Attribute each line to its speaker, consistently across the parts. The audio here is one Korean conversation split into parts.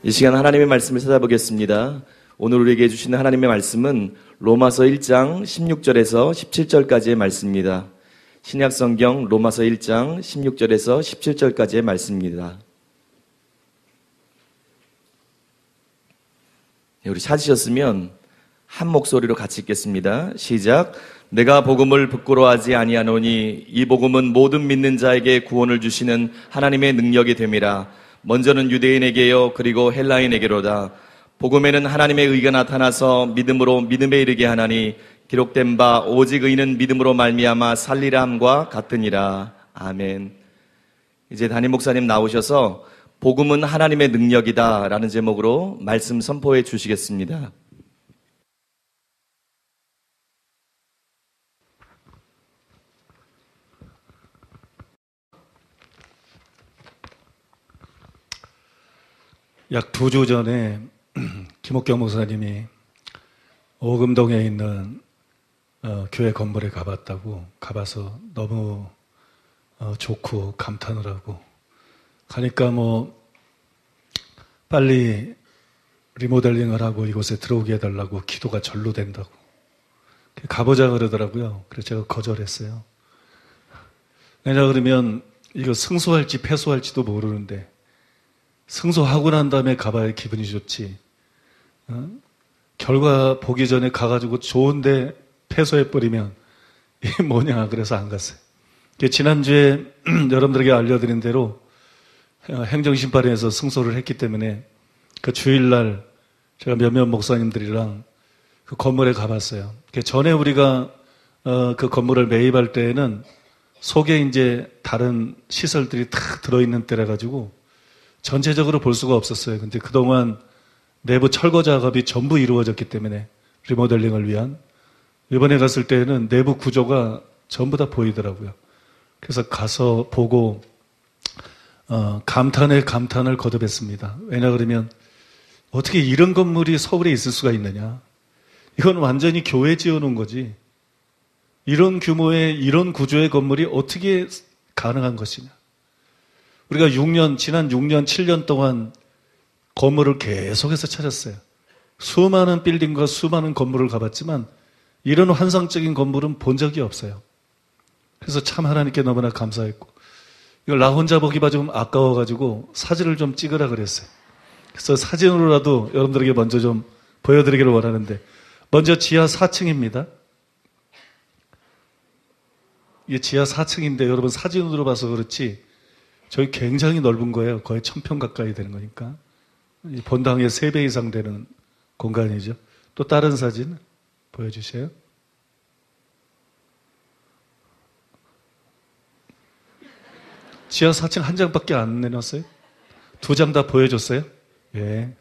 Speaker 1: 이 시간 하나님의 말씀을 찾아보겠습니다. 오늘 우리에게 주시는 하나님의 말씀은 로마서 1장 16절에서 17절까지의 말씀입니다. 신약성경 로마서 1장 16절에서 17절까지의 말씀입니다. 우리 찾으셨으면 한 목소리로 같이 읽겠습니다. 시작. 내가 복음을 부끄러워하지 아니하노니 이 복음은 모든 믿는 자에게 구원을 주시는 하나님의 능력이 됨이라. 먼저는 유대인에게요 그리고 헬라인에게로다. 복음에는 하나님의 의가 나타나서 믿음으로 믿음에 이르게 하나니 기록된 바 오직 의는 믿음으로 말미암아 살리라 함과 같으니라. 아멘. 이제 담임 목사님 나오셔서 복음은 하나님의 능력이다 라는 제목으로 말씀 선포해 주시겠습니다.
Speaker 2: 약 2주 전에 김옥경 목사님이 오금동에 있는 교회 건물에 가봐서 너무 좋고 감탄을 하고 가니까 빨리 리모델링을 하고 이곳에 들어오게 해달라고 기도가 절로 된다고 가보자 그러더라고요. 그래서 제가 거절했어요. 왜냐 그러면 이거 승소할지 패소할지도 모르는데 승소하고 난 다음에 가봐야 기분이 좋지. 결과 보기 전에 가가지고 좋은데 패소해버리면 이게 뭐냐 그래서 안 갔어요. 지난주에 여러분들에게 알려드린 대로 행정심판에서 승소를 했기 때문에 그 주일날 제가 몇몇 목사님들이랑 그 건물에 가봤어요. 전에 우리가 그 건물을 매입할 때에는 속에 이제 다른 시설들이 다 들어있는 때라 가지고 전체적으로 볼 수가 없었어요. 근데 그동안 내부 철거 작업이 전부 이루어졌기 때문에 리모델링을 위한 이번에 갔을 때는 내부 구조가 전부 다 보이더라고요. 그래서 가서 보고 감탄에 감탄을 거듭했습니다. 왜냐 그러면 어떻게 이런 건물이 서울에 있을 수가 있느냐. 이건 완전히 교회 지어놓은 거지. 이런 규모의 이런 구조의 건물이 어떻게 가능한 것이냐. 우리가 지난 6년, 7년 동안 건물을 계속해서 찾았어요. 수많은 빌딩과 수많은 건물을 가봤지만 이런 환상적인 건물은 본 적이 없어요. 그래서 참 하나님께 너무나 감사했고 이걸 나 혼자 보기가 좀 아까워가지고 사진을 좀 찍으라 그랬어요. 그래서 사진으로라도 여러분들에게 먼저 좀 보여드리기를 원하는데 먼저 지하 4층입니다. 이게 지하 4층인데 여러분 사진으로 봐서 그렇지 저희 굉장히 넓은 거예요. 거의 1000평 가까이 되는 거니까. 본당의 3배 이상 되는 공간이죠. 또 다른 사진 보여주세요. 지하 4층 한 장밖에 안 내놨어요? 2장 다 보여줬어요? 예.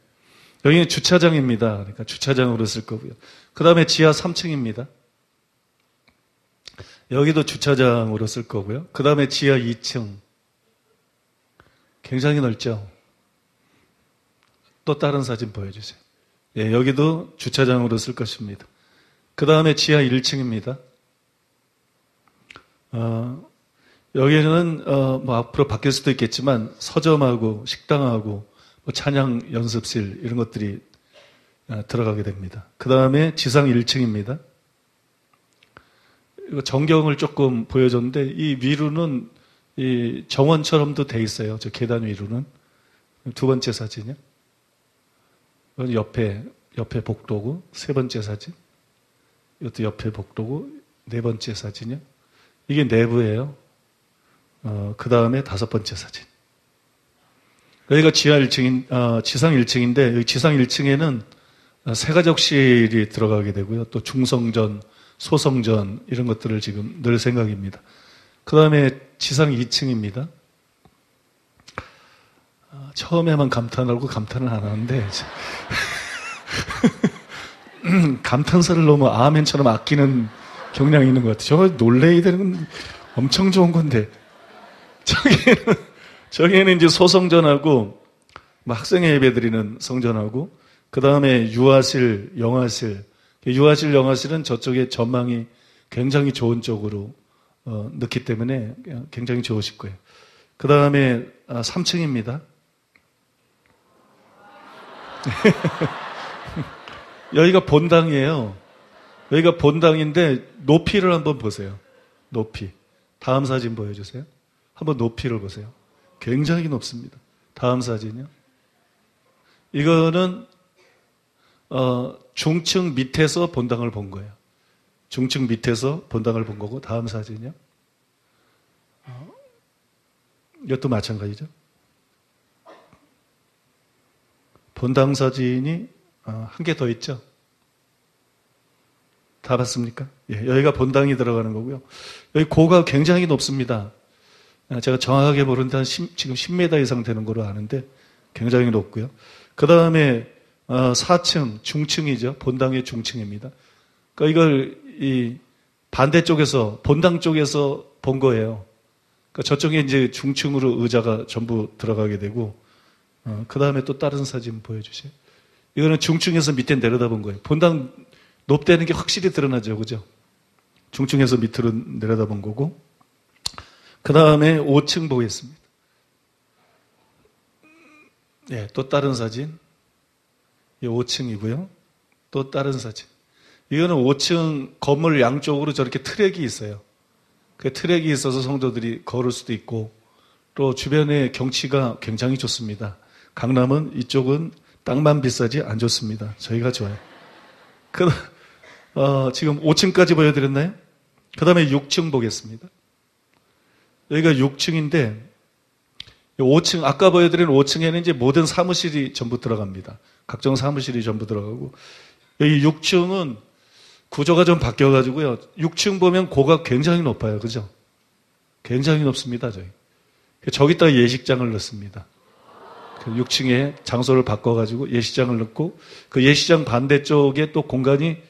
Speaker 2: 여기는 주차장입니다. 그러니까 주차장으로 쓸 거고요. 그 다음에 지하 3층입니다. 여기도 주차장으로 쓸 거고요. 그 다음에 지하 2층. 굉장히 넓죠? 또 다른 사진 보여주세요. 예, 여기도 주차장으로 쓸 것입니다. 그 다음에 지하 1층입니다. 여기는 앞으로 바뀔 수도 있겠지만 서점하고 식당하고 찬양 연습실 이런 것들이 들어가게 됩니다. 그 다음에 지상 1층입니다. 이거 전경을 조금 보여줬는데 이 위로는 이 정원처럼도 돼 있어요. 저 계단 위로는. 2번째 사진이요. 옆에 복도고 3번째 사진. 이것도 옆에 복도고 4번째 사진이요. 이게 내부예요. 그 다음에 5번째 사진. 여기가 지상 1층인데 여기 지상 1층에는 세가족실이 들어가게 되고요. 또 중성전, 소성전 이런 것들을 지금 넣을 생각입니다. 그 다음에 지상 2층입니다. 처음에만 감탄하고 감탄을 안 하는데 감탄사를 너무 아멘처럼 아끼는 경향이 있는 것 같아요. 정말 놀래야 되는 건 엄청 좋은 건데 저기에는 이제 소성전하고 학생회 예배 드리는 성전하고 그 다음에 유아실, 영아실 유아실, 영아실은 저쪽에 전망이 굉장히 좋은 쪽으로 넣기 때문에 굉장히 좋으실 거예요. 그 다음에 3층입니다. 여기가 본당이에요. 여기가 본당인데 높이를 한번 보세요. 높이. 다음 사진 보여주세요. 한번 높이를 보세요. 굉장히 높습니다. 다음 사진이요. 이거는 중층 밑에서 본당을 본 거예요. 중층 밑에서 본당을 본 거고, 다음 사진이요. 이것도 마찬가지죠. 본당 사진이 한 개 더 있죠. 다 봤습니까? 예, 여기가 본당이 들어가는 거고요. 여기 고가 굉장히 높습니다. 제가 정확하게 모르는데 지금 10m 이상 되는 거로 아는데 굉장히 높고요. 그 다음에 4층 중층이죠. 본당의 중층입니다. 그러니까 이걸 이 반대쪽에서 본당 쪽에서 본 거예요. 그러니까 저쪽에 이제 중층으로 의자가 전부 들어가게 되고, 그 다음에 또 다른 사진 보여주세요. 이거는 중층에서 밑에 내려다본 거예요. 본당 높다는 게 확실히 드러나죠, 그죠? 중층에서 밑으로 내려다본 거고, 그 다음에 5층 보겠습니다. 예, 또 다른 사진. 이 5층이고요. 또 다른 사진. 이거는 5층 건물 양쪽으로 저렇게 트랙이 있어요. 그 트랙이 있어서 성도들이 걸을 수도 있고, 또 주변의 경치가 굉장히 좋습니다. 강남은 이쪽은 땅만 비싸지 안 좋습니다. 저희가 좋아요. 지금 5층까지 보여드렸나요? 그 다음에 6층 보겠습니다. 여기가 6층인데, 5층, 아까 보여드린 5층에는 이제 모든 사무실이 전부 들어갑니다. 각종 사무실이 전부 들어가고, 여기 6층은 구조가 좀 바뀌어가지고요. 6층 보면 고가 굉장히 높아요. 그죠? 굉장히 높습니다, 저기다가 예식장을 넣습니다. 6층에 장소를 바꿔가지고 예식장을 넣고, 그 예식장 반대쪽에 또 공간이,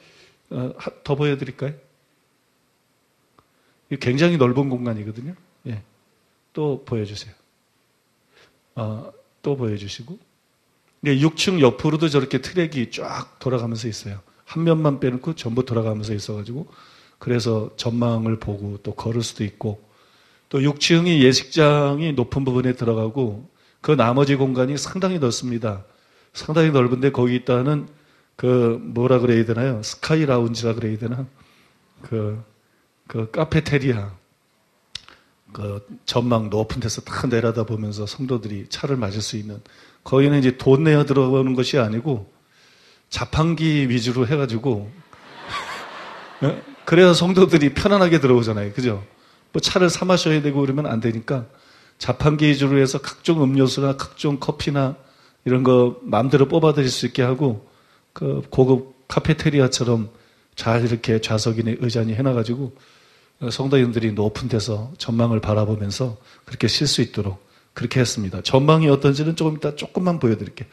Speaker 2: 더 보여드릴까요? 굉장히 넓은 공간이거든요. 예. 또 보여주세요. 또 보여주시고. 6층 옆으로도 저렇게 트랙이 쫙 돌아가면서 있어요. 한 면만 빼놓고 전부 돌아가면서 있어가지고, 그래서 전망을 보고 또 걸을 수도 있고, 또 6층이 예식장이 높은 부분에 들어가고, 그 나머지 공간이 상당히 넓습니다. 상당히 넓은데 거기 있다는 뭐라 그래야 되나요? 스카이 라운지라 그래야 되나? 그 카페테리아. 전망 높은 데서 딱 내려다 보면서 성도들이 차를 마실 수 있는, 거기는 이제 돈 내어 들어가는 것이 아니고 자판기 위주로 해가지고 그래야 성도들이 편안하게 들어오잖아요. 그죠? 뭐 차를 사 마셔야 되고 그러면 안 되니까 자판기 위주로 해서 각종 음료수나 각종 커피나 이런 거 마음대로 뽑아 드실 수 있게 하고, 그 고급 카페테리아처럼 잘 이렇게 좌석이니 의자니 해놔가지고 성도님들이 높은 데서 전망을 바라보면서 그렇게 쉴 수 있도록 그렇게 했습니다. 전망이 어떤지는 조금 이따 조금만 보여드릴게요.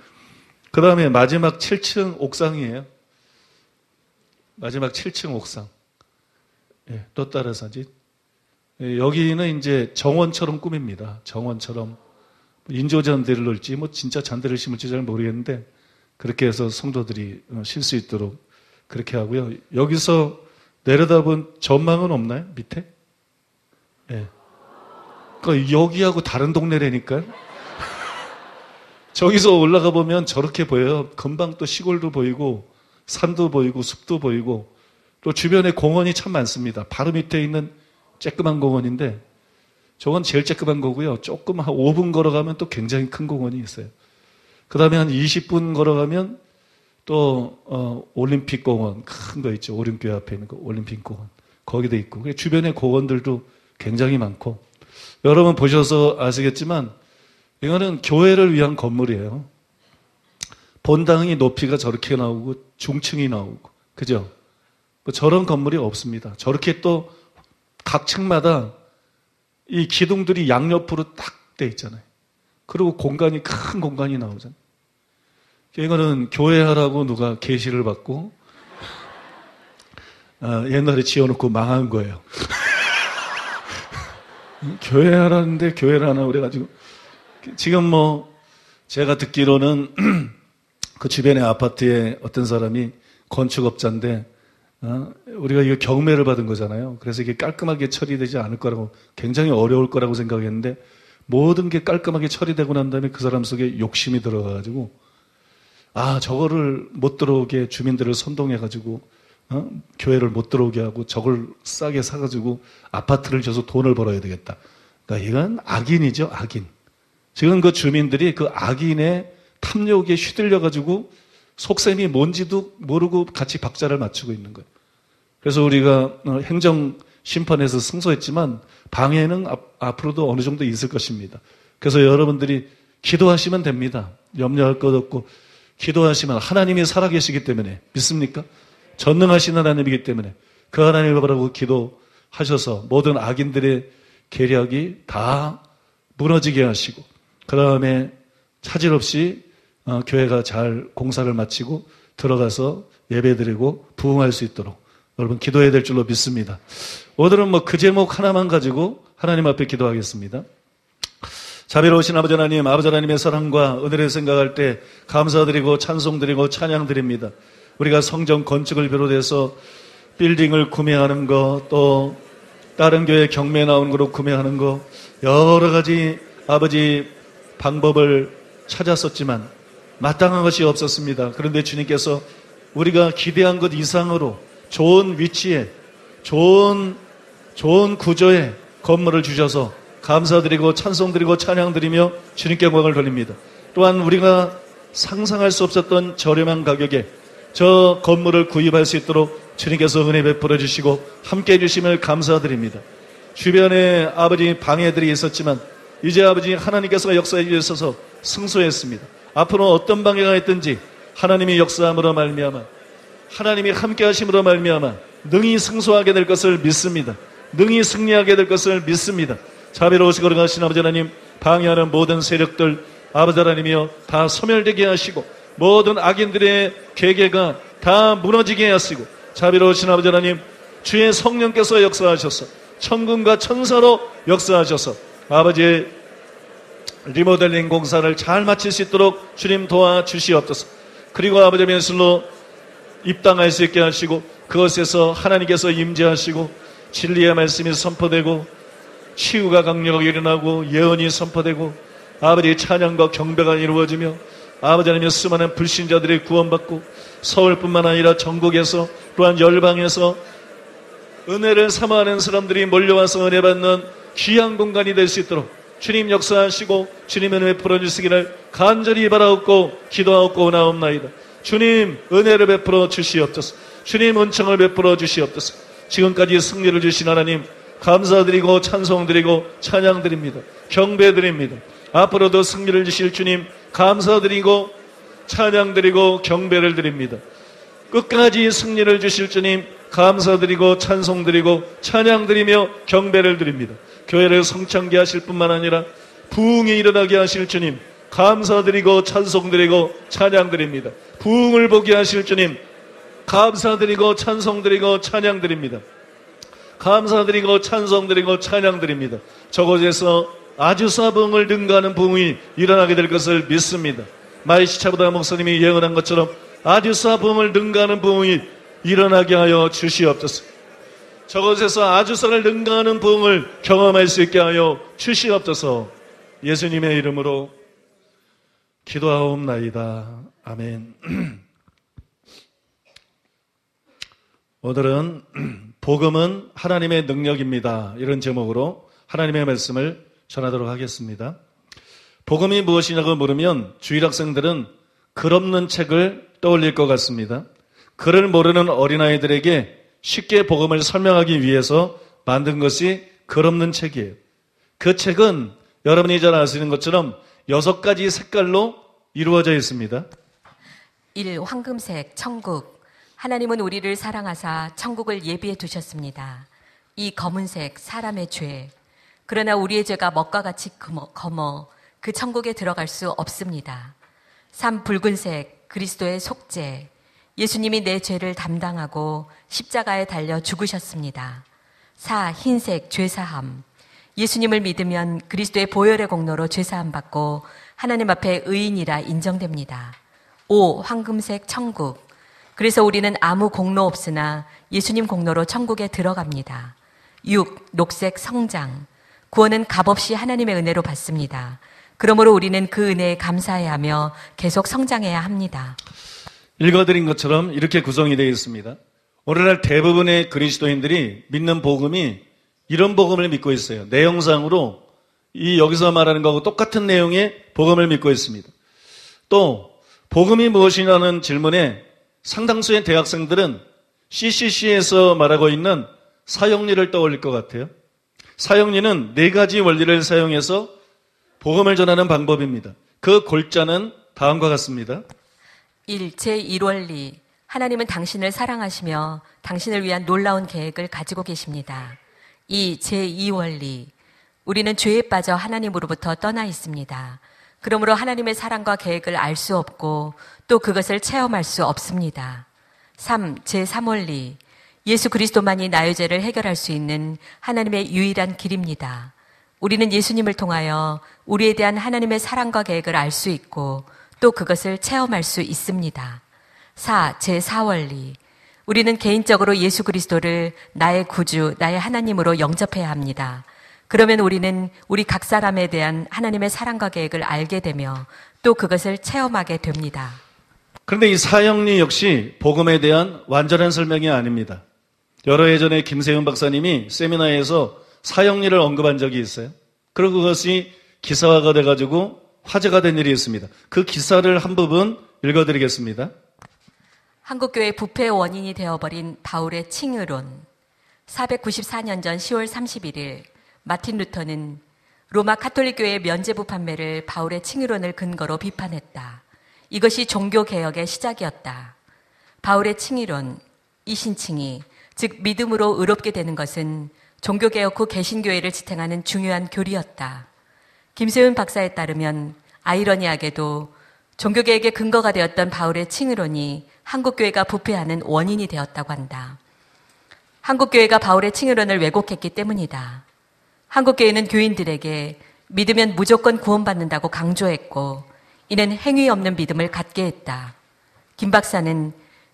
Speaker 2: 그 다음에 마지막 7층 옥상이에요. 마지막 7층 옥상. 예, 또 다른 사진. 예, 여기는 이제 정원처럼 꾸밉니다. 정원처럼. 인조잔디를 넣을지, 뭐 진짜 잔디를 심을지 잘 모르겠는데, 그렇게 해서 성도들이 쉴 수 있도록 그렇게 하고요. 여기서 내려다본 전망은 없나요? 밑에? 예. 그러니까 여기하고 다른 동네라니까요. 저기서 올라가 보면 저렇게 보여요. 금방 또 시골도 보이고 산도 보이고 숲도 보이고, 또 주변에 공원이 참 많습니다. 바로 밑에 있는 쬐끄만 공원인데, 저건 제일 쬐끄만 거고요. 조금 한 5분 걸어가면 또 굉장히 큰 공원이 있어요. 그 다음에 한 20분 걸어가면 또 올림픽 공원, 큰 거 있죠. 오림교회 앞에 있는 거 올림픽 공원, 거기도 있고, 주변에 공원들도 굉장히 많고, 여러분 보셔서 아시겠지만 이거는 교회를 위한 건물이에요. 본당이 높이가 저렇게 나오고 중층이 나오고, 그죠? 뭐 저런 건물이 없습니다. 저렇게 또 각 층마다 이 기둥들이 양옆으로 딱 돼 있잖아요. 그리고 공간이, 큰 공간이 나오잖아요. 이거는 교회하라고 누가 계시를 받고 옛날에 지어놓고 망한 거예요. 교회하라는데 교회를 하나 그래가지고, 지금 뭐 제가 듣기로는 그 주변의 아파트에 어떤 사람이 건축업자인데, 우리가 이거 경매를 받은 거잖아요. 그래서 이게 깔끔하게 처리되지 않을 거라고, 굉장히 어려울 거라고 생각했는데, 모든 게 깔끔하게 처리되고 난 다음에 그 사람 속에 욕심이 들어가가지고 저거를 못 들어오게 주민들을 선동해가지고 교회를 못 들어오게 하고 저걸 싸게 사가지고 아파트를 줘서 돈을 벌어야 되겠다. 그러니까 이건 악인이죠, 악인. 지금 그 주민들이 그 악인의 탐욕에 휘둘려가지고 속셈이 뭔지도 모르고 같이 박자를 맞추고 있는 거예요. 그래서 우리가 행정 심판에서 승소했지만 방해는 앞으로도 어느 정도 있을 것입니다. 그래서 여러분들이 기도하시면 됩니다. 염려할 것 없고 기도하시면 하나님이 살아계시기 때문에 믿습니까? 전능하신 하나님이기 때문에 그 하나님을 바라고 기도하셔서 모든 악인들의 계략이 다 무너지게 하시고 그 다음에 차질 없이 교회가 잘 공사를 마치고 들어가서 예배드리고 부흥할 수 있도록 여러분 기도해야 될 줄로 믿습니다. 오늘은 그 제목 하나만 가지고 하나님 앞에 기도하겠습니다. 자비로우신 아버지 하나님의 사랑과 은혜를 생각할 때 감사드리고 찬송드리고 찬양드립니다. 우리가 성전 건축을 비롯해서 빌딩을 구매하는 거, 또 다른 교회 경매 나오는 거로 구매하는 거, 여러 가지 아버지 방법을 찾았었지만 마땅한 것이 없었습니다. 그런데 주님께서 우리가 기대한 것 이상으로 좋은 위치에 좋은 구조의 건물을 주셔서 감사드리고 찬송드리고 찬양드리며 주님께 영광을 돌립니다. 또한 우리가 상상할 수 없었던 저렴한 가격에 저 건물을 구입할 수 있도록 주님께서 은혜 베풀어 주시고 함께해 주심을 감사드립니다. 주변에 아버지 방해들이 있었지만 이제 아버지 하나님께서 역사해 주셔서 승소했습니다. 앞으로 어떤 방해가 있든지 하나님이 역사함으로 말미암아 하나님이 함께 하심으로 말미암아 능히 승소하게 될 것을 믿습니다. 능히 승리하게 될 것을 믿습니다. 자비로우시고 거룩하신 아버지 하나님, 방해하는 모든 세력들 아버지 하나님이여 다 소멸되게 하시고 모든 악인들의 계계가 다 무너지게 하시고 자비로우신 아버지 하나님, 주의 성령께서 역사하셔서 천군과 천사로 역사하셔서 아버지의 리모델링 공사를 잘 마칠 수 있도록 주님 도와주시옵소서. 그리고 아버지의 면술로 입당할 수 있게 하시고 그것에서 하나님께서 임재하시고 진리의 말씀이 선포되고 치유가 강력하게 일어나고 예언이 선포되고 아버지의 찬양과 경배가 이루어지며 아버지 하나님의 수많은 불신자들이 구원받고 서울뿐만 아니라 전국에서 또한 열방에서 은혜를 사모하는 사람들이 몰려와서 은혜 받는 귀한 공간이 될 수 있도록 주님 역사하시고 주님의 은혜 풀어주시기를 간절히 바라옵고 기도하옵고 나옵나이다. 주님 은혜를 베풀어 주시옵소서. 주님 은총을 베풀어 주시옵소서. 지금까지 승리를 주신 하나님 감사드리고 찬송드리고 찬양드립니다. 경배드립니다. 앞으로도 승리를 주실 주님 감사드리고 찬양드리고 경배를 드립니다. 끝까지 승리를 주실 주님 감사드리고 찬송드리고 찬양드리며 경배를 드립니다. 교회를 성창케 하실 뿐만 아니라 부흥이 일어나게 하실 주님 감사드리고 찬송드리고 찬양드립니다. 부흥을 보게 하실 주님 감사드리고 찬송드리고 찬양드립니다. 감사드리고 찬송드리고 찬양드립니다. 저곳에서 아주사 부흥을 능가하는 부흥이 일어나게 될 것을 믿습니다. 마이시차보다 목사님이 예언한 것처럼 아주사 부흥을 능가하는 부흥이 일어나게 하여 주시옵소서. 저곳에서 아주사를 능가하는 부흥을 경험할 수 있게 하여 주시옵소서. 예수님의 이름으로 기도하옵나이다. 아멘. 오늘은 복음은 하나님의 능력입니다. 이런 제목으로 하나님의 말씀을 전하도록 하겠습니다. 복음이 무엇이냐고 물으면 주일 학생들은 글 없는 책을 떠올릴 것 같습니다. 글을 모르는 어린아이들에게 쉽게 복음을 설명하기 위해서 만든 것이 글 없는 책이에요. 그 책은 여러분이 잘 아시는 것처럼 6가지 색깔로 이루어져 있습니다.
Speaker 3: 1. 황금색 천국. 하나님은 우리를 사랑하사 천국을 예비해 두셨습니다. 2. 검은색 사람의 죄. 그러나 우리의 죄가 먹과 같이 검어 그 천국에 들어갈 수 없습니다. 3. 붉은색 그리스도의 속죄. 예수님이 내 죄를 담당하고 십자가에 달려 죽으셨습니다. 4. 흰색 죄사함. 예수님을 믿으면 그리스도의 보혈의 공로로 죄사함 받고 하나님 앞에 의인이라 인정됩니다. 5. 황금색 천국. 그래서 우리는 아무 공로 없으나 예수님 공로로 천국에 들어갑니다. 6. 녹색 성장. 구원은 값없이 하나님의 은혜로 받습니다. 그러므로 우리는 그 은혜에 감사해야 하며 계속 성장해야 합니다.
Speaker 2: 읽어드린 것처럼 이렇게 구성이 되어 있습니다. 오늘날 대부분의 그리스도인들이 믿는 복음이 이런 복음을 믿고 있어요. 내용상으로 이 여기서 말하는 거하고 똑같은 내용의 복음을 믿고 있습니다. 또 복음이 무엇이냐는 질문에 상당수의 대학생들은 CCC에서 말하고 있는 사형리를 떠올릴 것 같아요. 사형리는 4가지 원리를 사용해서 복음을 전하는 방법입니다. 그 골자는 다음과 같습니다.
Speaker 3: 1. 제1원리. 하나님은 당신을 사랑하시며 당신을 위한 놀라운 계획을 가지고 계십니다. 2. 제2원리. 우리는 죄에 빠져 하나님으로부터 떠나 있습니다. 그러므로 하나님의 사랑과 계획을 알 수 없고 또 그것을 체험할 수 없습니다. 3. 제3원리. 예수 그리스도만이 나의 죄를 해결할 수 있는 하나님의 유일한 길입니다. 우리는 예수님을 통하여 우리에 대한 하나님의 사랑과 계획을 알 수 있고 또 그것을 체험할 수 있습니다. 4. 제4원리. 우리는 개인적으로 예수 그리스도를 나의 구주, 나의 하나님으로 영접해야 합니다. 그러면 우리는 우리 각 사람에 대한 하나님의 사랑과 계획을 알게 되며 또 그것을 체험하게 됩니다.
Speaker 2: 그런데 이 사형리 역시 복음에 대한 완전한 설명이 아닙니다. 여러 해 전에 김세윤 박사님이 세미나에서 사형리를 언급한 적이 있어요. 그리고 그것이 기사화가 돼가지고 화제가 된 일이 있습니다. 그 기사를 한 부분 읽어드리겠습니다.
Speaker 3: 한국교회 부패의 원인이 되어버린 바울의 칭의론. 494년 전 10월 31일 마틴 루터는 로마 카톨릭교회의 면죄부 판매를 바울의 칭의론을 근거로 비판했다. 이것이 종교개혁의 시작이었다. 바울의 칭의론, 이신칭의, 즉 믿음으로 의롭게 되는 것은 종교개혁 후 개신교회를 지탱하는 중요한 교리였다. 김세윤 박사에 따르면 아이러니하게도 종교개혁의 근거가 되었던 바울의 칭의론이 한국교회가 부패하는 원인이 되었다고 한다. 한국교회가 바울의 칭의론을 왜곡했기 때문이다. 한국교회는 교인들에게 믿으면 무조건 구원받는다고 강조했고 이는 행위 없는 믿음을 갖게 했다. 김 박사는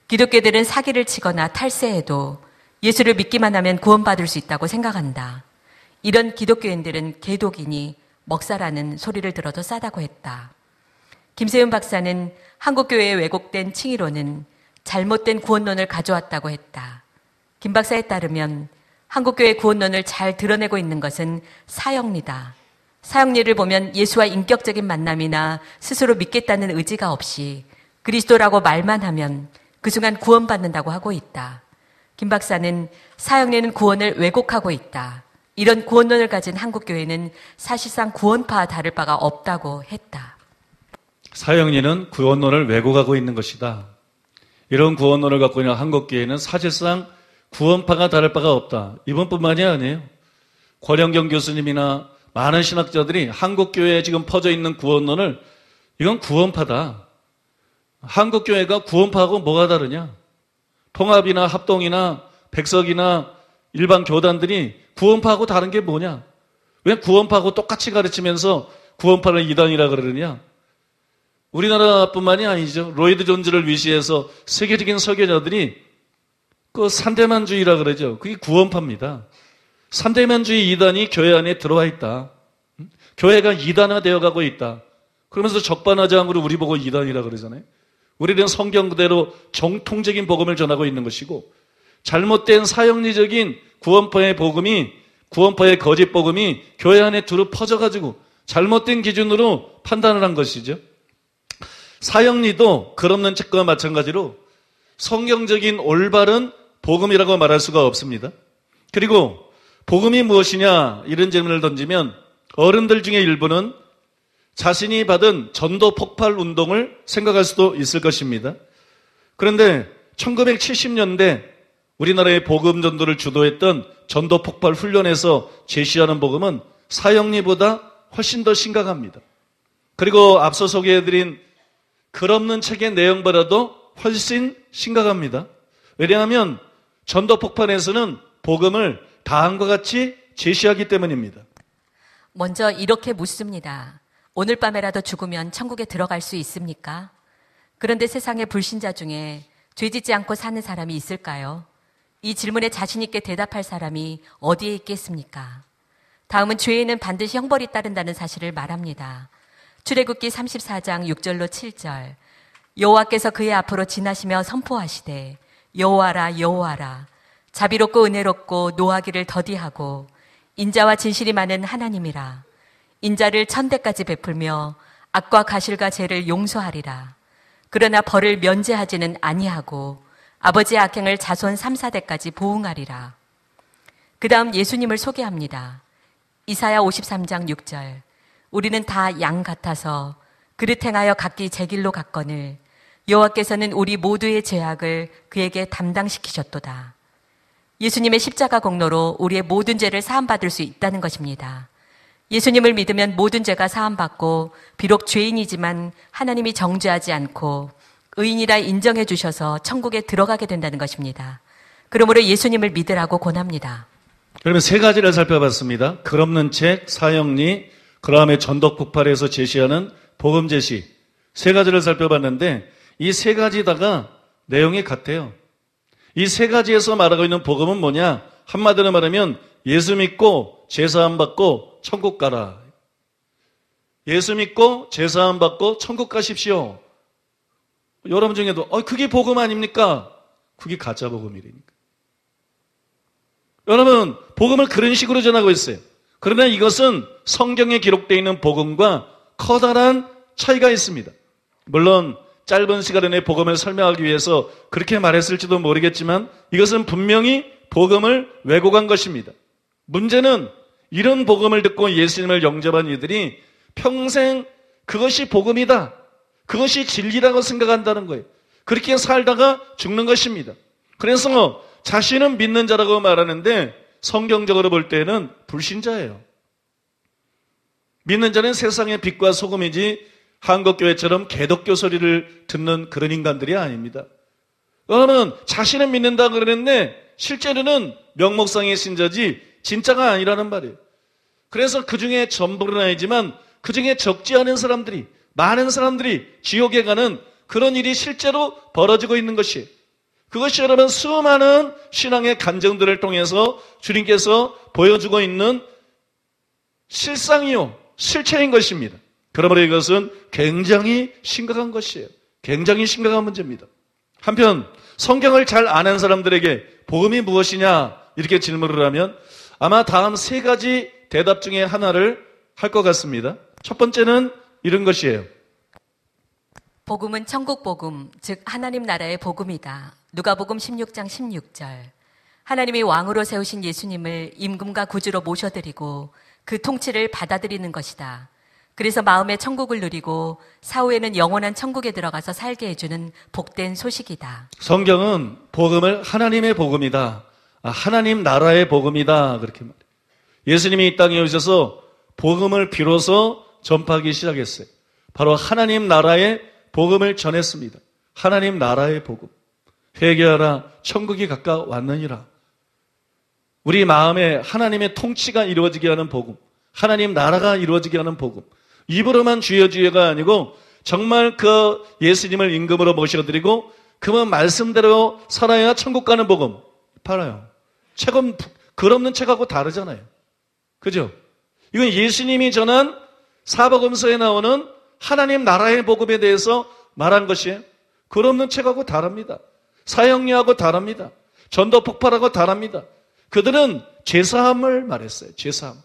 Speaker 3: 기독교들은 사기를 치거나 탈세해도 예수를 믿기만 하면 구원받을 수 있다고 생각한다. 이런 기독교인들은 개독이니 먹사라는 소리를 들어도 싸다고 했다. 김세윤 박사는 한국교회의 왜곡된 칭의론은 잘못된 구원론을 가져왔다고 했다. 김 박사에 따르면 한국교회 구원론을 잘 드러내고 있는 것은 사형리다. 사형리를 보면 예수와 인격적인 만남이나 스스로 믿겠다는 의지가 없이 그리스도라고 말만 하면 그 순간 구원받는다고 하고 있다. 김 박사는 사형리는 구원을 왜곡하고 있다. 이런 구원론을 가진 한국교회는 사실상 구원파와 다를 바가 없다고 했다.
Speaker 2: 사형리는 구원론을 왜곡하고 있는 것이다. 이런 구원론을 갖고 있는 한국교회는 사실상 구원파가 다를 바가 없다. 이번뿐만이 아니에요. 권영경 교수님이나 많은 신학자들이 한국교회에 지금 퍼져 있는 구원론을 이건 구원파다. 한국교회가 구원파하고 뭐가 다르냐? 통합이나 합동이나 백석이나 일반 교단들이 구원파하고 다른 게 뭐냐? 왜 구원파하고 똑같이 가르치면서 구원파를 이단이라 그러느냐? 우리나라뿐만이 아니죠. 로이드 존즈를 위시해서 세계적인 설교자들이 그 산대만주의라 그러죠. 그게 구원파입니다. 산대만주의 이단이 교회 안에 들어와 있다. 교회가 이단화되어 가고 있다. 그러면서 적반하장으로 우리 보고 이단이라 그러잖아요. 우리는 성경 그대로 정통적인 복음을 전하고 있는 것이고 잘못된 사형리적인 구원파의 복음이 구원파의 거짓 복음이 교회 안에 두루 퍼져가지고 잘못된 기준으로 판단을 한 것이죠. 사형리도 글 없는 책과 마찬가지로 성경적인 올바른 복음이라고 말할 수가 없습니다. 그리고 복음이 무엇이냐 이런 질문을 던지면 어른들 중에 일부는 자신이 받은 전도 폭발 운동을 생각할 수도 있을 것입니다. 그런데 1970년대 우리나라의 복음 전도를 주도했던 전도 폭발 훈련에서 제시하는 복음은 사형리보다 훨씬 더 심각합니다. 그리고 앞서 소개해드린 글 없는 책의 내용보다도 훨씬 심각합니다. 왜냐하면 전도 폭발에서는 복음을 다음과 같이 제시하기 때문입니다.
Speaker 3: 먼저 이렇게 묻습니다. 오늘 밤에라도 죽으면 천국에 들어갈 수 있습니까? 그런데 세상의 불신자 중에 죄 짓지 않고 사는 사람이 있을까요? 이 질문에 자신 있게 대답할 사람이 어디에 있겠습니까? 다음은 죄에는 반드시 형벌이 따른다는 사실을 말합니다. 출애굽기 34장 6절로 7절. 여호와께서 그의 앞으로 지나시며 선포하시되 여호와라 여호와라 자비롭고 은혜롭고 노하기를 더디하고 인자와 진실이 많은 하나님이라. 인자를 1000대까지 베풀며 악과 가실과 죄를 용서하리라. 그러나 벌을 면제하지는 아니하고 아버지의 악행을 자손 3, 4대까지 보응하리라. 그 다음 예수님을 소개합니다. 이사야 53장 6절. 우리는 다 양 같아서 그릇 행하여 각기 제 길로 갔거늘 여호와께서는 우리 모두의 죄악을 그에게 담당시키셨도다. 예수님의 십자가 공로로 우리의 모든 죄를 사함받을 수 있다는 것입니다. 예수님을 믿으면 모든 죄가 사함받고 비록 죄인이지만 하나님이 정죄하지 않고 의인이라 인정해 주셔서 천국에 들어가게 된다는 것입니다. 그러므로 예수님을 믿으라고 권합니다.
Speaker 2: 그러면 세 가지를 살펴봤습니다. 글없는 책, 사형리, 그 다음에 전덕폭발에서 제시하는 복음 제시. 세 가지를 살펴봤는데 이 세 가지 다가 내용이 같아요. 이 세 가지에서 말하고 있는 복음은 뭐냐? 한마디로 말하면 예수 믿고 제사함 받고 천국 가라. 예수 믿고 제사함 받고 천국 가십시오. 여러분 중에도 그게 복음 아닙니까? 그게 가짜 복음이라니까. 여러분, 복음을 그런 식으로 전하고 있어요. 그러나 이것은 성경에 기록되어 있는 복음과 커다란 차이가 있습니다. 물론 짧은 시간 안에 복음을 설명하기 위해서 그렇게 말했을지도 모르겠지만 이것은 분명히 복음을 왜곡한 것입니다. 문제는 이런 복음을 듣고 예수님을 영접한 이들이 평생 그것이 복음이다, 그것이 진리라고 생각한다는 거예요. 그렇게 살다가 죽는 것입니다. 그래서 자신은 믿는 자라고 말하는데 성경적으로 볼 때는 불신자예요. 믿는 자는 세상의 빛과 소금이지 한국교회처럼 개독교 소리를 듣는 그런 인간들이 아닙니다. 여러분, 자신은 믿는다 그러는데 실제로는 명목상의 신자지 진짜가 아니라는 말이에요. 그래서 그 중에 전부는 아니지만 그 중에 적지 않은 사람들이, 많은 사람들이 지옥에 가는 그런 일이 실제로 벌어지고 있는 것이에요. 그것이 여러분 수많은 신앙의 간증들을 통해서 주님께서 보여주고 있는 실상이요, 실체인 것입니다. 그러므로 이것은 굉장히 심각한 것이에요. 굉장히 심각한 문제입니다. 한편 성경을 잘 아는 사람들에게 복음이 무엇이냐 이렇게 질문을 하면 아마 다음 세 가지 대답 중에 하나를 할 것 같습니다. 첫 번째는 이런 것이에요.
Speaker 3: 복음은 천국 복음, 즉 하나님 나라의 복음이다. 누가복음 16장 16절. 하나님이 왕으로 세우신 예수님을 임금과 구주로 모셔드리고 그 통치를 받아들이는 것이다. 그래서 마음의 천국을 누리고 사후에는 영원한 천국에 들어가서 살게 해주는 복된 소식이다.
Speaker 2: 성경은 복음을 하나님의 복음이다, 하나님 나라의 복음이다 그렇게 말해요. 예수님이 이 땅에 오셔서 복음을 비로소 전파하기 시작했어요. 바로 하나님 나라의 복음을 전했습니다. 하나님 나라의 복음. 회개하라, 천국이 가까웠느니라. 우리 마음에 하나님의 통치가 이루어지게 하는 복음, 하나님 나라가 이루어지게 하는 복음. 입으로만 주여 주여가 아니고 정말 그 예수님을 임금으로 모셔드리고 그 말씀대로 살아야 천국 가는 복음 팔아요. 책은 글 없는 책하고 다르잖아요. 그죠? 이건 예수님이 전한 사복음서에 나오는 하나님 나라의 복음에 대해서 말한 것이에요. 글 없는 책하고 다릅니다. 사형리하고 다릅니다. 전도 폭발하고 다릅니다. 그들은 제사함을 말했어요. 제사함.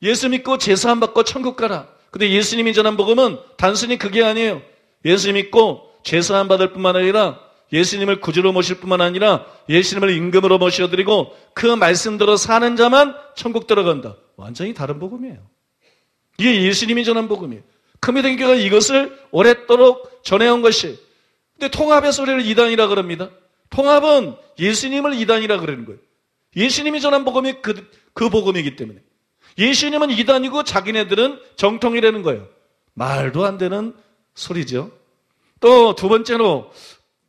Speaker 2: 예수 믿고 제사함 받고 천국 가라. 근데 예수님이 전한 복음은 단순히 그게 아니에요. 예수 믿고 제사함 받을 뿐만 아니라 예수님을 구주로 모실 뿐만 아니라 예수님을 임금으로 모셔드리고 그 말씀대로 사는 자만 천국 들어간다. 완전히 다른 복음이에요. 이게 예수님이 전한 복음이에요. 금이den교가 이것을 오랫도록 전해온 것이에요. 근데 통합의 소리를 이단이라 그럽니다. 통합은 예수님을 이단이라 그러는 거예요. 예수님이 전한 복음이 그 복음이기 때문에. 예수님은 이단이고 자기네들은 정통이라는 거예요. 말도 안 되는 소리죠. 또 두 번째로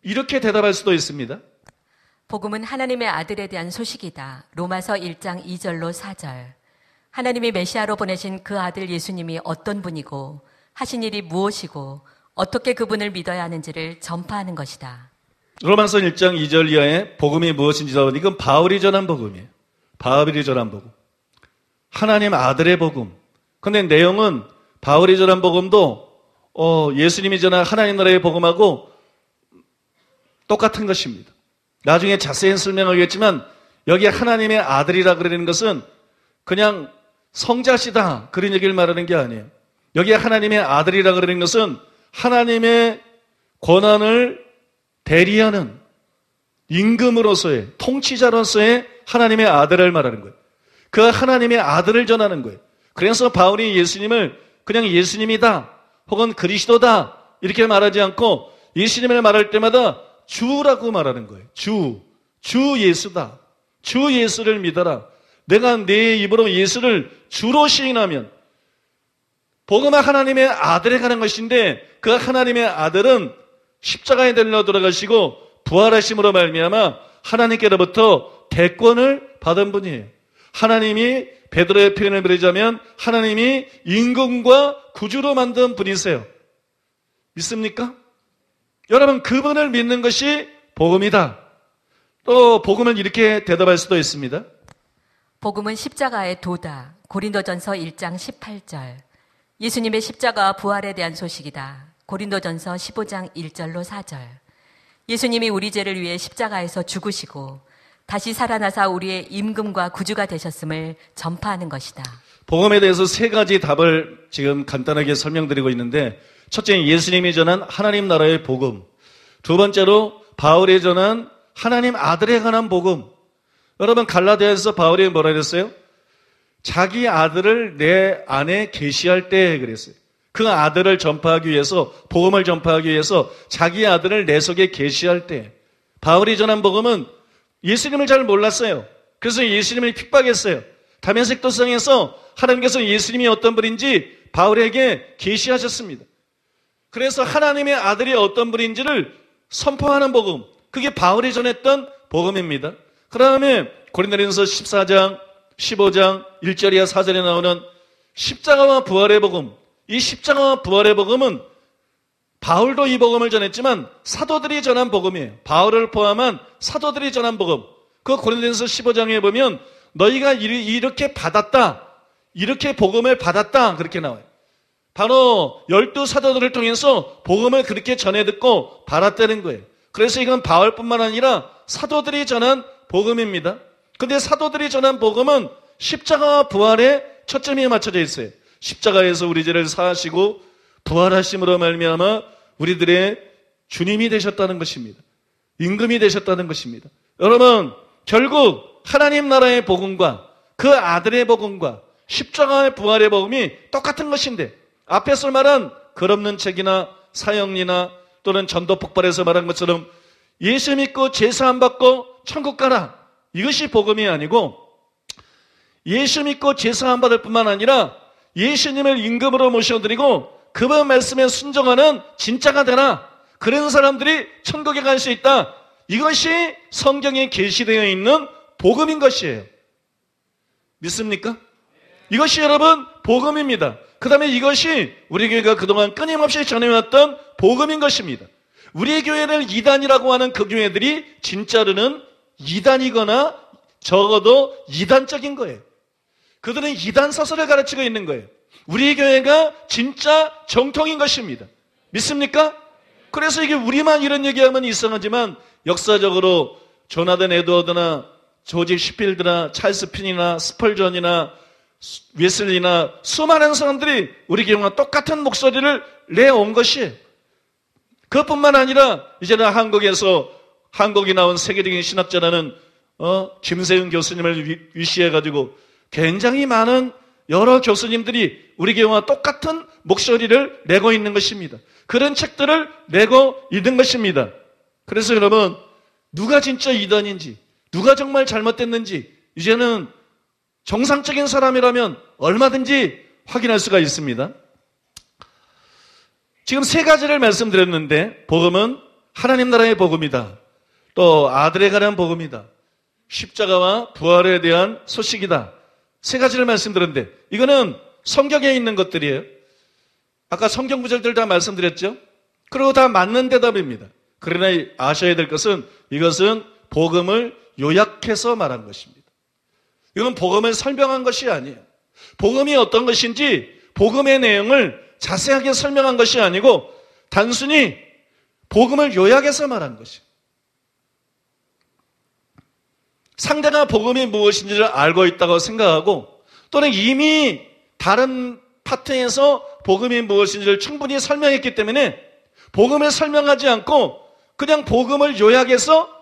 Speaker 2: 이렇게 대답할 수도 있습니다.
Speaker 3: 복음은 하나님의 아들에 대한 소식이다. 로마서 1장 2절로 4절. 하나님이 메시아로 보내신 그 아들 예수님이 어떤 분이고 하신 일이 무엇이고 어떻게 그분을 믿어야 하는지를 전파하는 것이다.
Speaker 2: 로마서 1장 2절 이하에 복음이 무엇인지 나오니 이건 바울이 전한 복음이에요. 바울이 전한 복음. 하나님 아들의 복음. 그런데 내용은 바울이 전한 복음도 예수님이 전한 하나님 나라의 복음하고 똑같은 것입니다. 나중에 자세히 설명하겠지만 여기 하나님의 아들이라 그러는 것은 그냥 성자시다 그런 얘기를 말하는 게 아니에요. 여기 하나님의 아들이라 그러는 것은 하나님의 권한을 대리하는 임금으로서의 통치자로서의 하나님의 아들을 말하는 거예요. 그 하나님의 아들을 전하는 거예요. 그래서 바울이 예수님을 그냥 예수님이다 혹은 그리스도다 이렇게 말하지 않고 예수님을 말할 때마다 주라고 말하는 거예요. 주 예수다. 주 예수를 믿어라. 내가 내 입으로 예수를 주로 시인하면 복음은 하나님의 아들에 관한 것인데 그 하나님의 아들은 십자가에 달려 돌아가시고 부활하심으로 말미암아 하나님께로부터 대권을 받은 분이에요. 하나님이 베드로의 표현을 빌자면 하나님이 임금과 구주로 만든 분이세요. 믿습니까? 여러분 그분을 믿는 것이 복음이다. 또 복음은 이렇게 대답할 수도 있습니다.
Speaker 3: 복음은 십자가의 도다. 고린도전서 1장 18절. 예수님의 십자가와 부활에 대한 소식이다. 고린도전서 15장 1절로 4절. 예수님이 우리 죄를 위해 십자가에서 죽으시고 다시 살아나사 우리의 임금과 구주가 되셨음을 전파하는 것이다.
Speaker 2: 복음에 대해서 세 가지 답을 지금 간단하게 설명드리고 있는데 첫째는 예수님이 전한 하나님 나라의 복음, 두 번째로 바울이 전한 하나님 아들에 관한 복음. 여러분 갈라디아에서 바울이 뭐라 그랬어요? 자기 아들을 내 안에 계시할 때 그랬어요. 그 아들을 전파하기 위해서 복음을 전파하기 위해서 자기 아들을 내 속에 계시할 때 바울이 전한 복음은 예수님을 잘 몰랐어요. 그래서 예수님을 핍박했어요. 다메섹 도상에서 하나님께서 예수님이 어떤 분인지 바울에게 계시하셨습니다. 그래서 하나님의 아들이 어떤 분인지를 선포하는 복음, 그게 바울이 전했던 복음입니다. 그 다음에 고린도전서 14장, 15장 1절이야 4절에 나오는 십자가와 부활의 복음, 이 십자가와 부활의 복음은 바울도 이 복음을 전했지만 사도들이 전한 복음이에요. 바울을 포함한 사도들이 전한 복음. 그 고린도전서 15장에 보면 너희가 이렇게 받았다, 이렇게 복음을 받았다 그렇게 나와요. 바로 12 사도들을 통해서 복음을 그렇게 전해 듣고 받았다는 거예요. 그래서 이건 바울뿐만 아니라 사도들이 전한 복음입니다. 근데 사도들이 전한 복음은 십자가와 부활에 초점이 맞춰져 있어요. 십자가에서 우리 죄를 사하시고 부활하심으로 말미암아 우리들의 주님이 되셨다는 것입니다. 임금이 되셨다는 것입니다. 여러분 결국 하나님 나라의 복음과 그 아들의 복음과 십자가의 부활의 복음이 똑같은 것인데 앞에서 말한 글없는 책이나 사형리나 또는 전도 폭발에서 말한 것처럼 예수 믿고 제사함 받고 천국 가라 이것이 복음이 아니고 예수 믿고 제사함 받을 뿐만 아니라 예수님을 임금으로 모셔드리고 그분 말씀에 순종하는 진짜가 되라. 그런 사람들이 천국에 갈 수 있다. 이것이 성경에 계시되어 있는 복음인 것이에요. 믿습니까? 이것이 여러분 복음입니다. 그 다음에 이것이 우리 교회가 그동안 끊임없이 전해왔던 복음인 것입니다. 우리 교회를 이단이라고 하는 그 교회들이 진짜로는 이단이거나 적어도 이단적인 거예요. 그들은 이단 사설을 가르치고 있는 거예요. 우리 교회가 진짜 정통인 것입니다. 믿습니까? 그래서 이게 우리만 이런 얘기하면 이상하지만 역사적으로 조나단 에드워드나 조지 시필드나 찰스 핀이나 스펄전이나 웨슬리나 수많은 사람들이 우리 교회와 똑같은 목소리를 내온 것이에요. 그것뿐만 아니라 이제는 한국이 나온 세계적인 신학자라는 김세윤 교수님을 위시해가지고 굉장히 많은 여러 교수님들이 우리 교회와 똑같은 목소리를 내고 있는 것입니다. 그런 책들을 내고 있는 것입니다. 그래서 여러분 누가 진짜 이단인지 누가 정말 잘못됐는지 이제는 정상적인 사람이라면 얼마든지 확인할 수가 있습니다. 지금 세 가지를 말씀드렸는데 복음은 하나님 나라의 복음이다. 또 아들에 관한 복음이다. 십자가와 부활에 대한 소식이다. 세 가지를 말씀드렸는데 이거는 성경에 있는 것들이에요. 아까 성경 구절들 다 말씀드렸죠. 그리고 다 맞는 대답입니다. 그러나 아셔야 될 것은 이것은 복음을 요약해서 말한 것입니다. 이건 복음을 설명한 것이 아니에요. 복음이 어떤 것인지 복음의 내용을 자세하게 설명한 것이 아니고 단순히 복음을 요약해서 말한 것이에요. 상대가 복음이 무엇인지를 알고 있다고 생각하고 또는 이미 다른 파트에서 복음이 무엇인지를 충분히 설명했기 때문에 복음을 설명하지 않고 그냥 복음을 요약해서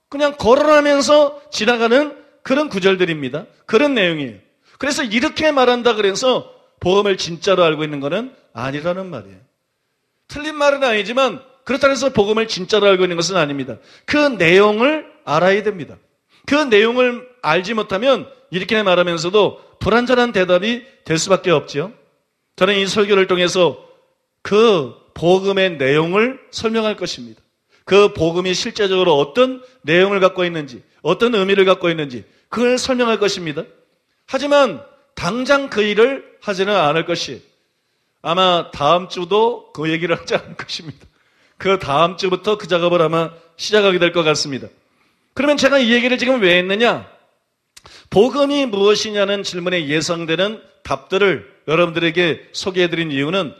Speaker 2: 그냥 거론하면서 지나가는 그런 구절들입니다. 그런 내용이에요. 그래서 이렇게 말한다 그래서 복음을 진짜로 알고 있는 것은 아니라는 말이에요. 틀린 말은 아니지만 그렇다고 해서 복음을 진짜로 알고 있는 것은 아닙니다. 그 내용을 알아야 됩니다. 그 내용을 알지 못하면 이렇게 말하면서도 불완전한 대답이 될 수밖에 없지요. 저는 이 설교를 통해서 그 복음의 내용을 설명할 것입니다. 그 복음이 실제적으로 어떤 내용을 갖고 있는지, 어떤 의미를 갖고 있는지 그걸 설명할 것입니다. 하지만 당장 그 일을 하지는 않을 것이에요. 아마 다음 주도 그 얘기를 하지 않을 것입니다. 그 다음 주부터 그 작업을 아마 시작하게 될 것 같습니다. 그러면 제가 이 얘기를 지금 왜 했느냐? 복음이 무엇이냐는 질문에 예상되는 답들을 여러분들에게 소개해드린 이유는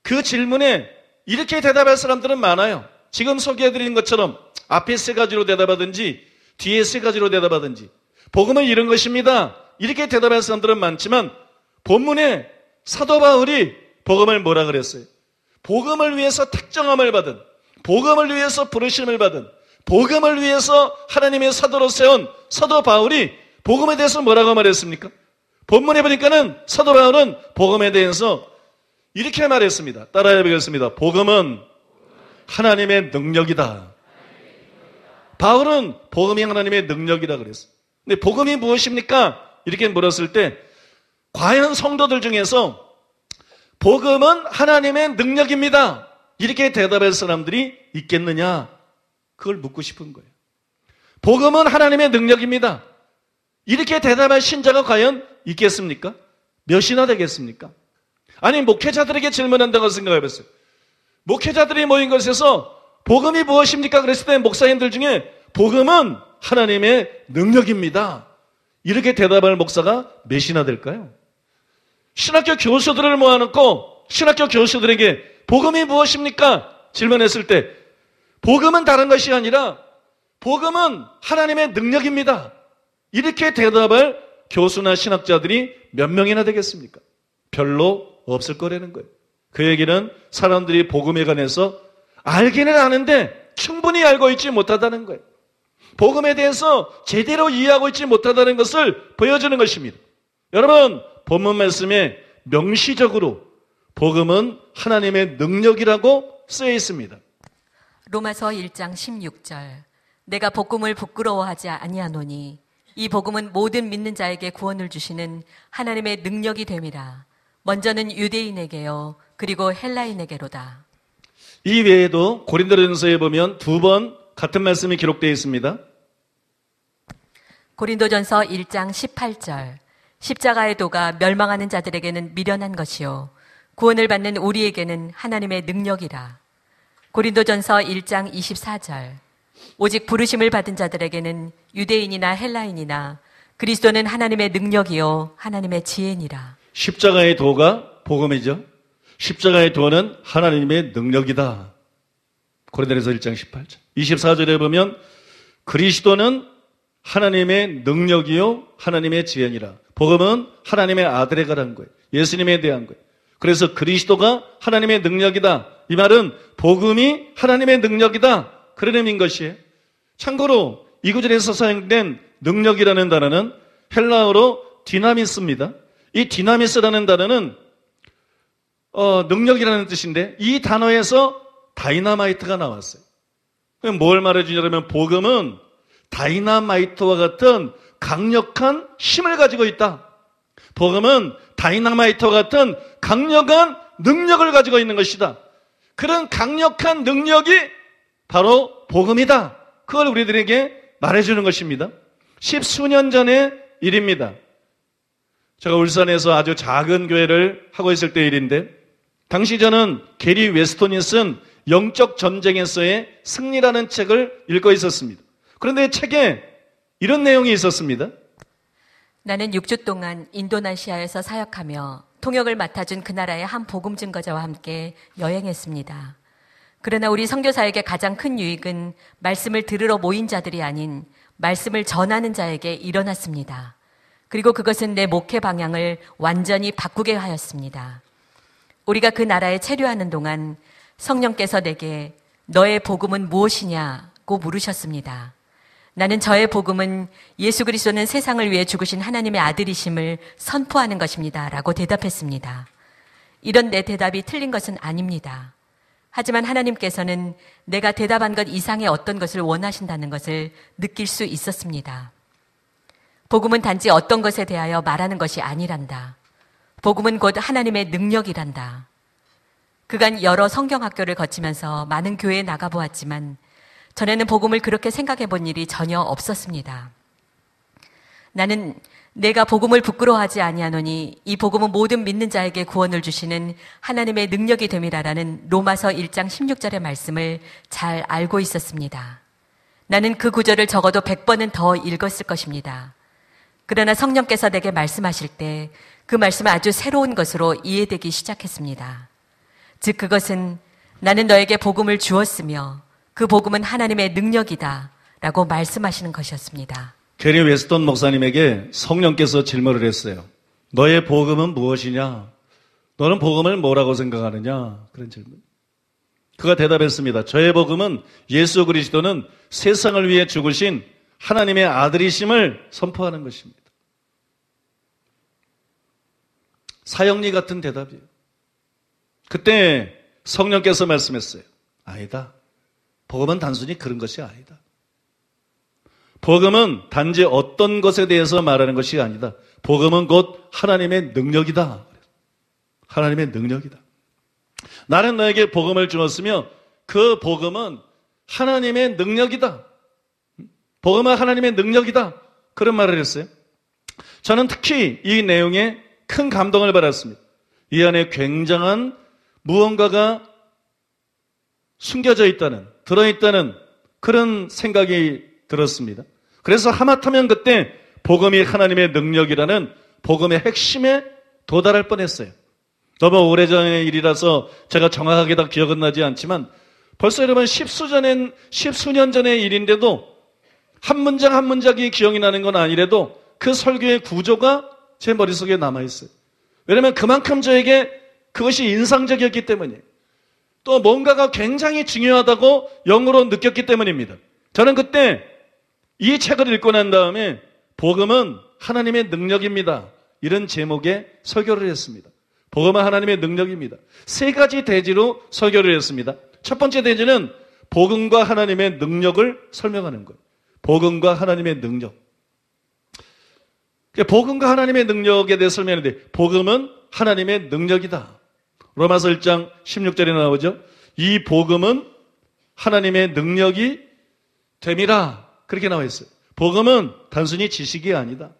Speaker 2: 그 질문에 이렇게 대답할 사람들은 많아요. 지금 소개해드린 것처럼 앞에 세 가지로 대답하든지 뒤에 세 가지로 대답하든지 복음은 이런 것입니다. 이렇게 대답할 사람들은 많지만 본문에 사도 바울이 복음을 뭐라 그랬어요? 복음을 위해서 택정함을 받은, 복음을 위해서 부르심을 받은, 복음을 위해서 하나님의 사도로 세운 사도 바울이 복음에 대해서 뭐라고 말했습니까? 본문에 보니까는 사도 바울은 복음에 대해서 이렇게 말했습니다. 따라해 보겠습니다. 복음은 하나님의 능력이다. 바울은 복음이 하나님의 능력이다 그랬어요. 근데 복음이 무엇입니까? 이렇게 물었을 때 과연 성도들 중에서 복음은 하나님의 능력입니다. 이렇게 대답할 사람들이 있겠느냐? 그걸 묻고 싶은 거예요. 복음은 하나님의 능력입니다. 이렇게 대답할 신자가 과연 있겠습니까? 몇이나 되겠습니까? 아니 목회자들에게 질문한다고 생각해 봤어요. 목회자들이 모인 곳에서 복음이 무엇입니까? 그랬을 때 목사님들 중에 복음은 하나님의 능력입니다. 이렇게 대답할 목사가 몇이나 될까요? 신학교 교수들을 모아놓고 신학교 교수들에게 복음이 무엇입니까? 질문했을 때 복음은 다른 것이 아니라 복음은 하나님의 능력입니다. 이렇게 대답할 교수나 신학자들이 몇 명이나 되겠습니까? 별로 없을 거라는 거예요. 그 얘기는 사람들이 복음에 관해서 알기는 아는데 충분히 알고 있지 못하다는 거예요. 복음에 대해서 제대로 이해하고 있지 못하다는 것을 보여주는 것입니다. 여러분, 본문 말씀에 명시적으로 복음은 하나님의 능력이라고 쓰여 있습니다.
Speaker 3: 로마서 1장 16절 내가 복음을 부끄러워하지 아니하노니 이 복음은 모든 믿는 자에게 구원을 주시는 하나님의 능력이 됨이라. 먼저는 유대인에게요 그리고 헬라인에게로다.
Speaker 2: 이 외에도 고린도전서에 보면 두 번 같은 말씀이 기록되어 있습니다.
Speaker 3: 고린도전서 1장 18절 십자가의 도가 멸망하는 자들에게는 미련한 것이요 구원을 받는 우리에게는 하나님의 능력이라. 고린도전서 1장 24절 오직 부르심을 받은 자들에게는 유대인이나 헬라인이나 그리스도는 하나님의 능력이요 하나님의 지혜니라.
Speaker 2: 십자가의 도가 복음이죠. 십자가의 도는 하나님의 능력이다. 고린도전서 1장 18절 24절에 보면 그리스도는 하나님의 능력이요 하나님의 지혜니라. 복음은 하나님의 아들에 관한 거예요. 예수님에 대한 거예요. 그래서 그리스도가 하나님의 능력이다. 이 말은 복음이 하나님의 능력이다. 그런 의미인 것이에요. 참고로 이 구절에서 사용된 능력이라는 단어는 헬라어로 디나미스입니다. 이 디나미스라는 단어는 능력이라는 뜻인데 이 단어에서 다이나마이트가 나왔어요. 뭘 말해주냐면 복음은 다이나마이트와 같은 강력한 힘을 가지고 있다. 복음은 다이나마이트와 같은 강력한 능력을 가지고 있는 것이다. 그런 강력한 능력이 바로 복음이다. 그걸 우리들에게 말해주는 것입니다. 10수년 전의 일입니다. 제가 울산에서 아주 작은 교회를 하고 있을 때 일인데 당시 저는 게리 웨스톤이 쓴 영적 전쟁에서의 승리라는 책을 읽고 있었습니다. 그런데 책에 이런 내용이 있었습니다.
Speaker 3: 나는 6주 동안 인도네시아에서 사역하며 통역을 맡아준 그 나라의 한 복음 증거자와 함께 여행했습니다. 그러나 우리 선교사에게 가장 큰 유익은 말씀을 들으러 모인 자들이 아닌 말씀을 전하는 자에게 일어났습니다. 그리고 그것은 내 목회 방향을 완전히 바꾸게 하였습니다. 우리가 그 나라에 체류하는 동안 성령께서 내게 너의 복음은 무엇이냐고 물으셨습니다. 나는 저의 복음은 예수 그리스도는 세상을 위해 죽으신 하나님의 아들이심을 선포하는 것입니다. 라고 대답했습니다. 이런 내 대답이 틀린 것은 아닙니다. 하지만 하나님께서는 내가 대답한 것 이상의 어떤 것을 원하신다는 것을 느낄 수 있었습니다. 복음은 단지 어떤 것에 대하여 말하는 것이 아니란다. 복음은 곧 하나님의 능력이란다. 그간 여러 성경학교를 거치면서 많은 교회에 나가보았지만 전에는 복음을 그렇게 생각해 본 일이 전혀 없었습니다. 나는 내가 복음을 부끄러워하지 아니하노니 이 복음은 모든 믿는 자에게 구원을 주시는 하나님의 능력이 됨이라라는 로마서 1장 16절의 말씀을 잘 알고 있었습니다. 나는 그 구절을 적어도 100번은 더 읽었을 것입니다. 그러나 성령께서 내게 말씀하실 때 그 말씀은 아주 새로운 것으로 이해되기 시작했습니다. 즉 그것은 나는 너에게 복음을 주었으며 그 복음은 하나님의 능력이다 라고 말씀하시는 것이었습니다.
Speaker 2: 게리 웨스턴 목사님에게 성령께서 질문을 했어요. 너의 복음은 무엇이냐? 너는 복음을 뭐라고 생각하느냐? 그런 질문. 그가 대답했습니다. 저의 복음은 예수 그리스도는 세상을 위해 죽으신 하나님의 아들이심을 선포하는 것입니다. 사형리 같은 대답이에요. 그때 성령께서 말씀했어요. 아니다. 복음은 단순히 그런 것이 아니다. 복음은 단지 어떤 것에 대해서 말하는 것이 아니다. 복음은 곧 하나님의 능력이다. 하나님의 능력이다. 나는 너에게 복음을 주었으며 그 복음은 하나님의 능력이다. 복음은 하나님의 능력이다. 그런 말을 했어요. 저는 특히 이 내용에 큰 감동을 받았습니다. 이 안에 굉장한 무언가가 숨겨져 있다는, 들어있다는 그런 생각이 들었습니다. 그래서 하마터면 그때 복음이 하나님의 능력이라는 복음의 핵심에 도달할 뻔했어요. 너무 오래전의 일이라서 제가 정확하게 다 기억은 나지 않지만 벌써 여러분 십수년 전의 일인데도 한 문장 한 문장이 기억이 나는 건 아니래도 그 설교의 구조가 제 머릿속에 남아있어요. 왜냐하면 그만큼 저에게 그것이 인상적이었기 때문이에요. 또 뭔가가 굉장히 중요하다고 영으로 느꼈기 때문입니다. 저는 그때 이 책을 읽고 난 다음에 복음은 하나님의 능력입니다. 이런 제목의 설교를 했습니다. 복음은 하나님의 능력입니다. 세 가지 대지로 설교를 했습니다. 첫 번째 대지는 복음과 하나님의 능력을 설명하는 거예요. 복음과 하나님의 능력. 복음과 하나님의 능력에 대해 설명하는데 복음은 하나님의 능력이다. 로마서 1장 16절에 나오죠. 이 복음은 하나님의 능력이 됨이라. 그렇게 나와 있어요. 복음은 단순히 지식이 아니다.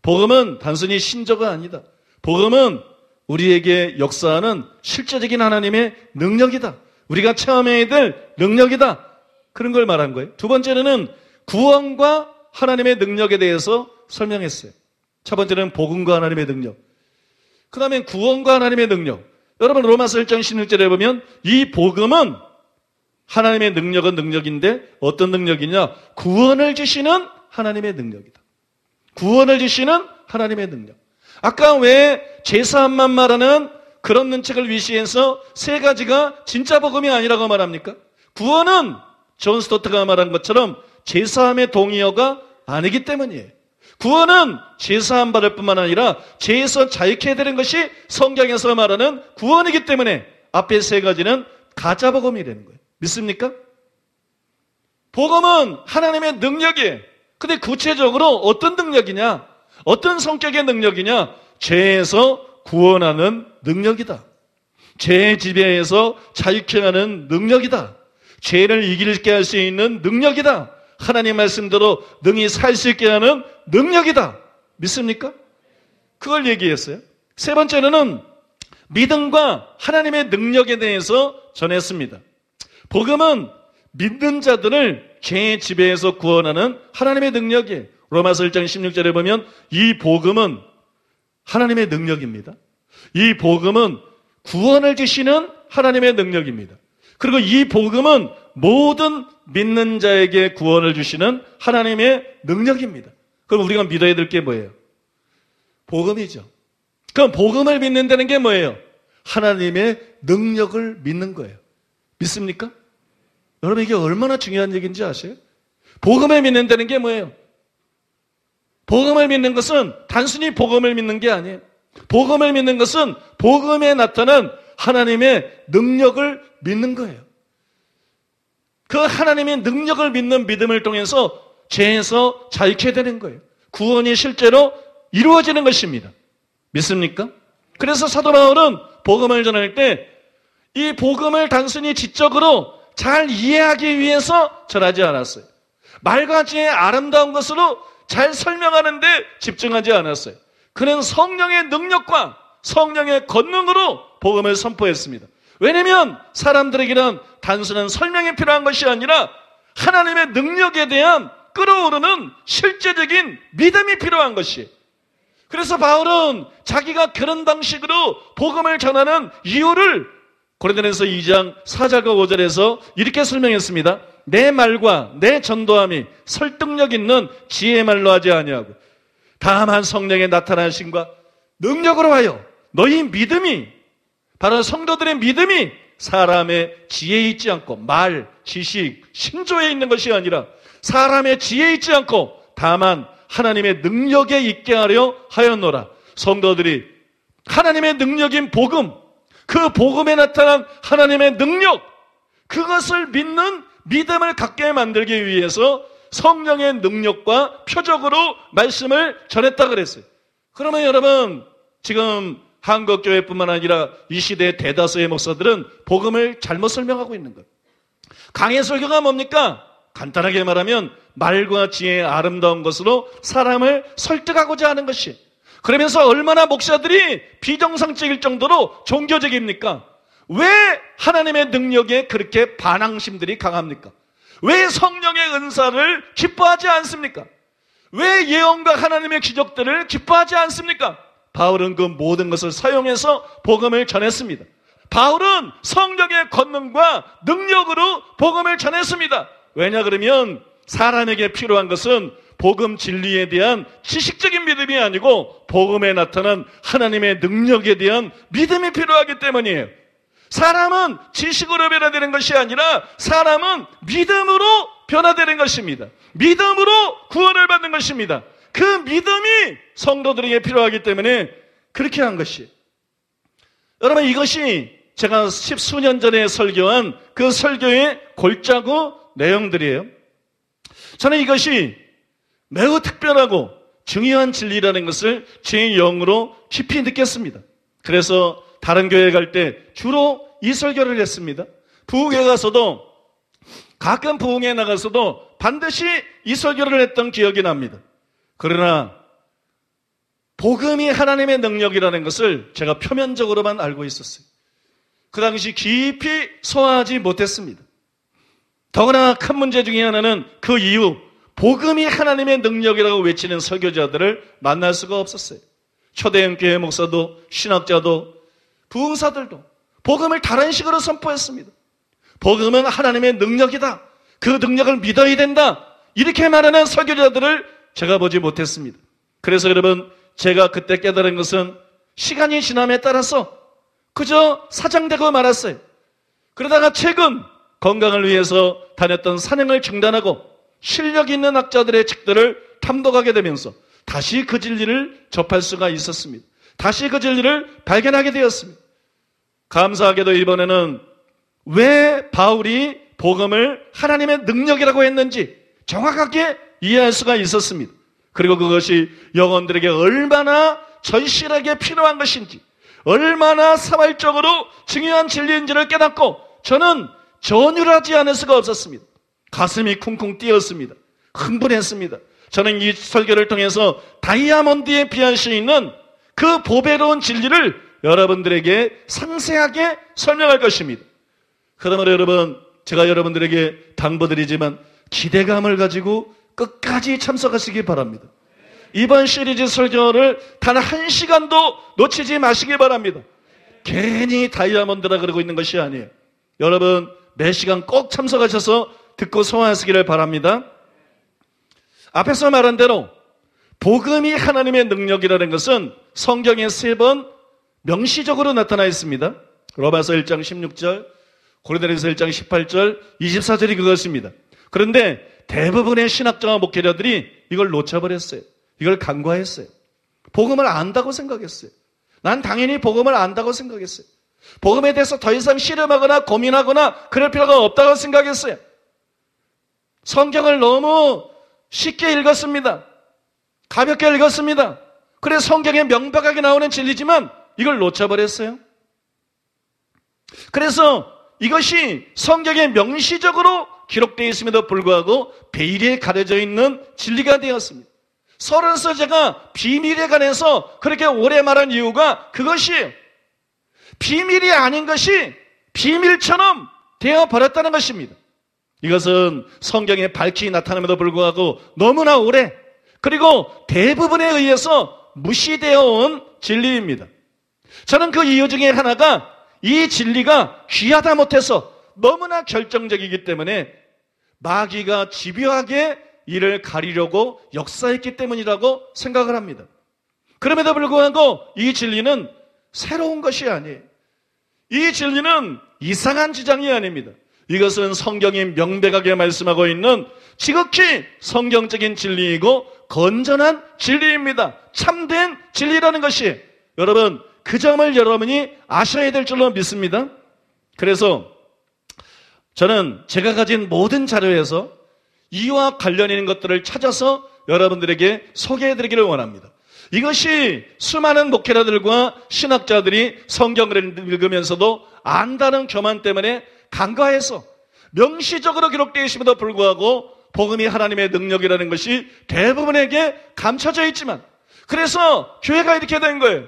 Speaker 2: 복음은 단순히 신조가 아니다. 복음은 우리에게 역사하는 실제적인 하나님의 능력이다. 우리가 체험해야 될 능력이다. 그런 걸 말한 거예요. 두 번째는 구원과 하나님의 능력에 대해서 설명했어요. 첫 번째는 복음과 하나님의 능력. 그 다음에 구원과 하나님의 능력. 여러분 로마서 1장 16절에 보면 이 복음은 하나님의 능력은 능력인데 어떤 능력이냐? 구원을 주시는 하나님의 능력이다. 구원을 주시는 하나님의 능력. 아까 왜 제사함만 말하는 그런 책을 위시해서 세 가지가 진짜 복음이 아니라고 말합니까? 구원은 존 스토트가 말한 것처럼 제사함의 동의어가 아니기 때문이에요. 구원은 제사함 받을 뿐만 아니라 죄에서 자유케 되는 것이 성경에서 말하는 구원이기 때문에 앞에 세 가지는 가짜 복음이 되는 거예요. 믿습니까? 복음은 하나님의 능력이에요. 근데 구체적으로 어떤 능력이냐? 어떤 성격의 능력이냐? 죄에서 구원하는 능력이다. 죄의 지배에서 자유케 하는 능력이다. 죄를 이길게 할 수 있는 능력이다. 하나님 말씀대로 능히 살 수 있게 하는 능력이다. 믿습니까? 그걸 얘기했어요. 세 번째로는 믿음과 하나님의 능력에 대해서 전했습니다. 복음은 믿는 자들을 죄의 지배에서 구원하는 하나님의 능력이에요. 로마서 1장 16절에 보면 이 복음은 하나님의 능력입니다. 이 복음은 구원을 주시는 하나님의 능력입니다. 그리고 이 복음은 모든 믿는 자에게 구원을 주시는 하나님의 능력입니다. 그럼 우리가 믿어야 될 게 뭐예요? 복음이죠. 그럼 복음을 믿는다는 게 뭐예요? 하나님의 능력을 믿는 거예요. 믿습니까? 여러분 이게 얼마나 중요한 얘기인지 아세요? 복음을 믿는다는 게 뭐예요? 복음을 믿는 것은 단순히 복음을 믿는 게 아니에요. 복음을 믿는 것은 복음에 나타난 하나님의 능력을 믿는 거예요. 그 하나님의 능력을 믿는 믿음을 통해서 죄에서 자유케 되는 거예요. 구원이 실제로 이루어지는 것입니다. 믿습니까? 그래서 사도 바울은 복음을 전할 때 이 복음을 단순히 지적으로 잘 이해하기 위해서 전하지 않았어요. 말과 지혜의 아름다운 것으로 잘 설명하는 데 집중하지 않았어요. 그는 성령의 능력과 성령의 권능으로 복음을 선포했습니다. 왜냐하면 사람들에게는 단순한 설명이 필요한 것이 아니라 하나님의 능력에 대한 끓어오르는 실제적인 믿음이 필요한 것이에요. 그래서 바울은 자기가 그런 방식으로 복음을 전하는 이유를 고린도전서 2장 4절과 5절에서 이렇게 설명했습니다. 내 말과 내 전도함이 설득력 있는 지혜의 말로 하지 아니하고 다만 성령의 나타나심과 능력으로 하여 너희 믿음이 바로 성도들의 믿음이 사람의 지혜에 있지 않고 말, 지식, 신조에 있는 것이 아니라 사람의 지혜에 있지 않고 다만 하나님의 능력에 있게 하려 하였노라. 성도들이 하나님의 능력인 복음, 그 복음에 나타난 하나님의 능력, 그것을 믿는 믿음을 갖게 만들기 위해서 성령의 능력과 표적으로 말씀을 전했다 그랬어요. 그러면 여러분 지금 한국교회뿐만 아니라 이 시대의 대다수의 목사들은 복음을 잘못 설명하고 있는 거예요. 강해 설교가 뭡니까? 간단하게 말하면 말과 지혜의 아름다운 것으로 사람을 설득하고자 하는 것이. 그러면서 얼마나 목사들이 비정상적일 정도로 종교적입니까? 왜 하나님의 능력에 그렇게 반항심들이 강합니까? 왜 성령의 은사를 기뻐하지 않습니까? 왜 예언과 하나님의 기적들을 기뻐하지 않습니까? 바울은 그 모든 것을 사용해서 복음을 전했습니다. 바울은 성령의 권능과 능력으로 복음을 전했습니다. 왜냐 그러면 사람에게 필요한 것은 복음 진리에 대한 지식적인 믿음이 아니고 복음에 나타난 하나님의 능력에 대한 믿음이 필요하기 때문이에요. 사람은 지식으로 변화되는 것이 아니라 사람은 믿음으로 변화되는 것입니다. 믿음으로 구원을 받는 것입니다. 그 믿음이 성도들에게 필요하기 때문에 그렇게 한 것이에요. 여러분 이것이 제가 10수년 전에 설교한 그 설교의 골자고 내용들이에요. 저는 이것이 매우 특별하고 중요한 진리라는 것을 제 영으로 깊이 느꼈습니다. 그래서 다른 교회 갈 때 주로 이 설교를 했습니다. 부흥회 가서도 가끔 부흥회 나가서도 반드시 이 설교를 했던 기억이 납니다. 그러나 복음이 하나님의 능력이라는 것을 제가 표면적으로만 알고 있었어요. 그 당시 깊이 소화하지 못했습니다. 더구나 큰 문제 중에 하나는 그 이후 복음이 하나님의 능력이라고 외치는 설교자들을 만날 수가 없었어요. 초대형 교회 목사도 신학자도 부흥사들도 복음을 다른 식으로 선포했습니다. 복음은 하나님의 능력이다. 그 능력을 믿어야 된다. 이렇게 말하는 설교자들을 제가 보지 못했습니다. 그래서 여러분 제가 그때 깨달은 것은 시간이 지남에 따라서 그저 사장되고 말았어요. 그러다가 최근 건강을 위해서 다녔던 산행을 중단하고 실력 있는 학자들의 책들을 탐독하게 되면서 다시 그 진리를 접할 수가 있었습니다. 다시 그 진리를 발견하게 되었습니다. 감사하게도 이번에는 왜 바울이 복음을 하나님의 능력이라고 했는지 정확하게 이해할 수가 있었습니다. 그리고 그것이 영혼들에게 얼마나 절실하게 필요한 것인지 얼마나 사활적으로 중요한 진리인지를 깨닫고 저는 전율하지 않을 수가 없었습니다. 가슴이 쿵쿵 뛰었습니다. 흥분했습니다. 저는 이 설교를 통해서 다이아몬드에 비할 수 있는 그 보배로운 진리를 여러분들에게 상세하게 설명할 것입니다. 그러므로 여러분, 제가 여러분들에게 당부드리지만 기대감을 가지고 끝까지 참석하시기 바랍니다. 이번 시리즈 설교를 단 1시간도 놓치지 마시기 바랍니다. 괜히 다이아몬드라 그러고 있는 것이 아니에요. 여러분 매 시간 꼭 참석하셔서 듣고 소원하시기를 바랍니다. 앞에서 말한 대로 복음이 하나님의 능력이라는 것은 성경에 3번 명시적으로 나타나 있습니다. 로마서 1장 16절, 고린도전서 1장 18절, 24절이 그것입니다. 그런데 대부분의 신학자와 목회자들이 이걸 놓쳐버렸어요. 이걸 간과했어요. 복음을 안다고 생각했어요. 난 당연히 복음을 안다고 생각했어요. 복음에 대해서 더 이상 씨름하거나 고민하거나 그럴 필요가 없다고 생각했어요. 성경을 너무 쉽게 읽었습니다. 가볍게 읽었습니다. 그래서 성경에 명백하게 나오는 진리지만 이걸 놓쳐버렸어요. 그래서 이것이 성경에 명시적으로 기록되어 있음에도 불구하고 베일에 가려져 있는 진리가 되었습니다. 서른서 제가 비밀에 관해서 그렇게 오래 말한 이유가 그것이에요. 비밀이 아닌 것이 비밀처럼 되어버렸다는 것입니다. 이것은 성경에 밝히 나타남에도 불구하고 너무나 오래 그리고 대부분에 의해서 무시되어 온 진리입니다. 저는 그 이유 중에 하나가 이 진리가 귀하다 못해서 너무나 결정적이기 때문에 마귀가 집요하게 이를 가리려고 역사했기 때문이라고 생각을 합니다. 그럼에도 불구하고 이 진리는 새로운 것이 아니에요. 이 진리는 이상한 주장이 아닙니다. 이것은 성경이 명백하게 말씀하고 있는 지극히 성경적인 진리이고 건전한 진리입니다. 참된 진리라는 것이 여러분 그 점을 여러분이 아셔야 될 줄로 믿습니다. 그래서 저는 제가 가진 모든 자료에서 이와 관련 있는 것들을 찾아서 여러분들에게 소개해드리기를 원합니다. 이것이 수많은 목회자들과 신학자들이 성경을 읽으면서도 안다는 교만 때문에 간과해서 명시적으로 기록되어 있음에도 불구하고 복음이 하나님의 능력이라는 것이 대부분에게 감춰져 있지만 그래서 교회가 이렇게 된 거예요.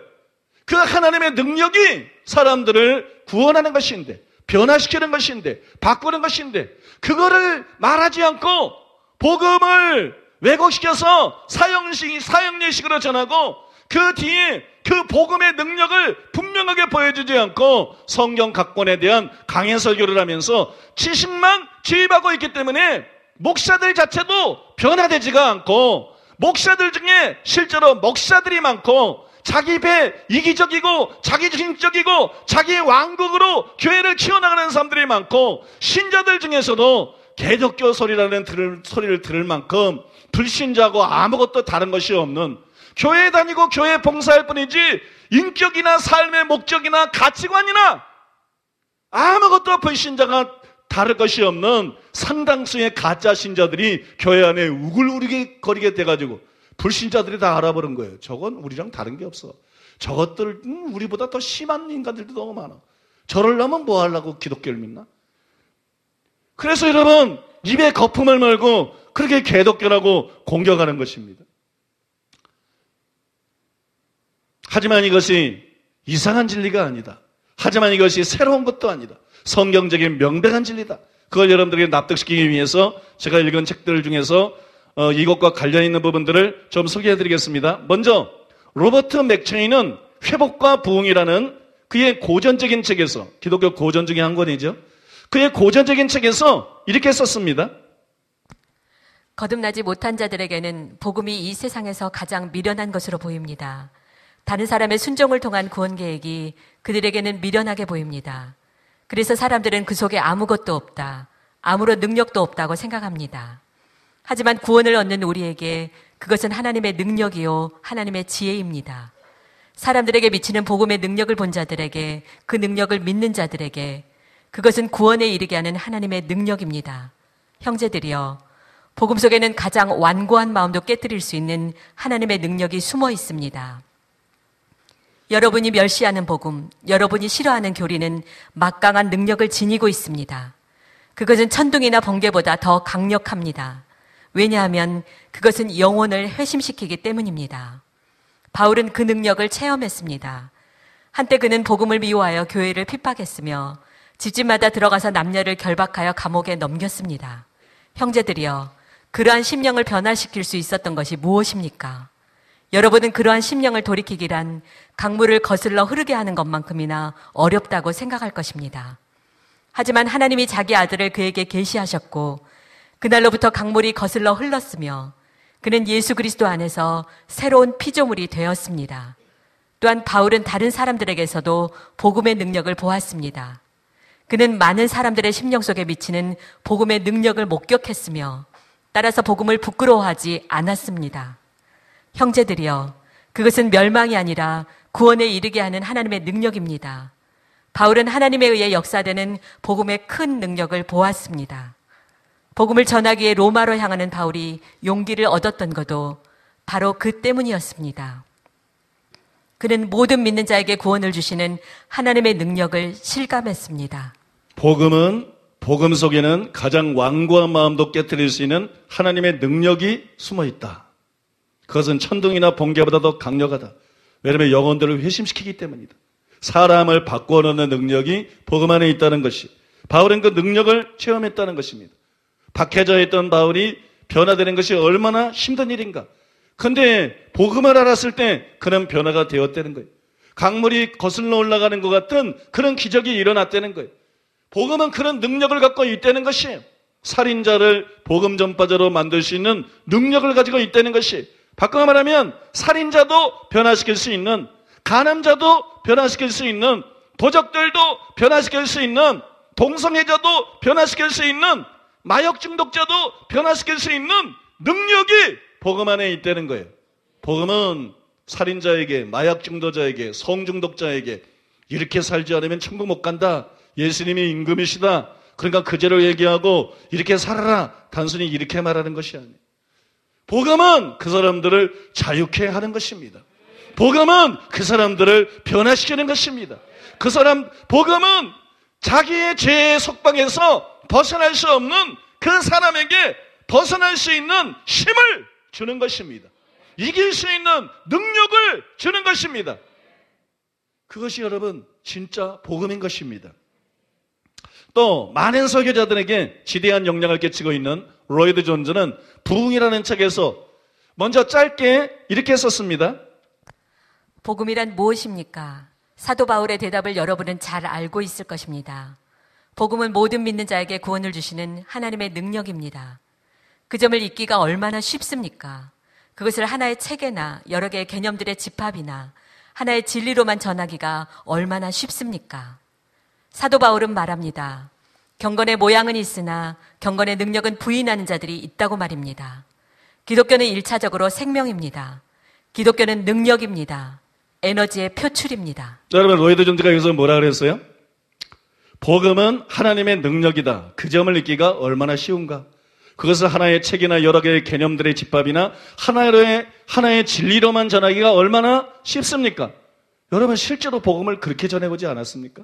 Speaker 2: 그 하나님의 능력이 사람들을 구원하는 것인데 변화시키는 것인데 바꾸는 것인데 그거를 말하지 않고 복음을 왜곡시켜서 사형리식으로 전하고 그 뒤에 그 복음의 능력을 분명하게 보여주지 않고 성경 각본에 대한 강해 설교를 하면서 지식만 주입하고 있기 때문에 목사들 자체도 변화되지가 않고 목사들 중에 실제로 목사들이 많고 자기 배 이기적이고 자기중심적이고 자기 왕국으로 교회를 키워나가는 사람들이 많고 신자들 중에서도 개독교 소리를 들을 만큼 불신자고 아무것도 다른 것이 없는 교회 다니고 교회 봉사할 뿐이지 인격이나 삶의 목적이나 가치관이나 아무것도 불신자가 다를 것이 없는 상당수의 가짜 신자들이 교회 안에 우글우리게 거리게 돼가지고 불신자들이 다 알아버린 거예요. 저건 우리랑 다른 게 없어. 저것들 우리보다 더 심한 인간들도 너무 많아. 저러려면 뭐 하려고 기독교를 믿나? 그래서 여러분 입에 거품을 몰고 그렇게 개독교라고 공격하는 것입니다. 하지만 이것이 이상한 진리가 아니다. 하지만 이것이 새로운 것도 아니다. 성경적인 명백한 진리다. 그걸 여러분들에게 납득시키기 위해서 제가 읽은 책들 중에서 이것과 관련 있는 부분들을 좀 소개해드리겠습니다. 먼저 로버트 맥체인은 회복과 부흥이라는 그의 고전적인 책에서 기독교 고전 중에 한 권이죠. 그의 고전적인 책에서 이렇게 썼습니다.
Speaker 3: 거듭나지 못한 자들에게는 복음이 이 세상에서 가장 미련한 것으로 보입니다. 다른 사람의 순종을 통한 구원 계획이 그들에게는 미련하게 보입니다. 그래서 사람들은 그 속에 아무것도 없다, 아무런 능력도 없다고 생각합니다. 하지만 구원을 얻는 우리에게 그것은 하나님의 능력이요 하나님의 지혜입니다. 사람들에게 미치는 복음의 능력을 본 자들에게, 그 능력을 믿는 자들에게 그것은 구원에 이르게 하는 하나님의 능력입니다. 형제들이여, 복음 속에는 가장 완고한 마음도 깨뜨릴 수 있는 하나님의 능력이 숨어 있습니다. 여러분이 멸시하는 복음, 여러분이 싫어하는 교리는 막강한 능력을 지니고 있습니다. 그것은 천둥이나 번개보다 더 강력합니다. 왜냐하면 그것은 영혼을 회심시키기 때문입니다. 바울은 그 능력을 체험했습니다. 한때 그는 복음을 미워하여 교회를 핍박했으며 집집마다 들어가서 남녀를 결박하여 감옥에 넘겼습니다. 형제들이여, 그러한 심령을 변화시킬 수 있었던 것이 무엇입니까? 여러분은 그러한 심령을 돌이키기란 강물을 거슬러 흐르게 하는 것만큼이나 어렵다고 생각할 것입니다. 하지만 하나님이 자기 아들을 그에게 계시하셨고 그날로부터 강물이 거슬러 흘렀으며 그는 예수 그리스도 안에서 새로운 피조물이 되었습니다. 또한 바울은 다른 사람들에게서도 복음의 능력을 보았습니다. 그는 많은 사람들의 심령 속에 미치는 복음의 능력을 목격했으며 따라서 복음을 부끄러워하지 않았습니다. 형제들이여, 그것은 멸망이 아니라 구원에 이르게 하는 하나님의 능력입니다. 바울은 하나님에 의해 역사되는 복음의 큰 능력을 보았습니다. 복음을 전하기에 로마로 향하는 바울이 용기를 얻었던 것도 바로 그 때문이었습니다. 그는 모든 믿는 자에게 구원을 주시는 하나님의 능력을 실감했습니다.
Speaker 2: 복음은 복음 속에는 가장 완고한 마음도 깨뜨릴 수 있는 하나님의 능력이 숨어 있다. 그것은 천둥이나 번개보다 더 강력하다. 왜냐하면 영혼들을 회심시키기 때문이다. 사람을 바꿔놓는 능력이 복음 안에 있다는 것이, 바울은 그 능력을 체험했다는 것입니다. 박해져 있던 바울이 변화되는 것이 얼마나 힘든 일인가. 그런데 복음을 알았을 때 그는 변화가 되었다는 거예요. 강물이 거슬러 올라가는 것 같은 그런 기적이 일어났다는 거예요. 복음은 그런 능력을 갖고 있다는 것이에요. 살인자를 복음 전파자로 만들 수 있는 능력을 가지고 있다는 것이, 바꿔 말하면 살인자도 변화시킬 수 있는, 간암자도 변화시킬 수 있는, 도적들도 변화시킬 수 있는, 동성애자도 변화시킬 수 있는, 마약 중독자도 변화시킬 수 있는 능력이 복음 안에 있다는 거예요. 복음은 살인자에게, 마약 중독자에게, 성중독자에게 이렇게 살지 않으면 천국 못 간다. 예수님이 임금이시다. 그러니까 그제로 얘기하고 이렇게 살아라. 단순히 이렇게 말하는 것이 아니에요. 복음은 그 사람들을 자유케 하는 것입니다. 복음은 그 사람들을 변화시키는 것입니다. 복음은 자기의 죄의 속박에서 벗어날 수 없는 그 사람에게 벗어날 수 있는 힘을 주는 것입니다. 이길 수 있는 능력을 주는 것입니다. 그것이 여러분 진짜 복음인 것입니다. 또 많은 설교자들에게 지대한 영향을 끼치고 있는 로이드 존즈는 부흥이라는 책에서 먼저 짧게 이렇게 썼습니다.
Speaker 3: 복음이란 무엇입니까? 사도 바울의 대답을 여러분은 잘 알고 있을 것입니다. 복음은 모든 믿는 자에게 구원을 주시는 하나님의 능력입니다. 그 점을 잊기가 얼마나 쉽습니까? 그것을 하나의 책에나 여러 개의 개념들의 집합이나 하나의 진리로만 전하기가 얼마나 쉽습니까? 사도 바울은 말합니다. 경건의 모양은 있으나 경건의 능력은 부인하는 자들이 있다고 말입니다. 기독교는 1차적으로 생명입니다. 기독교는 능력입니다. 에너지의 표출입니다.
Speaker 2: 여러분, 로이드 존즈가 여기서 뭐라 그랬어요? 복음은 하나님의 능력이다. 그 점을 잊기가 얼마나 쉬운가? 그것을 하나의 책이나 여러 개의 개념들의 집합이나 하나의 진리로만 전하기가 얼마나 쉽습니까? 여러분, 실제로 복음을 그렇게 전해보지 않았습니까?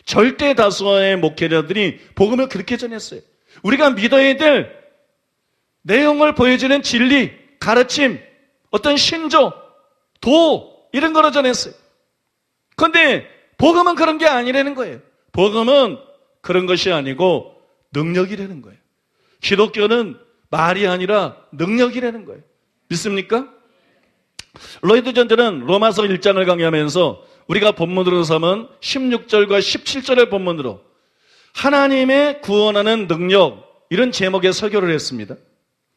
Speaker 2: 절대 다수의 목회자들이 복음을 그렇게 전했어요. 우리가 믿어야 될 내용을 보여주는 진리, 가르침, 어떤 신조, 도 이런 거로 전했어요. 그런데 복음은 그런 게 아니라는 거예요. 복음은 그런 것이 아니고 능력이라는 거예요. 기독교는 말이 아니라 능력이라는 거예요. 믿습니까? 로이드 존즈는 로마서 1장을 강의하면서 우리가 본문으로 삼은 16절과 17절의 본문으로 하나님의 구원하는 능력, 이런 제목의 설교를 했습니다.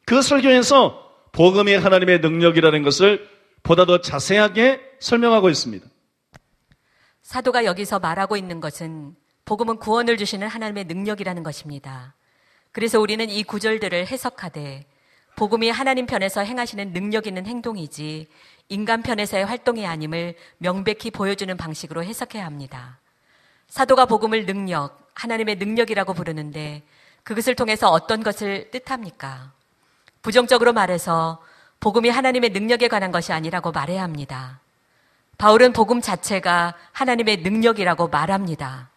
Speaker 2: 그 설교에서 복음이 하나님의 능력이라는 것을 보다 더 자세하게 설명하고 있습니다.
Speaker 3: 사도가 여기서 말하고 있는 것은 복음은 구원을 주시는 하나님의 능력이라는 것입니다. 그래서 우리는 이 구절들을 해석하되 복음이 하나님 편에서 행하시는 능력 있는 행동이지 인간 편에서의 활동이 아님을 명백히 보여주는 방식으로 해석해야 합니다. 사도가 복음을 능력, 하나님의 능력이라고 부르는데 그것을 통해서 어떤 것을 뜻합니까? 부정적으로 말해서 복음이 하나님의 능력에 관한 것이 아니라고 말해야 합니다. 바울은 복음 자체가 하나님의 능력이라고 말합니다.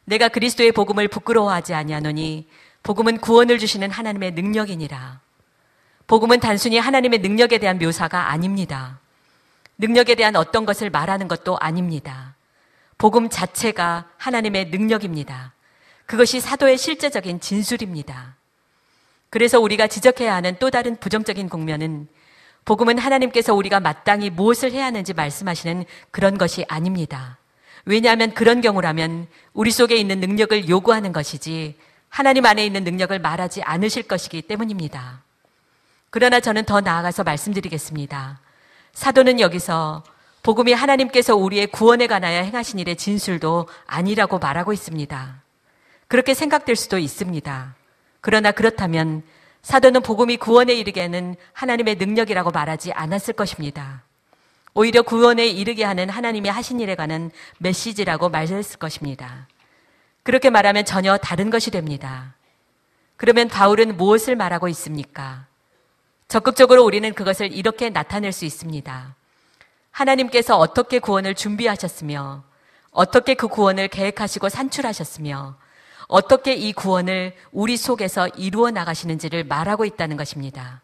Speaker 3: 내가 그리스도의 복음을 부끄러워하지 아니하노니 복음은 구원을 주시는 하나님의 능력이니라. 복음은 단순히 하나님의 능력에 대한 묘사가 아닙니다. 능력에 대한 어떤 것을 말하는 것도 아닙니다. 복음 자체가 하나님의 능력입니다. 그것이 사도의 실제적인 진술입니다. 그래서 우리가 지적해야 하는 또 다른 부정적인 국면은 복음은 하나님께서 우리가 마땅히 무엇을 해야 하는지 말씀하시는 그런 것이 아닙니다. 왜냐하면 그런 경우라면 우리 속에 있는 능력을 요구하는 것이지 하나님 안에 있는 능력을 말하지 않으실 것이기 때문입니다. 그러나 저는 더 나아가서 말씀드리겠습니다. 사도는 여기서 복음이 하나님께서 우리의 구원에 관하여 행하신 일의 진술도 아니라고 말하고 있습니다. 그렇게 생각될 수도 있습니다. 그러나 그렇다면 사도는 복음이 구원에 이르게 하는 하나님의 능력이라고 말하지 않았을 것입니다. 오히려 구원에 이르게 하는 하나님이 하신 일에 관한 메시지라고 말했을 것입니다. 그렇게 말하면 전혀 다른 것이 됩니다. 그러면 바울은 무엇을 말하고 있습니까? 적극적으로 우리는 그것을 이렇게 나타낼 수 있습니다. 하나님께서 어떻게 구원을 준비하셨으며 어떻게 그 구원을 계획하시고 산출하셨으며 어떻게 이 구원을 우리 속에서 이루어 나가시는지를 말하고 있다는 것입니다.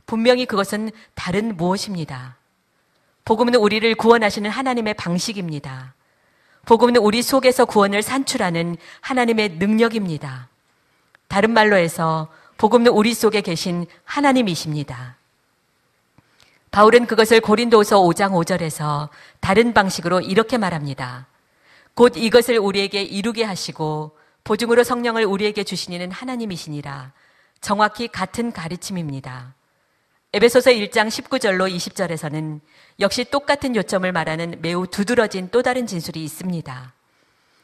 Speaker 3: 분명히 그것은 다른 무엇입니다. 복음은 우리를 구원하시는 하나님의 방식입니다. 복음은 우리 속에서 구원을 산출하는 하나님의 능력입니다. 다른 말로 해서 복음은 우리 속에 계신 하나님이십니다. 바울은 그것을 고린도후서 5장 5절에서 다른 방식으로 이렇게 말합니다. 곧 이것을 우리에게 이루게 하시고 보증으로 성령을 우리에게 주시니는 하나님이시니라. 정확히 같은 가르침입니다. 에베소서 1장 19절로 20절에서는 역시 똑같은 요점을 말하는 매우 두드러진 또 다른 진술이 있습니다.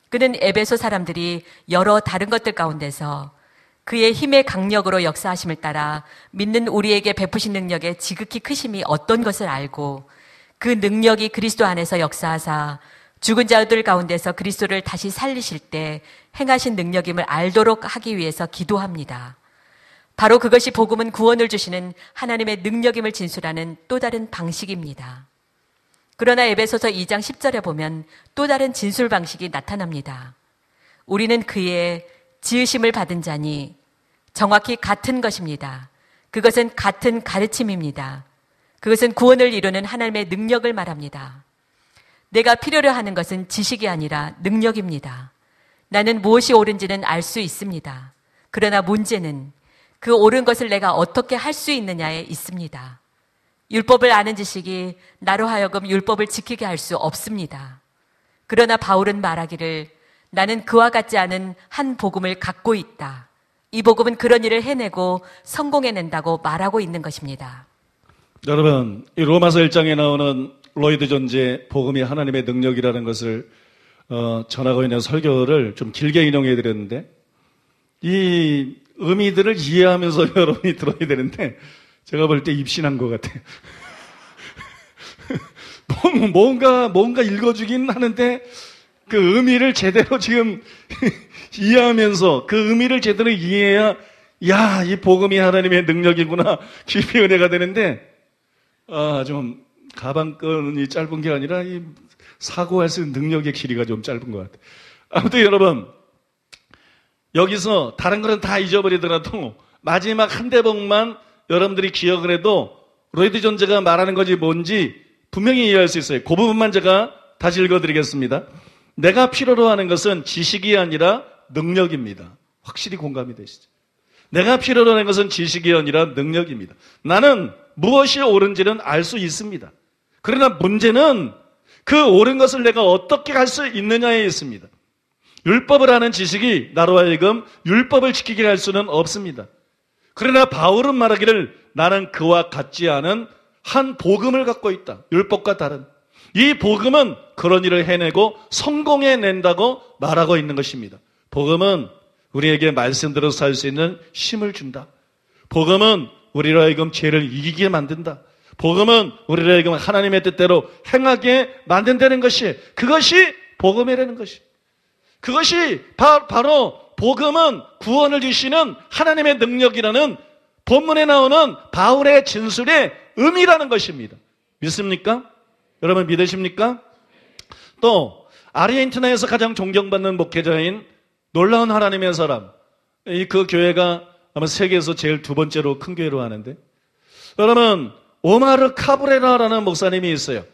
Speaker 3: 그는 에베소 사람들이 여러 다른 것들 가운데서 그의 힘의 강력으로 역사하심을 따라 믿는 우리에게 베푸신 능력의 지극히 크심이 어떤 것을 알고 그 능력이 그리스도 안에서 역사하사 죽은 자들 가운데서 그리스도를 다시 살리실 때 행하신 능력임을 알도록 하기 위해서 기도합니다. 바로 그것이 복음은 구원을 주시는 하나님의 능력임을 진술하는 또 다른 방식입니다. 그러나 에베소서 2장 10절에 보면 또 다른 진술 방식이 나타납니다. 우리는 그의 지으심을 받은 자니 정확히 같은 것입니다. 그것은 같은 가르침입니다. 그것은 구원을 이루는 하나님의 능력을 말합니다. 내가 필요로 하는 것은 지식이 아니라 능력입니다. 나는 무엇이 옳은지는 알 수 있습니다. 그러나 문제는 그 옳은 것을 내가 어떻게 할 수 있느냐에 있습니다. 율법을 아는 지식이 나로 하여금 율법을 지키게 할 수 없습니다. 그러나 바울은 말하기를 나는 그와 같지 않은 한 복음을 갖고 있다. 이 복음은 그런 일을 해내고 성공해낸다고 말하고 있는 것입니다.
Speaker 2: 여러분, 이 로마서 1장에 나오는 로이드 존재의 복음이 하나님의 능력이라는 것을 전하고 있는 설교를 좀 길게 인용해 드렸는데 이 의미들을 이해하면서 여러분이 들어야 되는데 제가 볼 때 입신한 것 같아요. 뭔가 읽어주긴 하는데 그 의미를 제대로 지금 이해하면서 그 의미를 제대로 이해해야 야, 이 복음이 하나님의 능력이구나 깊이 은혜가 되는데 좀 가방끈이 짧은 게 아니라 이 사고할 수 있는 능력의 길이가 좀 짧은 것 같아요. 아무튼 여러분 여기서 다른 거는 다 잊어버리더라도 마지막 한 대목만 여러분들이 기억을 해도 로이드 존재가 말하는 것이 뭔지 분명히 이해할 수 있어요. 그 부분만 제가 다시 읽어드리겠습니다. 내가 필요로 하는 것은 지식이 아니라 능력입니다. 확실히 공감이 되시죠? 내가 필요로 하는 것은 지식이 아니라 능력입니다. 나는 무엇이 옳은지는 알 수 있습니다. 그러나 문제는 그 옳은 것을 내가 어떻게 할 수 있느냐에 있습니다. 율법을 아는 지식이 나로 하여금 율법을 지키게 할 수는 없습니다. 그러나 바울은 말하기를 나는 그와 같지 않은 한 복음을 갖고 있다. 율법과 다른. 이 복음은 그런 일을 해내고 성공해낸다고 말하고 있는 것입니다. 복음은 우리에게 말씀대로 살 수 있는 힘을 준다. 복음은 우리로 하여금 죄를 이기게 만든다. 복음은 우리로 하여금 하나님의 뜻대로 행하게 만든다는 것이 그것이 복음이라는 것이. 그것이 바로 복음은 구원을 주시는 하나님의 능력이라는 본문에 나오는 바울의 진술의 의미라는 것입니다. 믿습니까? 여러분 믿으십니까? 또 아르헨티나에서 가장 존경받는 목회자인 놀라운 하나님의 사람, 그 교회가 아마 세계에서 제일 두 번째로 큰 교회로 하는데 여러분 오마르 카브레라라는 목사님이 있어요.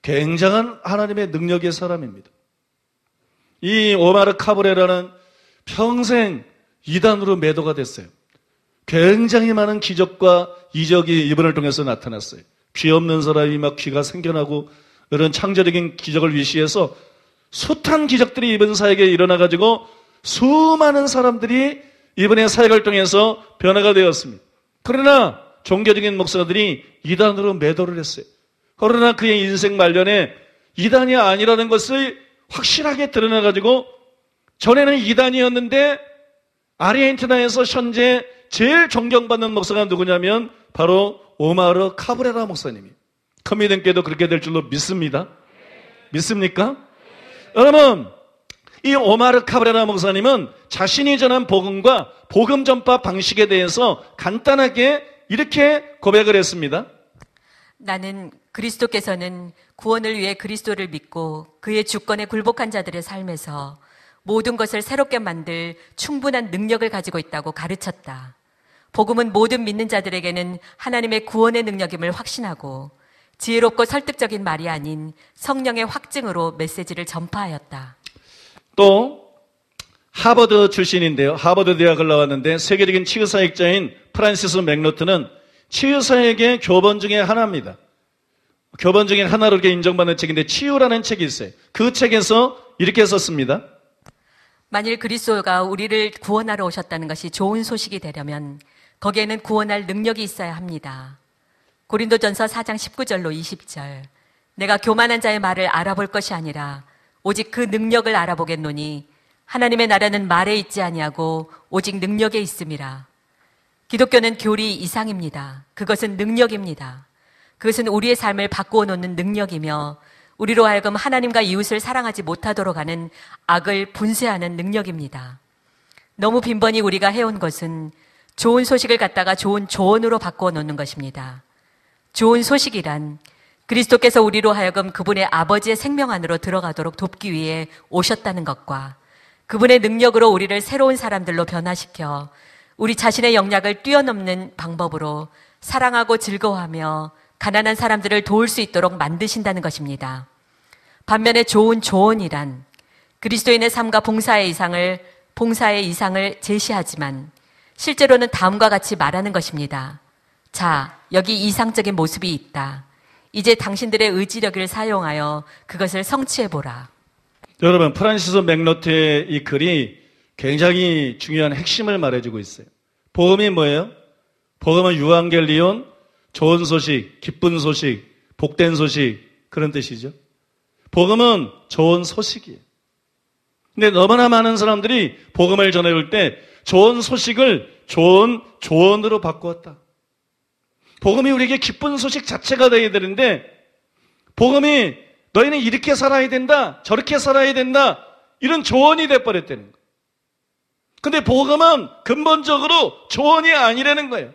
Speaker 2: 굉장한 하나님의 능력의 사람입니다. 이 오마르 카브레라는 평생 이단으로 매도가 됐어요. 굉장히 많은 기적과 이적이 이분을 통해서 나타났어요. 귀 없는 사람이 막 귀가 생겨나고 이런 창조적인 기적을 위시해서 숱한 기적들이 이분 사역에 일어나가지고 수많은 사람들이 이분의 사역을 통해서 변화가 되었습니다. 그러나 종교적인 목사들이 이단으로 매도를 했어요. 그러나 그의 인생 말년에 이단이 아니라는 것을 확실하게 드러나가지고 전에는 이단이었는데 아르헨티나에서 현재 제일 존경받는 목사가 누구냐면 바로 오마르 카브레라 목사님이에요. 커미든께도 그렇게 될 줄로 믿습니다. 믿습니까? 여러분, 이 오마르 카브레라 목사님은 자신이 전한 복음과 복음 전파 방식에 대해서 간단하게 이렇게 고백을 했습니다.
Speaker 3: 나는 그리스도께서는 구원을 위해 그리스도를 믿고 그의 주권에 굴복한 자들의 삶에서 모든 것을 새롭게 만들 충분한 능력을 가지고 있다고 가르쳤다. 복음은 모든 믿는 자들에게는 하나님의 구원의 능력임을 확신하고 지혜롭고 설득적인 말이 아닌 성령의 확증으로 메시지를 전파하였다.
Speaker 2: 또 하버드 출신인데요. 하버드 대학을 나왔는데 세계적인 치유사역자인 프란시스 맥노트는 치유사역의 교본 중에 하나입니다. 교본 중에 하나로 이렇게 인정받는 책인데 치유라는 책이 있어요. 그 책에서 이렇게 썼습니다.
Speaker 3: 만일 그리스도가 우리를 구원하러 오셨다는 것이 좋은 소식이 되려면 거기에는 구원할 능력이 있어야 합니다. 고린도전서 4장 19절로 20절. 내가 교만한 자의 말을 알아볼 것이 아니라 오직 그 능력을 알아보겠노니 하나님의 나라는 말에 있지 아니하고 오직 능력에 있음이라. 기독교는 교리 이상입니다. 그것은 능력입니다. 그것은 우리의 삶을 바꾸어 놓는 능력이며 우리로 하여금 하나님과 이웃을 사랑하지 못하도록 하는 악을 분쇄하는 능력입니다. 너무 빈번히 우리가 해온 것은 좋은 소식을 갖다가 좋은 조언으로 바꾸어 놓는 것입니다. 좋은 소식이란 그리스도께서 우리로 하여금 그분의 아버지의 생명 안으로 들어가도록 돕기 위해 오셨다는 것과 그분의 능력으로 우리를 새로운 사람들로 변화시켜 우리 자신의 영역을 뛰어넘는 방법으로 사랑하고 즐거워하며 가난한 사람들을 도울 수 있도록 만드신다는 것입니다. 반면에 좋은 조언이란 그리스도인의 삶과 봉사의 이상을 제시하지만 실제로는 다음과 같이 말하는 것입니다. 자, 여기 이상적인 모습이 있다. 이제 당신들의 의지력을 사용하여 그것을 성취해보라.
Speaker 2: 여러분, 프란시스 맥노트의 이 글이 굉장히 중요한 핵심을 말해주고 있어요. 복음이 뭐예요? 복음은 유앙겔리온, 좋은 소식, 기쁜 소식, 복된 소식, 그런 뜻이죠. 복음은 좋은 소식이에요. 근데 너무나 많은 사람들이 복음을 전해올 때 좋은 소식을 좋은 조언으로 바꾸었다. 복음이 우리에게 기쁜 소식 자체가 되어야 되는데 복음이 너희는 이렇게 살아야 된다, 저렇게 살아야 된다, 이런 조언이 돼버렸다는 거예요. 근데 복음은 근본적으로 조언이 아니라는 거예요.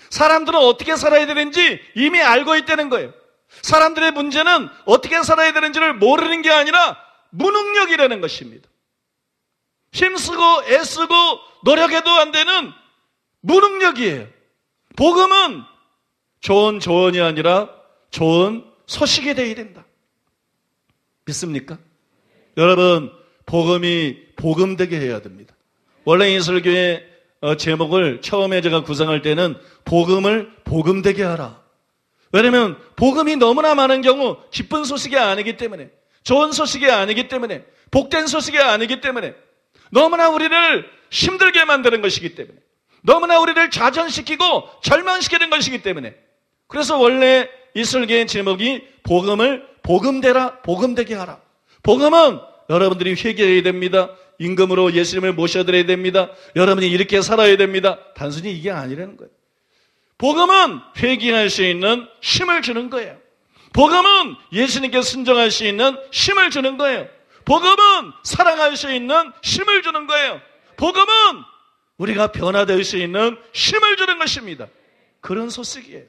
Speaker 2: 사람들은 어떻게 살아야 되는지 이미 알고 있다는 거예요. 사람들의 문제는 어떻게 살아야 되는지를 모르는 게 아니라 무능력이라는 것입니다. 힘쓰고 애쓰고 노력해도 안 되는 무능력이에요. 복음은 좋은 조언이 아니라 좋은 소식이 되어야 된다. 믿습니까? 여러분, 복음이 복음되게 해야 됩니다. 원래 이 설교의 제목을 처음에 제가 구상할 때는 복음을 복음되게 하라. 왜냐하면 복음이 너무나 많은 경우 기쁜 소식이 아니기 때문에, 좋은 소식이 아니기 때문에, 복된 소식이 아니기 때문에 너무나 우리를 힘들게 만드는 것이기 때문에, 너무나 우리를 좌전시키고 절망시키는 것이기 때문에, 그래서 원래 이 설교의 제목이 복음을 복음되라, 복음되게 하라. 복음은 여러분들이 회개해야 됩니다. 임금으로 예수님을 모셔드려야 됩니다. 여러분이 이렇게 살아야 됩니다. 단순히 이게 아니라는 거예요. 복음은 회개할 수 있는 힘을 주는 거예요. 복음은 예수님께 순종할 수 있는 힘을 주는 거예요. 복음은 사랑할 수 있는 힘을 주는 거예요. 복음은 우리가 변화될 수 있는 힘을 주는 것입니다. 그런 소식이에요.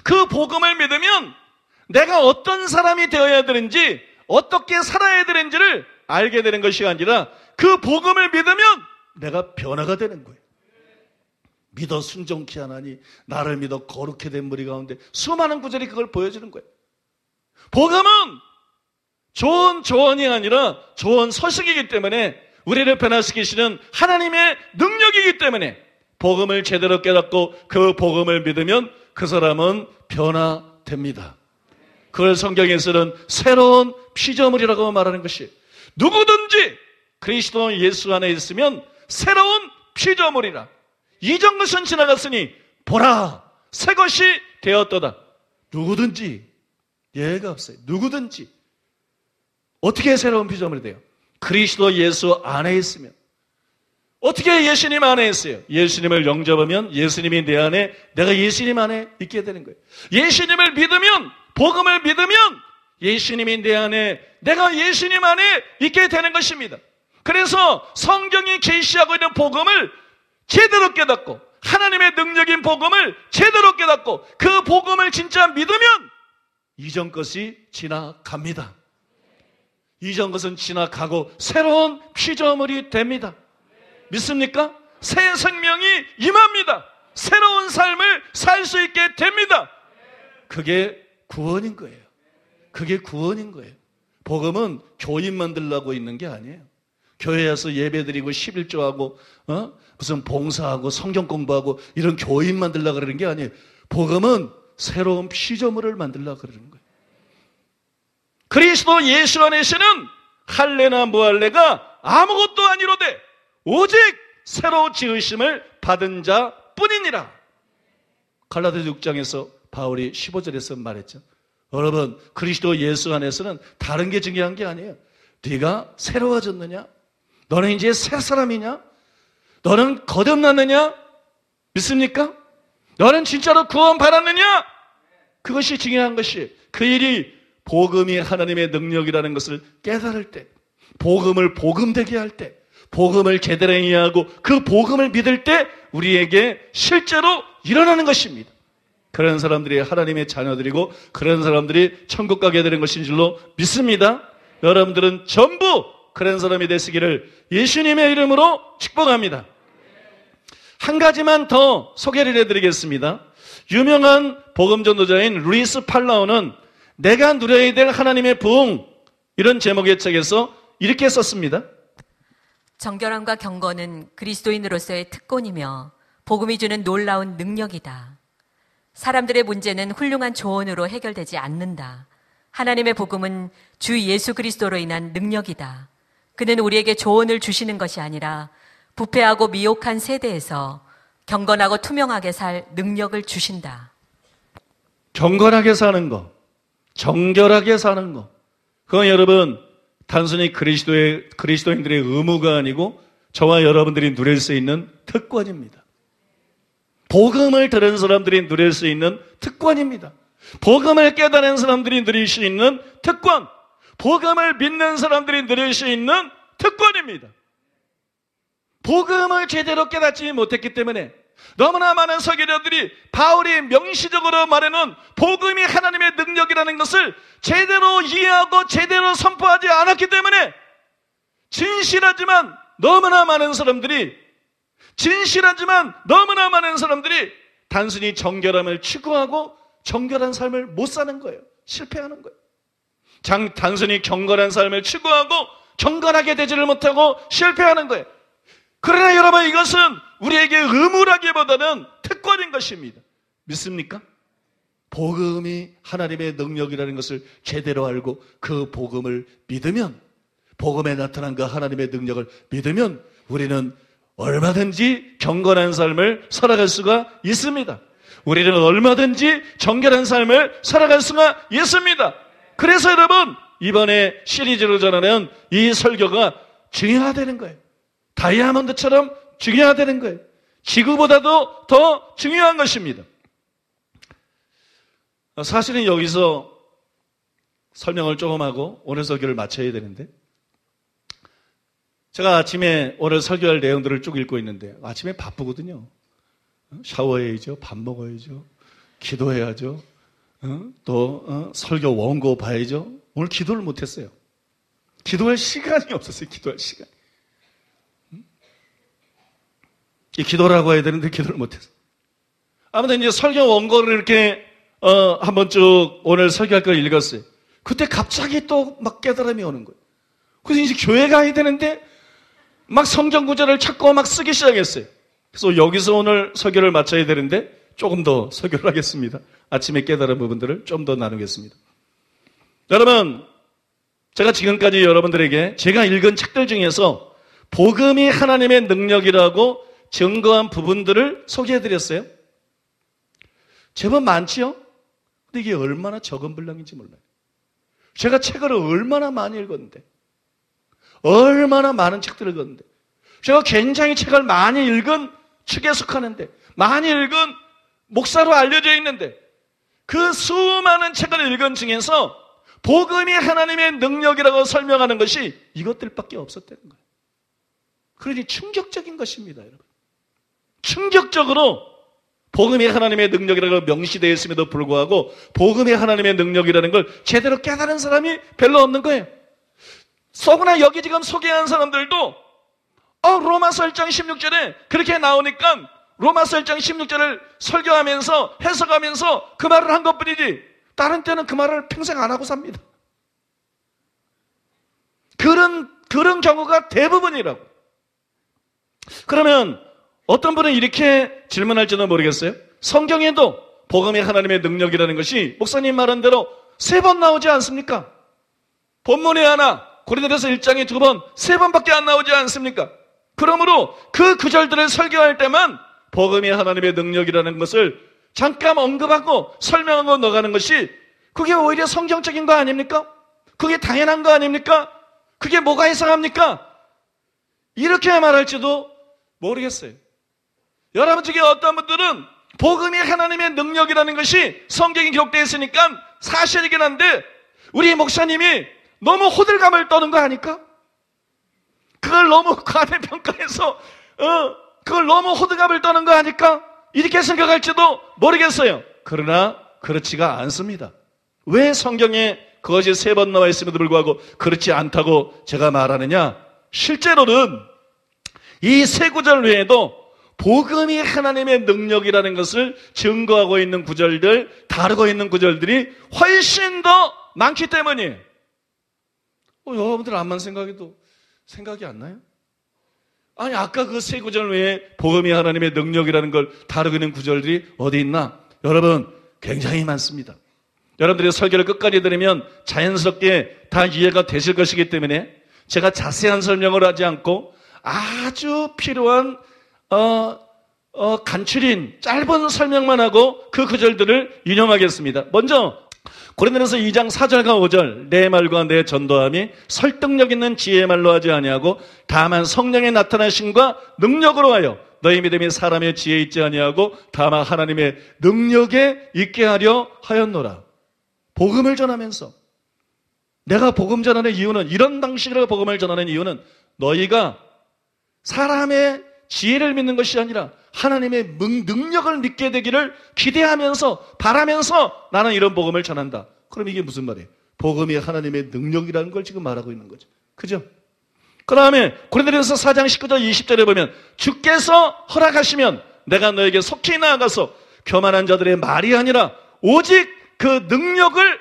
Speaker 2: 그 복음을 믿으면 내가 어떤 사람이 되어야 되는지, 어떻게 살아야 되는지를 알게 되는 것이 아니라 그 복음을 믿으면 내가 변화가 되는 거예요. 믿어 순종케 하나니 나를 믿어 거룩해 된 무리 가운데, 수많은 구절이 그걸 보여주는 거예요. 복음은 좋은 조언이 아니라 좋은 소식이기 때문에, 우리를 변화시키시는 하나님의 능력이기 때문에 복음을 제대로 깨닫고 그 복음을 믿으면 그 사람은 변화됩니다. 그걸 성경에서는 새로운 피조물이라고 말하는 것이, 누구든지 그리스도 예수 안에 있으면 새로운 피조물이라. 이전 것은 지나갔으니 보라 새 것이 되었도다. 누구든지, 예가 없어요. 누구든지. 어떻게 새로운 피조물이 돼요? 그리스도 예수 안에 있으면. 어떻게 예수님 안에 있어요? 예수님을 영접하면 예수님이 내 안에, 내가 예수님 안에 있게 되는 거예요. 예수님을 믿으면, 복음을 믿으면 예수님이 내 안에, 내가 예수님 안에 있게 되는 것입니다. 그래서 성경이 계시하고 있는 복음을 제대로 깨닫고, 하나님의 능력인 복음을 제대로 깨닫고 그 복음을 진짜 믿으면 이전 것이 지나갑니다. 이전 것은 지나가고 새로운 피조물이 됩니다. 믿습니까? 새 생명이 임합니다. 새로운 삶을 살 수 있게 됩니다. 그게 구원인 거예요. 그게 구원인 거예요. 복음은 교인 만들려고 있는 게 아니에요. 교회에 와서 예배드리고 11조하고 무슨 봉사하고 성경 공부하고 이런 교인 만들려고 그러는 게 아니에요. 복음은 새로운 피조물을 만들려고 그러는 거예요. 그리스도 예수 안에서는 할례나 무할례가 아무것도 아니로되 오직 새로 지으심을 받은 자 뿐이니라. 갈라디아서 6장에서 바울이 15절에서 말했죠. 여러분, 그리스도 예수 안에서는 다른 게 중요한 게 아니에요. 네가 새로워졌느냐? 너는 이제 새 사람이냐? 너는 거듭났느냐? 믿습니까? 너는 진짜로 구원 받았느냐? 그것이 중요한 것이, 그 일이 복음이 하나님의 능력이라는 것을 깨달을 때, 복음을 복음되게 할 때, 복음을 제대로 이해하고 그 복음을 믿을 때 우리에게 실제로 일어나는 것입니다. 그런 사람들이 하나님의 자녀들이고 그런 사람들이 천국 가게 되는 것인 줄로 믿습니다. 여러분들은 전부 그런 사람이 되시기를 예수님의 이름으로 축복합니다. 한 가지만 더 소개를 해드리겠습니다. 유명한 복음 전도자인 루이스 팔라오는 내가 누려야 될 하나님의 부흥, 이런 제목의 책에서 이렇게 썼습니다.
Speaker 3: 정결함과 경건은 그리스도인으로서의 특권이며 복음이 주는 놀라운 능력이다. 사람들의 문제는 훌륭한 조언으로 해결되지 않는다. 하나님의 복음은 주 예수 그리스도로 인한 능력이다. 그는 우리에게 조언을 주시는 것이 아니라 부패하고 미혹한 세대에서 경건하고 투명하게 살 능력을 주신다.
Speaker 2: 경건하게 사는 거, 정결하게 사는 거, 그건 여러분 단순히 그리스도인들의 의무가 아니고 저와 여러분들이 누릴 수 있는 특권입니다. 복음을 들은 사람들이 누릴 수 있는 특권입니다. 복음을 깨달은 사람들이 누릴 수 있는 특권, 복음을 믿는 사람들이 누릴 수 있는 특권입니다. 복음을 제대로 깨닫지 못했기 때문에 너무나 많은 설교자들이 바울이 명시적으로 말해놓은 복음이 하나님의 능력이라는 것을 제대로 이해하고 제대로 선포하지 않았기 때문에 진실하지만 너무나 많은 사람들이 단순히 정결함을 추구하고 정결한 삶을 못 사는 거예요. 실패하는 거예요. 단순히 경건한 삶을 추구하고 경건하게 되지를 못하고 실패하는 거예요. 그러나 여러분, 이것은 우리에게 의무라기보다는 특권인 것입니다. 믿습니까? 복음이 하나님의 능력이라는 것을 제대로 알고 그 복음을 믿으면, 복음에 나타난 그 하나님의 능력을 믿으면 우리는 얼마든지 경건한 삶을 살아갈 수가 있습니다. 우리는 얼마든지 정결한 삶을 살아갈 수가 있습니다. 그래서 여러분, 이번에 시리즈로 전하는 이 설교가 중요하다는 거예요. 다이아몬드처럼 중요하다는 거예요. 지구보다도 더 중요한 것입니다. 사실은 여기서 설명을 조금 하고 오늘 설교를 마쳐야 되는데, 제가 아침에 오늘 설교할 내용들을 쭉 읽고 있는데 아침에 바쁘거든요. 샤워해야죠, 밥 먹어야죠, 기도해야죠, 또 설교 원고 봐야죠. 오늘 기도를 못했어요. 기도할 시간이 없었어요. 기도할 시간이. 기도라고 해야 되는데 기도를 못했어요. 아무튼 이제 설교 원고를 이렇게 한번 쭉 오늘 설교할 걸 읽었어요. 그때 갑자기 또 막 깨달음이 오는 거예요. 그래서 이제 교회 가야 되는데 막 성경 구절을 찾고 막 쓰기 시작했어요. 그래서 여기서 오늘 설교를 마쳐야 되는데 조금 더 설교를 하겠습니다. 아침에 깨달은 부분들을 좀 더 나누겠습니다. 여러분, 제가 지금까지 여러분들에게 제가 읽은 책들 중에서 복음이 하나님의 능력이라고 증거한 부분들을 소개해드렸어요. 제법 많지요? 근데 이게 얼마나 적은 분량인지 몰라요. 제가 책을 얼마나 많이 읽었는데, 얼마나 많은 책들을 읽었는데, 제가 굉장히 책을 많이 읽은 측에 속하는데, 많이 읽은 목사로 알려져 있는데, 그 수많은 책을 읽은 중에서 복음이 하나님의 능력이라고 설명하는 것이 이것들밖에 없었다는 거예요. 그러니 충격적인 것입니다, 여러분. 충격적으로 복음이 하나님의 능력이라고 명시되어 있음에도 불구하고 복음이 하나님의 능력이라는 걸 제대로 깨달은 사람이 별로 없는 거예요. 더구나 여기 지금 소개한 사람들도 로마서 1장 16절에 그렇게 나오니까 로마서 1장 16절을 설교하면서 해석하면서 그 말을 한 것뿐이지 다른 때는 그 말을 평생 안 하고 삽니다. 그런 경우가 대부분이라고. 그러면 어떤 분은 이렇게 질문할지도 모르겠어요. 성경에도 복음이 하나님의 능력이라는 것이 목사님 말한 대로 3번 나오지 않습니까? 본문에 하나, 고린도전서 1장에 2번, 3번밖에 안 나오지 않습니까? 그러므로 그 구절들을 설교할 때만 복음이 하나님의 능력이라는 것을 잠깐 언급하고 설명하고 넣어가는 것이 그게 오히려 성경적인 거 아닙니까? 그게 당연한 거 아닙니까? 그게 뭐가 이상합니까? 이렇게 말할지도 모르겠어요. 여러분 중에 어떤 분들은 복음이 하나님의 능력이라는 것이 성경에 기록되어 있으니까 사실이긴 한데 우리 목사님이 너무 호들갑을 떠는 거 아닐까? 그걸 너무 과대평가해서 그걸 너무 호들갑을 떠는 거 아닐까? 이렇게 생각할지도 모르겠어요. 그러나 그렇지가 않습니다. 왜 성경에 그것이 3번 나와 있음에도 불구하고 그렇지 않다고 제가 말하느냐? 실제로는 이 3구절 외에도 복음이 하나님의 능력이라는 것을 증거하고 있는 구절들, 다루고 있는 구절들이 훨씬 더 많기 때문이에요. 여러분들 암만 생각해도 생각이 안 나요? 아니 아까 그 3구절 외에 복음이 하나님의 능력이라는 걸 다루고 있는 구절들이 어디 있나? 여러분 굉장히 많습니다. 여러분들이 설교를 끝까지 들으면 자연스럽게 다 이해가 되실 것이기 때문에 제가 자세한 설명을 하지 않고 아주 필요한 간추린 짧은 설명만 하고 그 구절들을 인용하겠습니다. 먼저 고린도전서 2장 4절과 5절 내 말과 내 전도함이 설득력 있는 지혜의 말로 하지 아니하고 다만 성령의 나타나심과 능력으로 하여 너희 믿음이 사람의 지혜에 있지 아니하고 다만 하나님의 능력에 있게 하려 하였노라. 복음을 전하면서 내가 복음 전하는 이유는 이런 방식으로 복음을 전하는 이유는 너희가 사람의 지혜를 믿는 것이 아니라 하나님의 능력을 믿게 되기를 기대하면서 바라면서 나는 이런 복음을 전한다. 그럼 이게 무슨 말이에요? 복음이 하나님의 능력이라는 걸 지금 말하고 있는 거죠. 그죠? 그 다음에 고린도전서 4장 19절 20절에 보면 주께서 허락하시면 내가 너에게 속히 나아가서 교만한 자들의 말이 아니라 오직 그 능력을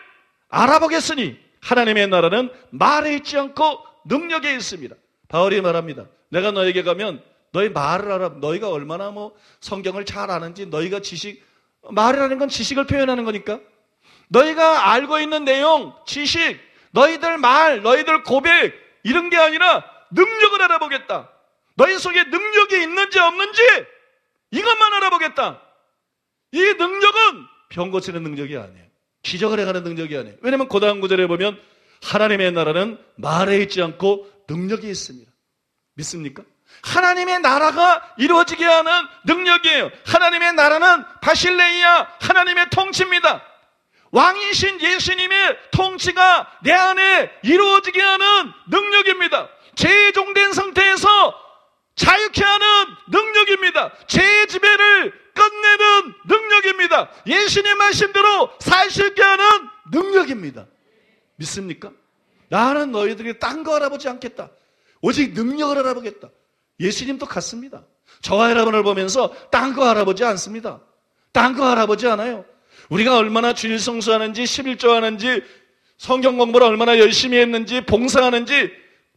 Speaker 2: 알아보겠으니 하나님의 나라는 말에 있지 않고 능력에 있습니다. 바울이 말합니다. 내가 너에게 가면 너희 말을 알아. 너희가 얼마나 성경을 잘 아는지 너희가 말이라는 건 지식을 표현하는 거니까 너희가 알고 있는 내용, 지식, 너희들 말, 너희들 고백 이런 게 아니라 능력을 알아보겠다. 너희 속에 능력이 있는지 없는지 이것만 알아보겠다. 이 능력은 병 고치는 능력이 아니에요. 기적을 해가는 능력이 아니에요. 왜냐하면 그 다음 구절에 보면 하나님의 나라는 말에 있지 않고 능력이 있습니다. 믿습니까? 하나님의 나라가 이루어지게 하는 능력이에요. 하나님의 나라는 바실레이아 하나님의 통치입니다. 왕이신 예수님의 통치가 내 안에 이루어지게 하는 능력입니다. 재종된 상태에서 자유케 하는 능력입니다. 죄의 지배를 끝내는 능력입니다. 예수님 말씀대로 살 수 있게 하는 능력입니다. 믿습니까? 나는 너희들이 딴 거 알아보지 않겠다. 오직 능력을 알아보겠다. 예수님도 같습니다. 저와 여러분을 보면서 딴 거 알아보지 않습니다. 딴 거 알아보지 않아요. 우리가 얼마나 주일 성수하는지 11조 하는지 성경 공부를 얼마나 열심히 했는지 봉사하는지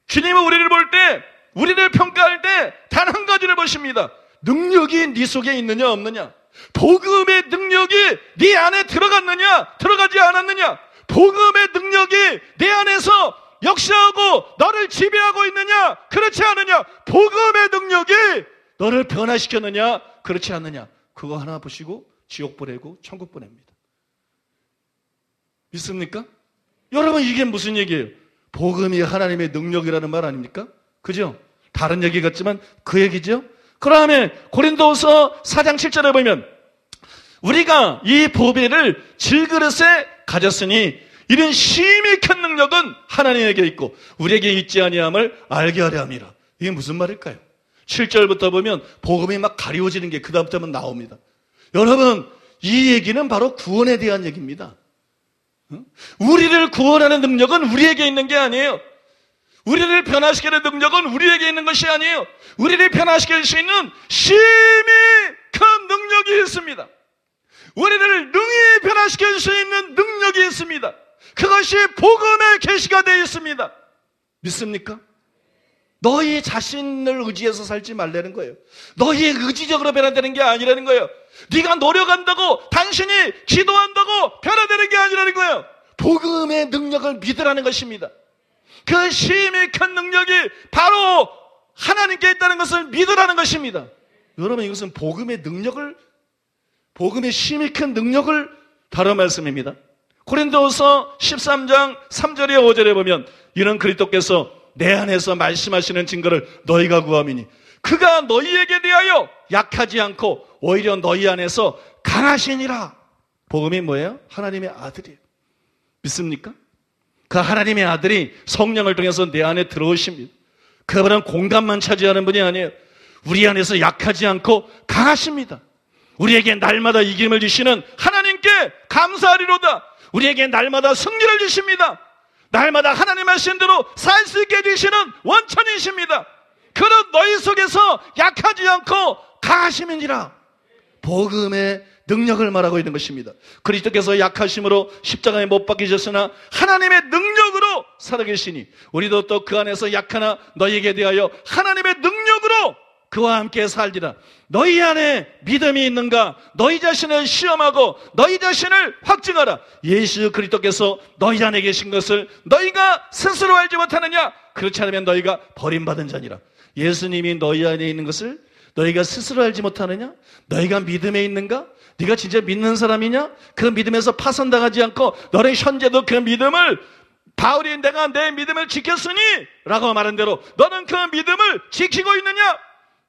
Speaker 2: 주님은 우리를 볼 때 우리를 평가할 때 단 한 가지를 보십니다. 능력이 네 속에 있느냐 없느냐, 복음의 능력이 네 안에 들어갔느냐 들어가지 않았느냐, 복음의 능력이 내 안에서 역사하고 너를 지배하고 있느냐 그렇지 않느냐, 복음의 능력이 너를 변화시켰느냐 그렇지 않느냐, 그거 하나 보시고 지옥 보내고 천국 보냅니다. 믿습니까? 여러분, 이게 무슨 얘기예요? 복음이 하나님의 능력이라는 말 아닙니까? 그죠? 다른 얘기 같지만 그 얘기죠? 그 다음에 고린도후서 4장 7절에 보면 우리가 이 보배를 질그릇에 가졌으니 이런 심히 큰 능력은 하나님에게 있고 우리에게 있지 아니함을 알게 하려 함이라. 이게 무슨 말일까요? 7절부터 보면 복음이 막 가리워지는 게 그 다음부터만 나옵니다. 여러분, 이 얘기는 바로 구원에 대한 얘기입니다. 우리를 구원하는 능력은 우리에게 있는 게 아니에요. 우리를 변화시키는 능력은 우리에게 있는 것이 아니에요. 우리를 변화시킬 수 있는 심히 큰 능력이 있습니다. 우리를 능히 변화시킬 수 있는 능력이 있습니다. 그것이 복음의 계시가 되어 있습니다. 믿습니까? 너희 자신을 의지해서 살지 말라는 거예요. 너희 의지적으로 변화되는 게 아니라는 거예요. 네가 노력한다고, 당신이 기도한다고 변화되는 게 아니라는 거예요. 복음의 능력을 믿으라는 것입니다. 그 심히 큰 능력이 바로 하나님께 있다는 것을 믿으라는 것입니다. 여러분, 이것은 복음의 능력을, 복음의 심히 큰 능력을 다룬 말씀입니다. 고린도후서 13장 3절에 5절에 보면 이는 그리스도께서 내 안에서 말씀하시는 증거를 너희가 구함이니 그가 너희에게 대하여 약하지 않고 오히려 너희 안에서 강하시니라. 복음이 뭐예요? 하나님의 아들이에요. 믿습니까? 그 하나님의 아들이 성령을 통해서 내 안에 들어오십니다. 그분은 공간만 차지하는 분이 아니에요. 우리 안에서 약하지 않고 강하십니다. 우리에게 날마다 이김을 주시는 하나님께 감사하리로다. 우리에게 날마다 승리를 주십니다. 날마다 하나님 말씀대로 살 수 있게 해주시는 원천이십니다. 그런 너희 속에서 약하지 않고 강하심이니라. 복음의 능력을 말하고 있는 것입니다. 그리스도께서 약하심으로 십자가에 못 박히셨으나 하나님의 능력으로 살아계시니 우리도 또 그 안에서 약하나 너희에게 대하여 하나님의 능력으로 그와 함께 살리라. 너희 안에 믿음이 있는가? 너희 자신을 시험하고 너희 자신을 확증하라. 예수 그리스도께서 너희 안에 계신 것을 너희가 스스로 알지 못하느냐? 그렇지 않으면 너희가 버림받은 자니라. 예수님이 너희 안에 있는 것을 너희가 스스로 알지 못하느냐? 너희가 믿음에 있는가? 네가 진짜 믿는 사람이냐? 그 믿음에서 파손당하지 않고 너는 현재도 그 믿음을, 바울이 내가 내 믿음을 지켰으니 라고 말한 대로 너는 그 믿음을 지키고 있느냐?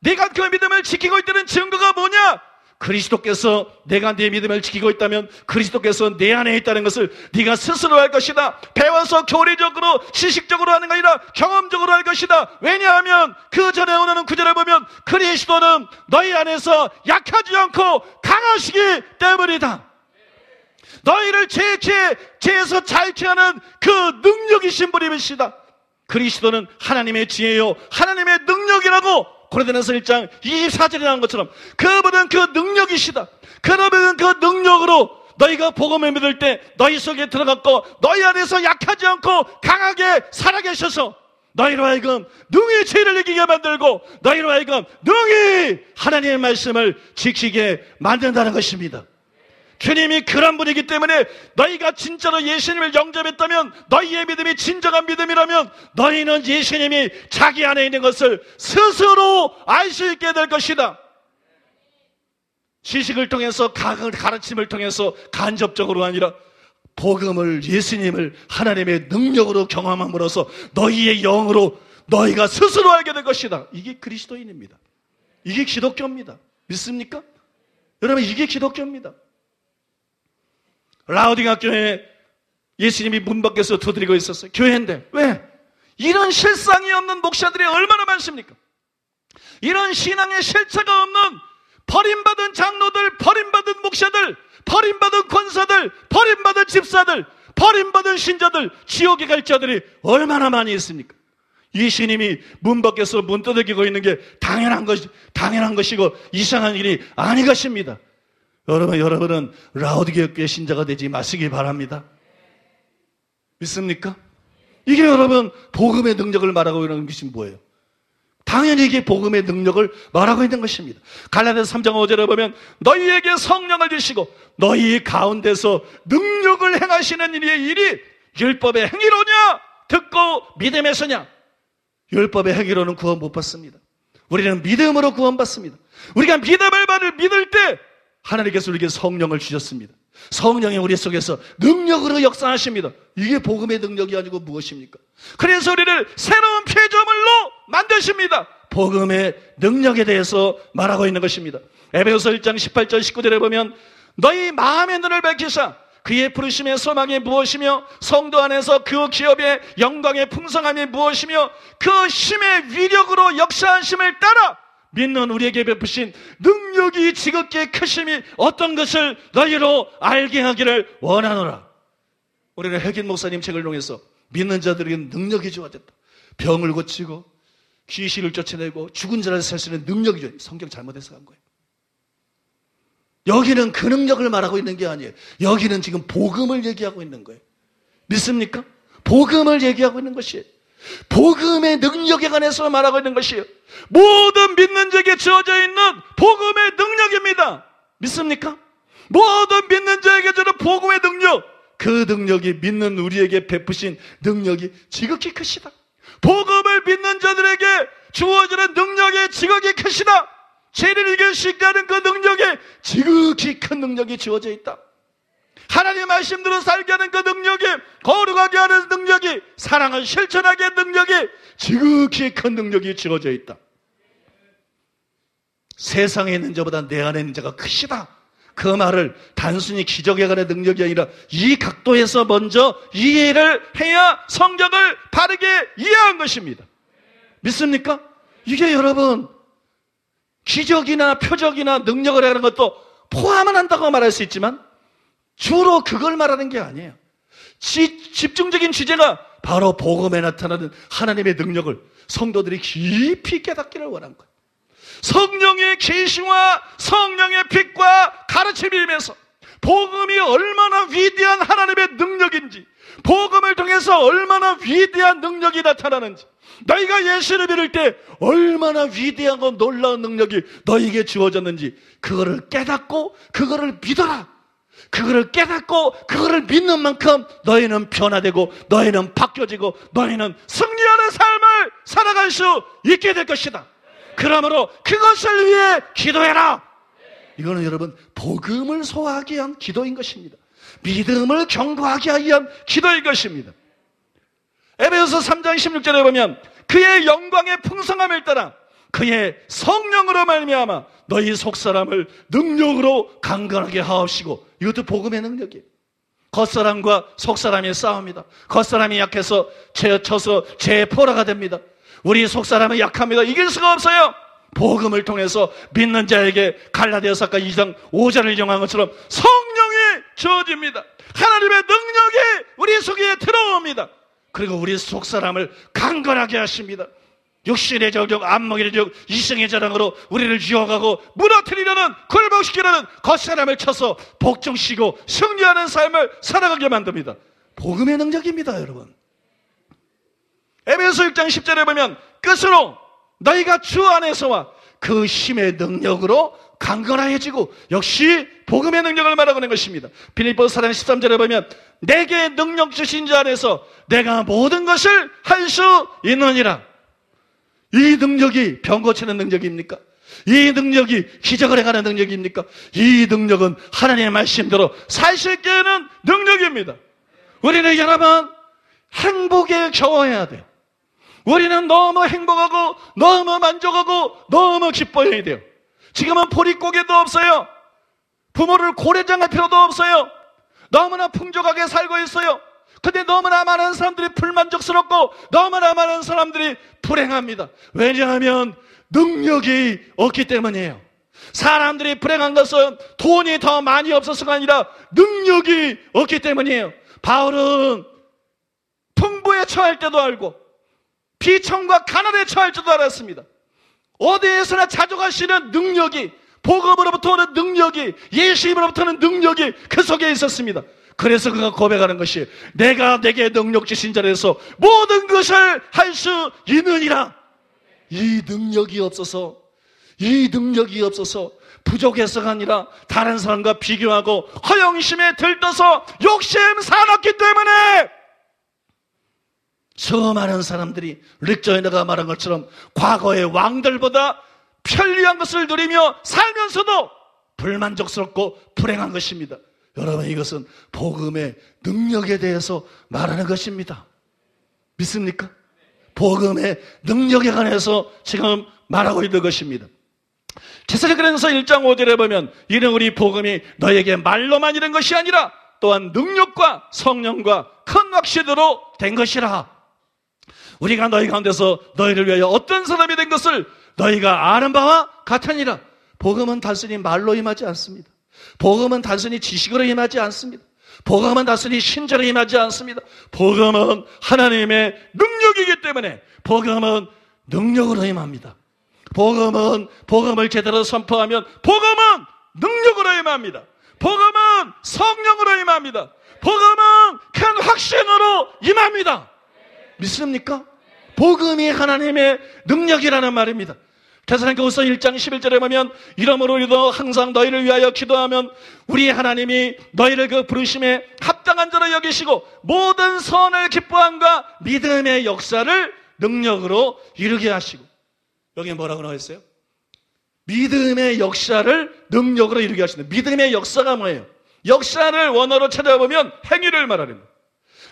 Speaker 2: 네가 그 믿음을 지키고 있다는 증거가 뭐냐? 그리스도께서, 내가 네 믿음을 지키고 있다면 그리스도께서 내 안에 있다는 것을 네가 스스로 할 것이다. 배워서 교리적으로 지식적으로 하는 게 아니라 경험적으로 할 것이다. 왜냐하면 그 전에 오는 구절을 보면 그리스도는 너희 안에서 약하지 않고 강하시기 때문이다. 너희를 죄에서 자유케 하는 그 능력이신 분이시다. 그리스도는 하나님의 지혜요 하나님의 능력이라고 고린도전서 1장 24절에 나온 것처럼 그분은 그 능력이시다. 그러면 그 능력으로 너희가 복음을 믿을 때 너희 속에 들어갔고 너희 안에서 약하지 않고 강하게 살아계셔서 너희로 하여금 능히 죄를 이기게 만들고 너희로 하여금 능히 하나님의 말씀을 지키게 만든다는 것입니다. 주님이 그런 분이기 때문에 너희가 진짜로 예수님을 영접했다면, 너희의 믿음이 진정한 믿음이라면 너희는 예수님이 자기 안에 있는 것을 스스로 알 수 있게 될 것이다. 지식을 통해서, 가르침을 통해서 간접적으로 아니라 복음을, 예수님을 하나님의 능력으로 경험함으로써 너희의 영으로 너희가 스스로 알게 될 것이다. 이게 그리스도인입니다. 이게 기독교입니다. 믿습니까? 여러분, 이게 기독교입니다. 라우디가 교회에 예수님이 문 밖에서 두드리고 있었어요. 교회인데 왜? 이런 실상이 없는 목사들이 얼마나 많습니까? 이런 신앙의 실체가 없는 버림받은 장로들, 버림받은 목사들, 버림받은 권사들, 버림받은 집사들, 버림받은 신자들, 지옥에 갈 자들이 얼마나 많이 있습니까? 예수님이 문 밖에서 문 두드리고 있는 게 당연한 것이고 이상한 일이 아닌 것입니다. 여러분은 라오디게아 교회 신자가 되지 마시기 바랍니다. 믿습니까? 이게 여러분 복음의 능력을 말하고 있는 것이 뭐예요? 당연히 이게 복음의 능력을 말하고 있는 것입니다. 갈라디아서 3장 5절에 보면 너희에게 성령을 주시고 너희 가운데서 능력을 행하시는 이의 일이 율법의 행위로냐 듣고 믿음에서냐. 율법의 행위로는 구원 못 받습니다. 우리는 믿음으로 구원받습니다. 우리가 믿음을 믿을 때 하나님께서 우리에게 성령을 주셨습니다. 성령이 우리 속에서 능력으로 역사하십니다. 이게 복음의 능력이 아니고 무엇입니까? 그래서 우리를 새로운 피조물로 만드십니다. 복음의 능력에 대해서 말하고 있는 것입니다. 에베소서 1장 18절 19절에 보면 너희 마음의 눈을 밝히사 그의 부르심의 소망이 무엇이며 성도 안에서 그 기업의 영광의 풍성함이 무엇이며 그 힘의 위력으로 역사하심을 따라 믿는 우리에게 베푸신 능력이 지극히 크심이 어떤 것을 너희로 알게 하기를 원하노라. 우리는 흑인 목사님 책을 통해서 믿는 자들에게 능력이 주어졌다. 병을 고치고 귀신을 쫓아내고 죽은 자를 살 수 있는 능력이 주어졌다. 성경 잘못해서 간 거예요. 여기는 그 능력을 말하고 있는 게 아니에요. 여기는 지금 복음을 얘기하고 있는 거예요. 믿습니까? 복음을 얘기하고 있는 것이에요. 복음의 능력에 관해서 말하고 있는 것이에요. 모든 믿는 자에게 주어져 있는 복음의 능력입니다. 믿습니까? 모든 믿는 자에게 주는 복음의 능력, 그 능력이 믿는 우리에게 베푸신 능력이 지극히 크시다. 복음을 믿는 자들에게 주어지는 능력이 지극히 크시다. 죄를 이길 수 있게 하는 그 능력에 지극히 큰 능력이 주어져 있다. 하나님의 말씀대로 살게 하는 그 능력이, 거룩하게 하는 능력이, 사랑을 실천하게 하는 능력이, 지극히 큰 능력이 주어져 있다. 세상에 있는 자보다 내 안에 있는 자가 크시다. 그 말을 단순히 기적에 관한 능력이 아니라 이 각도에서 먼저 이해를 해야 성경을 바르게 이해한 것입니다. 믿습니까? 이게 여러분 기적이나 표적이나 능력을 하는 것도 포함은 한다고 말할 수 있지만 주로 그걸 말하는 게 아니에요. 집중적인 주제가 바로 복음에 나타나는 하나님의 능력을 성도들이 깊이 깨닫기를 원한 거예요. 성령의 계시와 성령의 빛과 가르침이 임해서 복음이 얼마나 위대한 하나님의 능력인지, 복음을 통해서 얼마나 위대한 능력이 나타나는지, 너희가 예수를 믿을 때 얼마나 위대하고 놀라운 능력이 너희에게 주어졌는지 그거를 깨닫고 그거를 믿어라. 그거를 깨닫고 그거를 믿는 만큼 너희는 변화되고 너희는 바뀌어지고 너희는 승리하는 삶을 살아갈 수 있게 될 것이다. 그러므로 그것을 위해 기도해라. 이거는 여러분 복음을 소화하기 위한 기도인 것입니다. 믿음을 견고하게 하기 위한 기도인 것입니다. 에베소서 3장 16절에 보면 그의 영광의 풍성함을 따라 그의 성령으로 말미암아 너희 속사람을 능력으로 강건하게 하옵시고, 이것도 복음의 능력이에요. 겉사람과 속사람이 싸웁니다. 겉사람이 약해서 쳐서 제포라가 됩니다. 우리 속사람은 약합니다. 이길 수가 없어요. 복음을 통해서 믿는 자에게 갈라디아서 2장 5절을 인용한 것처럼 성령이 주어집니다. 하나님의 능력이 우리 속에 들어옵니다. 그리고 우리 속사람을 강건하게 하십니다. 육신의 정욕, 안목의 정욕, 이성의 자랑으로 우리를 유혹하고 무너뜨리려는, 굴복시키려는 겉사람을 쳐서 복종시키고 승리하는 삶을 살아가게 만듭니다. 복음의 능력입니다, 여러분. 에베소 6장 10절에 보면 끝으로 너희가 주 안에서와 그 힘의 능력으로 강건해지고, 역시 복음의 능력을 말하고 있는 것입니다. 빌립보서 4장 13절에 보면 내게 능력 주신 자 안에서 내가 모든 것을 할 수 있느니라. 이 능력이 병 고치는 능력입니까? 이 능력이 기적을 해가는 능력입니까? 이 능력은 하나님의 말씀대로 살 수 있게 하는 능력입니다. 우리는 여러분 행복에 겨워해야 돼요. 우리는 너무 행복하고 너무 만족하고 너무 기뻐해야 돼요. 지금은 보릿고개도 없어요. 부모를 고래장할 필요도 없어요. 너무나 풍족하게 살고 있어요. 근데 너무나 많은 사람들이 불만족스럽고 너무나 많은 사람들이 불행합니다. 왜냐하면 능력이 없기 때문이에요. 사람들이 불행한 것은 돈이 더 많이 없어서가 아니라 능력이 없기 때문이에요. 바울은 풍부에 처할 때도 알고 비천과 가난에 처할 줄도 알았습니다. 어디에서나 자족할 수 있는 능력이, 복음으로부터 오는 능력이, 예수님으로부터 오는 능력이 그 속에 있었습니다. 그래서 그가 고백하는 것이 내가 내게 능력 주신 자리에서 모든 것을 할 수 있느니라. 이 능력이 없어서 부족해서가 아니라 다른 사람과 비교하고 허영심에 들떠서 욕심 사놨기 때문에 수많은 사람들이 릭저이너가 말한 것처럼 과거의 왕들보다 편리한 것을 누리며 살면서도 불만족스럽고 불행한 것입니다. 여러분, 이것은 복음의 능력에 대해서 말하는 것입니다. 믿습니까? 복음의 능력에 관해서 지금 말하고 있는 것입니다. 데살로니가서 1장 5절에 보면 이는 우리 복음이 너에게 말로만 이른 것이 아니라 또한 능력과 성령과 큰 확신으로 된 것이라. 우리가 너희 가운데서 너희를 위하여 어떤 사람이 된 것을 너희가 아는 바와 같으니라. 복음은 단순히 말로 임하지 않습니다. 복음은 단순히 지식으로 임하지 않습니다. 복음은 단순히 신자로 임하지 않습니다. 복음은 하나님의 능력이기 때문에 복음은 능력으로 임합니다. 복음을 제대로 선포하면 복음은 능력으로 임합니다. 복음은 성령으로 임합니다. 복음은 큰 확신으로 임합니다. 믿습니까? 복음이 하나님의 능력이라는 말입니다. 데살로니가후서 1장 11절에 보면 이러므로 우리도 항상 너희를 위하여 기도하면 우리 하나님이 너희를 그 부르심에 합당한 자로 여기시고 모든 선을 기뻐함과 믿음의 역사를 능력으로 이루게 하시고. 여기 뭐라고 나와 있어요? 믿음의 역사를 능력으로 이루게 하신다. 믿음의 역사가 뭐예요? 역사를 원어로 찾아보면 행위를 말합니다.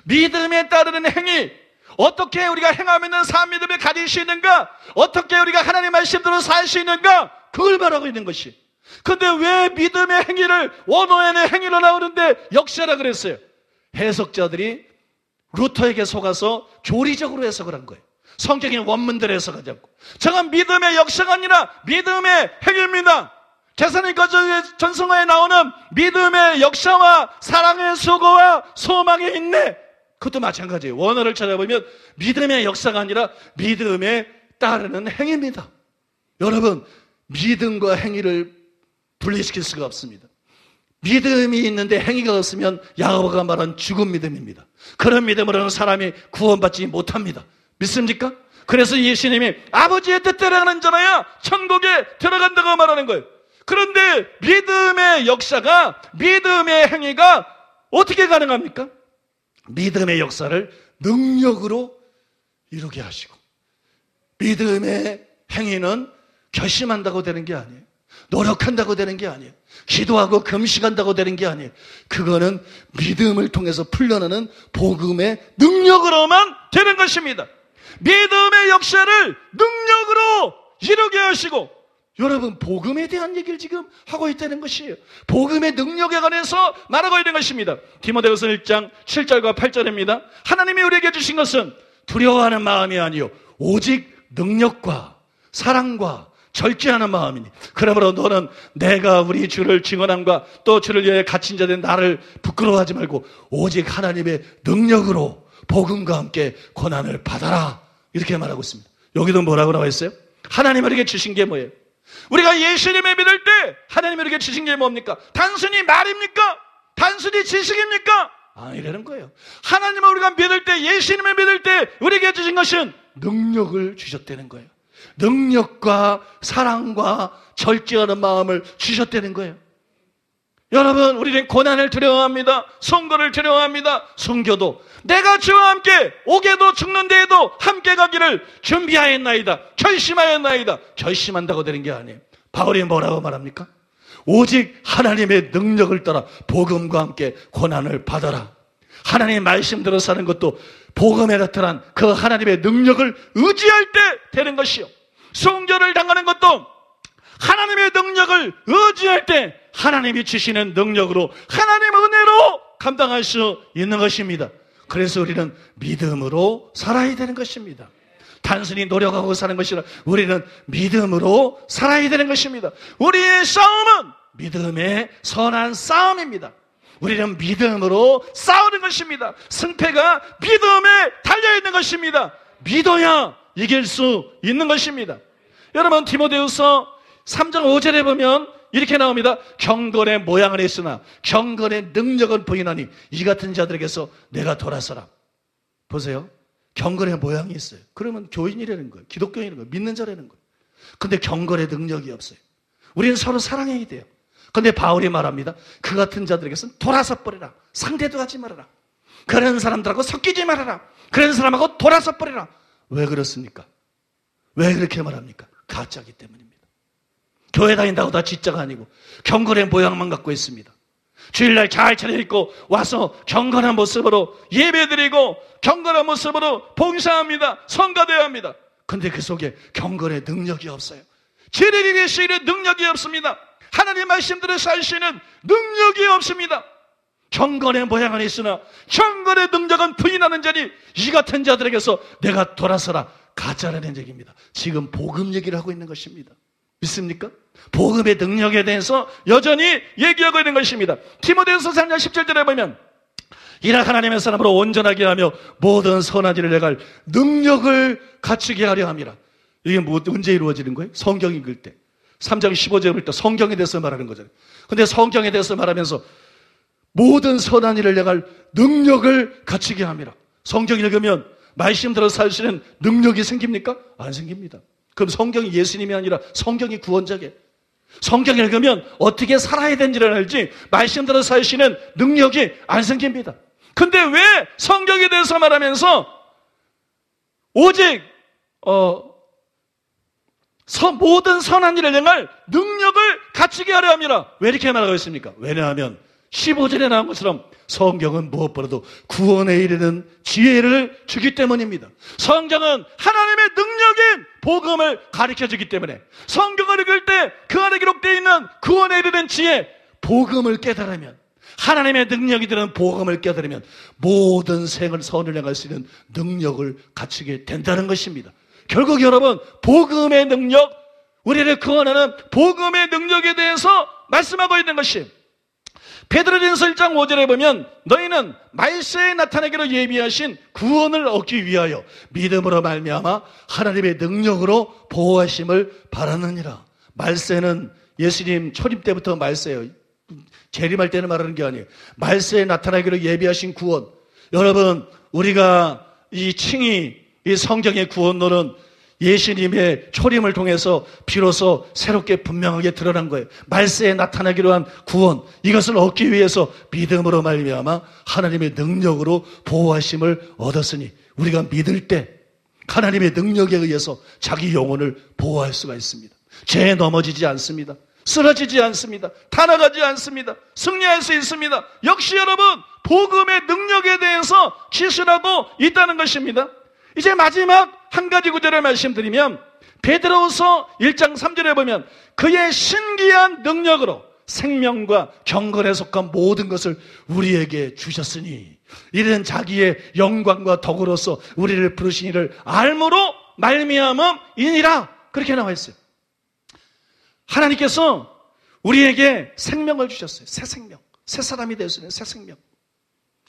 Speaker 2: 믿음에 따르는 행위, 어떻게 우리가 행하면 산 믿음을 가질 수 있는가? 어떻게 우리가 하나님 말씀대로 살 수 있는가? 그걸 말하고 있는 것이. 근데 왜 믿음의 행위를 원어에는 행위로 나오는데 역사라 그랬어요? 해석자들이 루터에게 속아서 교리적으로 해석을 한 거예요. 성경의 원문대로 해석하지 않고. 저건 믿음의 역사가 아니라 믿음의 행위입니다. 데살로니가 전서가에 나오는 믿음의 역사와 사랑의 수고와 소망의 인내, 그것도 마찬가지예요. 원어를 찾아보면 믿음의 역사가 아니라 믿음에 따르는 행위입니다. 여러분, 믿음과 행위를 분리시킬 수가 없습니다. 믿음이 있는데 행위가 없으면 야고보가 말한 죽은 믿음입니다. 그런 믿음으로는 사람이 구원받지 못합니다. 믿습니까? 그래서 예수님이 아버지의 뜻대로 하는 자라야 천국에 들어간다고 말하는 거예요. 그런데 믿음의 역사가, 믿음의 행위가 어떻게 가능합니까? 믿음의 역사를 능력으로 이루게 하시고, 믿음의 행위는 결심한다고 되는 게 아니에요. 노력한다고 되는 게 아니에요. 기도하고 금식한다고 되는 게 아니에요. 그거는 믿음을 통해서 풀려나는 복음의 능력으로만 되는 것입니다. 믿음의 역사를 능력으로 이루게 하시고, 여러분, 복음에 대한 얘기를 지금 하고 있다는 것이에요. 복음의 능력에 관해서 말하고 있는 것입니다. 디모데후서 1장 7절과 8절입니다. 하나님이 우리에게 주신 것은 두려워하는 마음이 아니요 오직 능력과 사랑과 절제하는 마음이니, 그러므로 너는 내가 우리 주를 증언함과 또 주를 위해 갇힌 자 된 나를 부끄러워하지 말고 오직 하나님의 능력으로 복음과 함께 고난을 받아라, 이렇게 말하고 있습니다. 여기도 뭐라고 나와 있어요? 하나님 우리에게 주신 게 뭐예요? 우리가 예수님을 믿을 때 하나님 우리에게 주신 게 뭡니까? 단순히 말입니까? 단순히 지식입니까? 아니라는 거예요. 하나님을 우리가 믿을 때, 예수님을 믿을 때 우리에게 주신 것은 능력을 주셨다는 거예요. 능력과 사랑과 절제하는 마음을 주셨다는 거예요. 여러분, 우리는 고난을 두려워합니다. 선고를 두려워합니다. 순교도 내가 주와 함께 오게도 죽는 데에도 함께 가기를 준비하였나이다, 결심하였나이다. 결심한다고 되는 게 아니에요. 바울이 뭐라고 말합니까? 오직 하나님의 능력을 따라 복음과 함께 고난을 받아라. 하나님의 말씀대로 사는 것도 복음에 나타난 그 하나님의 능력을 의지할 때 되는 것이요, 순교를 당하는 것도 하나님의 능력을 의지할 때 하나님이 주시는 능력으로, 하나님 은혜로 감당할 수 있는 것입니다. 그래서 우리는 믿음으로 살아야 되는 것입니다. 단순히 노력하고 사는 것이 아니라 우리는 믿음으로 살아야 되는 것입니다. 우리의 싸움은 믿음의 선한 싸움입니다. 우리는 믿음으로 싸우는 것입니다. 승패가 믿음에 달려있는 것입니다. 믿어야 이길 수 있는 것입니다. 여러분, 디모데후서 3장 5절에 보면 이렇게 나옵니다. 경건의 모양을 했으나 경건의 능력은 부인하니 이 같은 자들에게서 내가 돌아서라. 보세요.
Speaker 4: 경건의 모양이 있어요. 그러면 교인이라는 거예요. 기독교인이라는 거예요. 믿는 자라는 거예요. 근데 경건의 능력이 없어요. 우리는 서로 사랑해야 돼요. 근데 바울이 말합니다. 그 같은 자들에게서는 돌아서 버리라. 상대도 하지 말아라. 그런 사람들하고 섞이지 말아라. 그런 사람하고 돌아서 버리라. 왜 그렇습니까? 왜 그렇게 말합니까? 가짜기 때문입니다. 교회 다닌다고 다 진짜가 아니고 경건의 모양만 갖고 있습니다. 주일날 잘 차려입고 와서 경건한 모습으로 예배드리고 경건한 모습으로 봉사합니다. 성가대야 합니다. 근데 그 속에 경건의 능력이 없어요. 지리리 계시는 능력이 없습니다. 하나님 말씀대로 사시는 능력이 없습니다. 경건의 모양은 있으나 경건의 능력은 부인하는 자니 이 같은 자들에게서 내가 돌아서라. 가짜라는 얘기입니다. 지금 복음 얘기를 하고 있는 것입니다. 믿습니까? 복음의 능력에 대해서 여전히 얘기하고 있는 것입니다. 디모데후서 3장 17절에 보면 이라 하나님의 사람으로 온전하게 하며 모든 선한 일을 내갈 능력을 갖추게 하려 함이라. 이게 언제 이루어지는 거예요? 성경 읽을 때. 3장 15절을 볼 때 성경에 대해서 말하는 거잖아요. 근데 성경에 대해서 말하면서 모든 선한 일을 내갈 능력을 갖추게 함이라. 성경 읽으면 말씀대로 사시는 능력이 생깁니까? 안 생깁니다. 그럼 성경이 예수님이 아니라 성경이 구원자게. 성경 읽으면 어떻게 살아야 되는지를 알지 말씀대로 사시는 능력이 안 생깁니다. 근데 왜 성경에 대해서 말하면서 오직 모든 선한 일을 행할 능력을 갖추게 하려 함이라. 왜 이렇게 말하고 있습니까? 왜냐하면 15절에 나온 것처럼 성경은 무엇보다도 구원에 이르는 지혜를 주기 때문입니다. 성경은 하나님의 능력인 복음을 가르쳐주기 때문에 성경을 읽을 때 그 안에 기록되어 있는 구원에 이르는 지혜, 복음을 깨달으면 하나님의 능력이 드는 복음을 깨달으면 모든 생을 선을 행할 수 있는 능력을 갖추게 된다는 것입니다. 결국 여러분, 복음의 능력, 우리를 구원하는 복음의 능력에 대해서 말씀하고 있는 것이 베드로전서 1장 5절에 보면 너희는 말세에 나타나기로 예비하신 구원을 얻기 위하여 믿음으로 말미암아 하나님의 능력으로 보호하심을 바라느니라. 말세는 예수님 초림 때부터 말세예요. 재림할 때는 말하는 게 아니에요. 말세에 나타나기로 예비하신 구원. 여러분, 우리가 이 칭의, 이 성경의 구원론은 예수님의 초림을 통해서 비로소 새롭게 분명하게 드러난 거예요. 말세에 나타나기로 한 구원, 이것을 얻기 위해서 믿음으로 말미암아 하나님의 능력으로 보호하심을 얻었으니 우리가 믿을 때 하나님의 능력에 의해서 자기 영혼을 보호할 수가 있습니다. 죄에 넘어지지 않습니다. 쓰러지지 않습니다. 타락하지 않습니다. 승리할 수 있습니다. 역시 여러분, 복음의 능력에 대해서 기술하고 있다는 것입니다. 이제 마지막 한 가지 구절을 말씀드리면 베드로후서 1장 3절에 보면 그의 신기한 능력으로 생명과 경건에 속한 모든 것을 우리에게 주셨으니 이는 자기의 영광과 덕으로서 우리를 부르신 이를 알므로 말미암음이니라. 그렇게 나와 있어요. 하나님께서 우리에게 생명을 주셨어요. 새 생명. 새 사람이 될 수 있는 새 생명.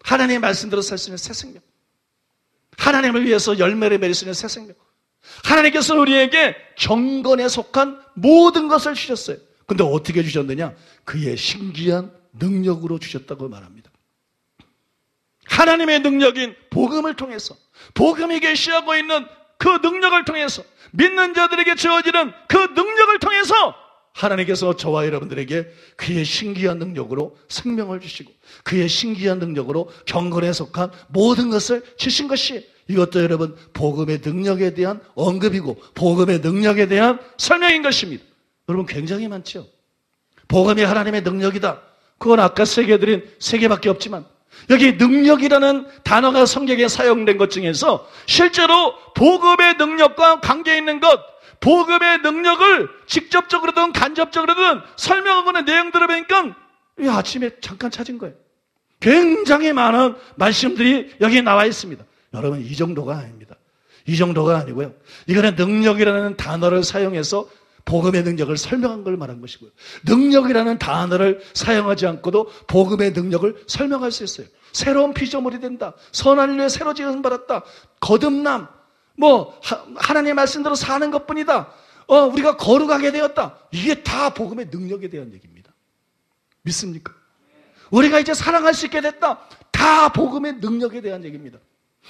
Speaker 4: 하나님의 말씀대로 살 수 있는 새 생명. 하나님을 위해서 열매를 맺을 수 있는 새 생명. 하나님께서 우리에게 경건에 속한 모든 것을 주셨어요. 근데 어떻게 주셨느냐? 그의 신기한 능력으로 주셨다고 말합니다. 하나님의 능력인 복음을 통해서, 복음이 계시하고 있는 그 능력을 통해서, 믿는 자들에게 주어지는 그 능력을 통해서 하나님께서 저와 여러분들에게 그의 신기한 능력으로 생명을 주시고 그의 신기한 능력으로 경건에 속한 모든 것을 주신 것이, 이것도 여러분 복음의 능력에 대한 언급이고 복음의 능력에 대한 설명인 것입니다. 여러분 굉장히 많죠. 복음이 하나님의 능력이다. 그건 아까 새겨드린 3개밖에 없지만 여기 능력이라는 단어가 성경에 사용된 것 중에서 실제로 복음의 능력과 관계 있는 것, 복음의 능력을 직접적으로든 간접적으로든 설명하고 있는 내용들을 보니까 아침에 잠깐 찾은 거예요. 굉장히 많은 말씀들이 여기 나와 있습니다. 여러분 이 정도가 아닙니다. 이 정도가 아니고요. 이거는 능력이라는 단어를 사용해서 복음의 능력을 설명한 걸 말한 것이고요. 능력이라는 단어를 사용하지 않고도 복음의 능력을 설명할 수 있어요. 새로운 피조물이 된다. 선한 일에 새로 지음 받았다. 거듭남. 하나님의 말씀대로 사는 것뿐이다. 우리가 거룩하게 되었다. 이게 다 복음의 능력에 대한 얘기입니다. 믿습니까? 우리가 이제 사랑할 수 있게 됐다. 다 복음의 능력에 대한 얘기입니다.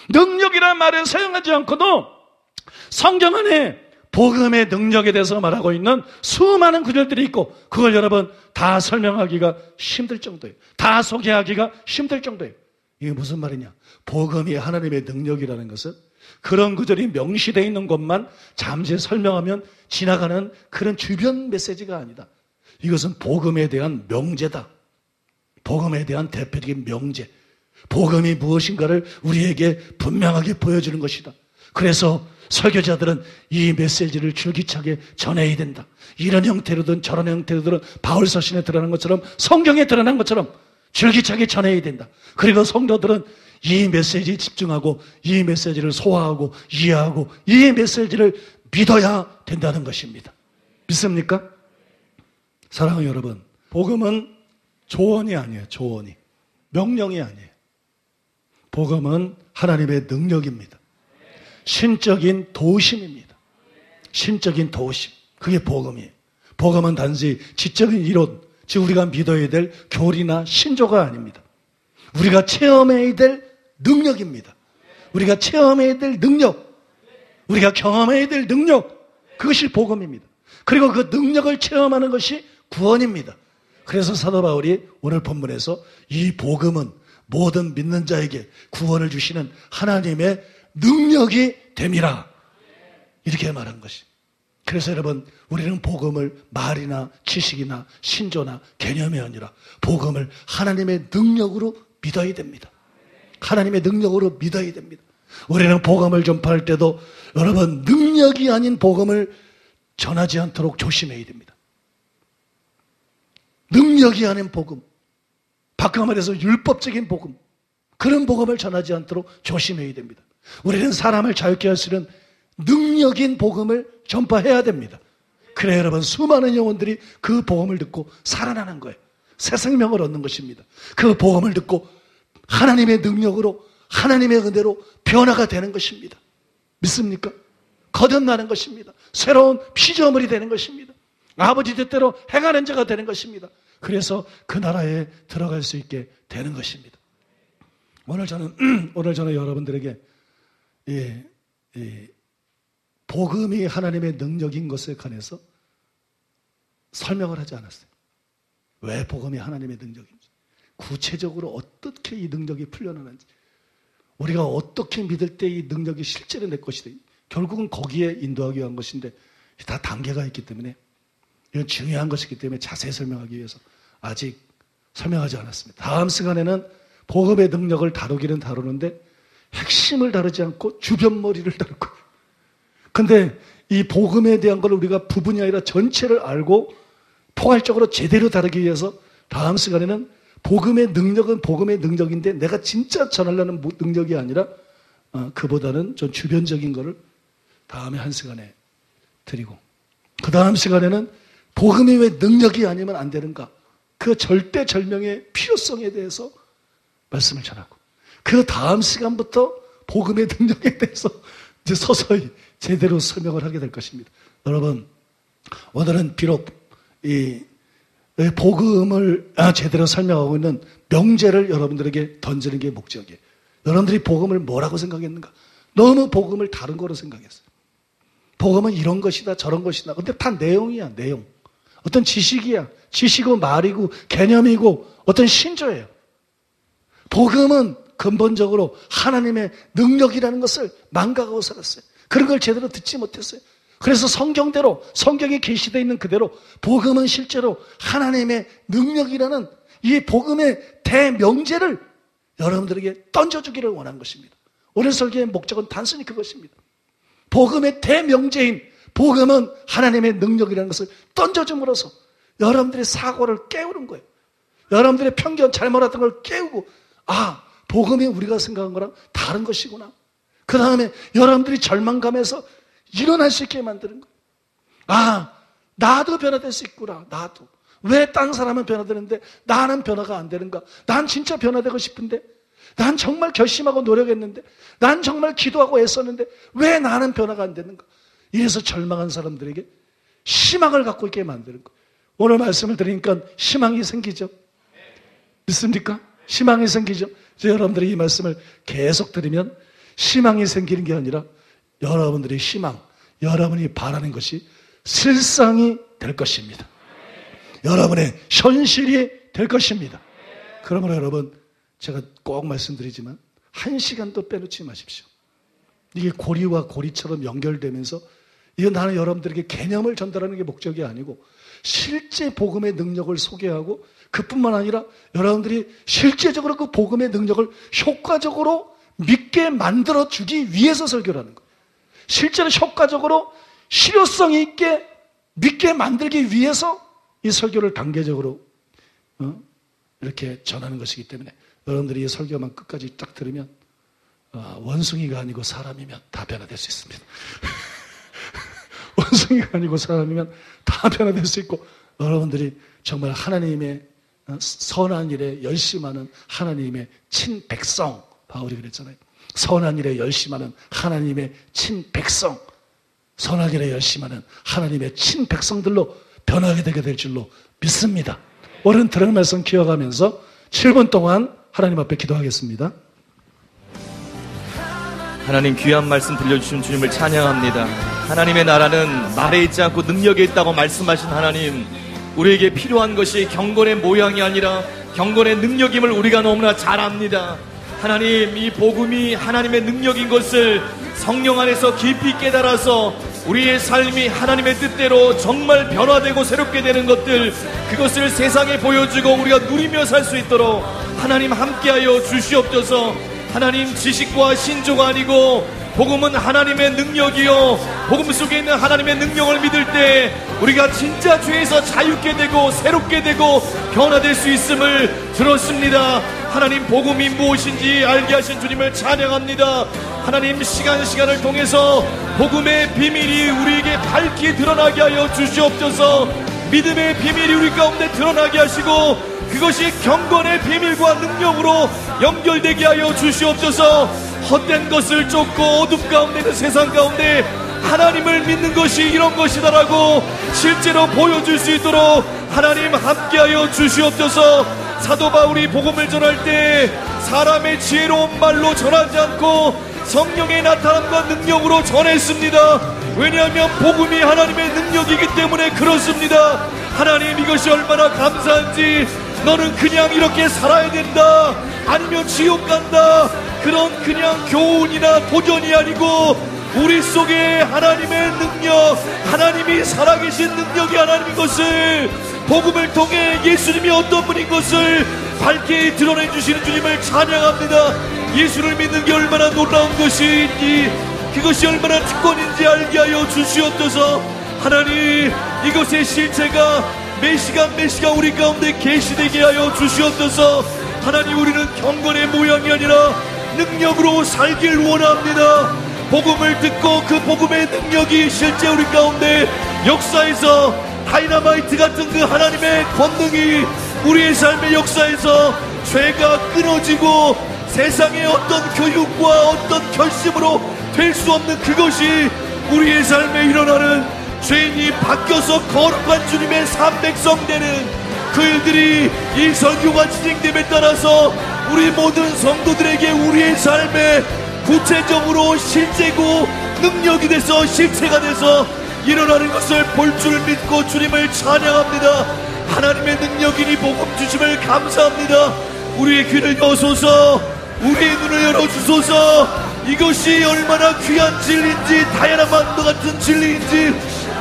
Speaker 4: 능력이란 말은 사용하지 않고도 성경 안에 복음의 능력에 대해서 말하고 있는 수많은 구절들이 있고 그걸 여러분 다 설명하기가 힘들 정도예요. 다 소개하기가 힘들 정도예요. 이게 무슨 말이냐? 복음이 하나님의 능력이라는 것은 그런 구절이 명시되어 있는 것만 잠시 설명하면 지나가는 그런 주변 메시지가 아니다. 이것은 복음에 대한 명제다. 복음에 대한 대표적인 명제. 복음이 무엇인가를 우리에게 분명하게 보여주는 것이다. 그래서 설교자들은 이 메시지를 줄기차게 전해야 된다. 이런 형태로든 저런 형태로든 바울 서신에 드러난 것처럼 성경에 드러난 것처럼 줄기차게 전해야 된다. 그리고 성도들은 이 메시지에 집중하고 이 메시지를 소화하고 이해하고 이 메시지를 믿어야 된다는 것입니다. 믿습니까? 사랑하는 여러분, 복음은 조언이 아니에요. 조언이. 명령이 아니에요. 복음은 하나님의 능력입니다. 신적인 도심입니다. 신적인 도심. 그게 복음이에요. 복음은 단지 지적인 이론, 즉 우리가 믿어야 될 교리나 신조가 아닙니다. 우리가 체험해야 될 능력입니다. 우리가 체험해야 될 능력, 우리가 경험해야 될 능력, 그것이 복음입니다. 그리고 그 능력을 체험하는 것이 구원입니다. 그래서 사도 바울이 오늘 본문에서 이 복음은 모든 믿는 자에게 구원을 주시는 하나님의 능력이 됨이라 이렇게 말한 것이. 그래서 여러분, 우리는 복음을 말이나 지식이나 신조나 개념이 아니라 복음을 하나님의 능력으로 믿어야 됩니다. 하나님의 능력으로 믿어야 됩니다. 우리는 복음을 전파할 때도 여러분 능력이 아닌 복음을 전하지 않도록 조심해야 됩니다. 능력이 아닌 복음, 바꿔 말해서 율법적인 복음, 그런 복음을 전하지 않도록 조심해야 됩니다. 우리는 사람을 자유케 할 수 있는 능력인 복음을 전파해야 됩니다. 그래 여러분, 수많은 영혼들이 그 복음을 듣고 살아나는 거예요. 새 생명을 얻는 것입니다. 그 복음을 듣고 하나님의 능력으로 하나님의 은혜로 변화가 되는 것입니다. 믿습니까? 거듭나는 것입니다. 새로운 피조물이 되는 것입니다. 아버지 뜻대로 행하는 자가 되는 것입니다. 그래서 그 나라에 들어갈 수 있게 되는 것입니다. 오늘 저는 여러분들에게 복음이 하나님의 능력인 것에 관해서 설명을 하지 않았어요. 왜 복음이 하나님의 능력인지, 구체적으로 어떻게 이 능력이 풀려나는지, 우리가 어떻게 믿을 때 이 능력이 실제로 내 것이다. 결국은 거기에 인도하기 위한 것인데 다 단계가 있기 때문에 이건 중요한 것이기 때문에 자세히 설명하기 위해서 아직 설명하지 않았습니다. 다음 시간에는 복음의 능력을 다루기는 다루는데 핵심을 다루지 않고 주변머리를 다룰 거예요. 근데 이 복음에 대한 걸 우리가 부분이 아니라 전체를 알고 포괄적으로 제대로 다루기 위해서 다음 시간에는 복음의 능력은 복음의 능력인데 내가 진짜 전하려는 능력이 아니라 그보다는 좀 주변적인 거를 다음에 한 시간에 드리고, 그 다음 시간에는 복음이 왜 능력이 아니면 안 되는가, 그 절대절명의 필요성에 대해서 말씀을 전하고, 그 다음 시간부터 복음의 능력에 대해서 이제 서서히 제대로 설명을 하게 될 것입니다. 여러분, 오늘은 비록 이 복음을 제대로 설명하고 있는 명제를 여러분들에게 던지는 게 목적이에요. 여러분들이 복음을 뭐라고 생각했는가? 너무 복음을 다른 거로 생각했어요. 복음은 이런 것이다 저런 것이다. 근데 다 내용이야, 내용. 어떤 지식이야. 지식이고 말이고 개념이고 어떤 신조예요. 복음은 근본적으로 하나님의 능력이라는 것을 망각하고 살았어요. 그런 걸 제대로 듣지 못했어요. 그래서 성경대로, 성경에 계시되어 있는 그대로 복음은 실제로 하나님의 능력이라는 이 복음의 대명제를 여러분들에게 던져주기를 원한 것입니다. 오늘 설교의 목적은 단순히 그것입니다. 복음의 대명제인 복음은 하나님의 능력이라는 것을 던져줌으로써 여러분들의 사고를 깨우는 거예요. 여러분들의 편견, 잘못했던 걸 깨우고, 복음이 우리가 생각한 거랑 다른 것이구나. 그 다음에 여러분들이 절망감에서 일어날 수 있게 만드는 거예요. 나도 변화될 수 있구나. 나도. 왜 딴 사람은 변화되는데 나는 변화가 안 되는가? 난 진짜 변화되고 싶은데, 난 정말 결심하고 노력했는데, 난 정말 기도하고 애썼는데 왜 나는 변화가 안 되는가? 이래서 절망한 사람들에게 희망을 갖고 있게 만드는 거예요. 오늘 말씀을 드리니까 희망이 생기죠? 믿습니까? 희망이 생기죠? 여러분들이 이 말씀을 계속 들으면 희망이 생기는 게 아니라 여러분들의 희망, 여러분이 바라는 것이 실상이 될 것입니다. 여러분의 현실이 될 것입니다. 그러므로 여러분, 제가 꼭 말씀드리지만 1시간도 빼놓지 마십시오. 이게 고리와 고리처럼 연결되면서, 이건 나는 여러분들에게 개념을 전달하는 게 목적이 아니고 실제 복음의 능력을 소개하고, 그뿐만 아니라 여러분들이 실제적으로 그 복음의 능력을 효과적으로 믿게 만들어주기 위해서 설교를 하는 거예요. 실제로 효과적으로 실효성 있게 믿게 만들기 위해서 이 설교를 단계적으로 이렇게 전하는 것이기 때문에, 여러분들이 이 설교만 끝까지 딱 들으면 원숭이가 아니고 사람이면 다 변화될 수 있습니다. 원숭이가 아니고 사람이면 다 변화될 수 있고, 여러분들이 정말 하나님의 선한 일에 열심하는 하나님의 친백성, 바울이 그랬잖아요. 선한 일에 열심하는 하나님의 친백성, 선한 일에 열심하는 하나님의 친백성들로 변하게 되게 될 줄로 믿습니다. 오늘 들은 말씀 기억하면서 7분 동안 하나님 앞에 기도하겠습니다.
Speaker 1: 하나님, 귀한 말씀 들려주신 주님을 찬양합니다. 하나님의 나라는 말에 있지 않고 능력에 있다고 말씀하신 하나님, 우리에게 필요한 것이 경건의 모양이 아니라 경건의 능력임을 우리가 너무나 잘 압니다. 하나님, 이 복음이 하나님의 능력인 것을 성령 안에서 깊이 깨달아서 우리의 삶이 하나님의 뜻대로 정말 변화되고 새롭게 되는 것들, 그것을 세상에 보여주고 우리가 누리며 살 수 있도록 하나님 함께하여 주시옵소서. 하나님, 지식과 신조가 아니고 복음은 하나님의 능력이요, 복음 속에 있는 하나님의 능력을 믿을 때 우리가 진짜 죄에서 자유케 되고 새롭게 되고 변화될 수 있음을 들었습니다. 하나님, 복음이 무엇인지 알게 하신 주님을 찬양합니다. 하나님, 시간을 통해서 복음의 비밀이 우리에게 밝히 드러나게 하여 주시옵소서. 믿음의 비밀이 우리 가운데 드러나게 하시고, 그것이 경건의 비밀과 능력으로 연결되게 하여 주시옵소서. 헛된 것을 쫓고 어둠 가운데 있는 세상 가운데 하나님을 믿는 것이 이런 것이다라고 실제로 보여줄 수 있도록 하나님 함께하여 주시옵소서. 사도 바울이 복음을 전할 때 사람의 지혜로운 말로 전하지 않고 성령의 나타남과 능력으로 전했습니다. 왜냐하면 복음이 하나님의 능력이기 때문에 그렇습니다. 하나님, 이것이 얼마나 감사한지. 너는 그냥 이렇게 살아야 된다, 아니면 지옥 간다, 그런 그냥 교훈이나 도전이 아니고 우리 속에 하나님의 능력, 하나님이 살아계신 능력이 하나님인 것을, 복음을 통해 예수님이 어떤 분인 것을 밝게 드러내 주시는 주님을 찬양합니다. 예수를 믿는 게 얼마나 놀라운 것인지, 그것이 얼마나 특권인지 알게 하여 주시옵소서. 하나님, 이것의 실체가 매 시간 우리 가운데 계시되게 하여 주시옵소서. 하나님, 우리는 경건의 모양이 아니라 능력으로 살길 원합니다. 복음을 듣고 그 복음의 능력이 실제 우리 가운데 역사에서 다이너마이트 같은 그 하나님의 권능이 우리의 삶의 역사에서 죄가 끊어지고 세상의 어떤 교육과 어떤 결심으로 될 수 없는 그것이 우리의 삶에 일어나는, 죄인이 바뀌어서 거룩한 주님의 삼백성 되는 그 일들이 이 설교가 진행됨에 따라서 우리 모든 성도들에게 우리의 삶에 구체적으로 실제고 능력이 돼서 실체가 돼서 일어나는 것을 볼 줄 믿고 주님을 찬양합니다. 하나님의 능력이니 복음 주심을 감사합니다. 우리의 귀를 여소서, 우리의 눈을 열어주소서. 이것이 얼마나 귀한 진리인지, 다양한 만도 같은 진리인지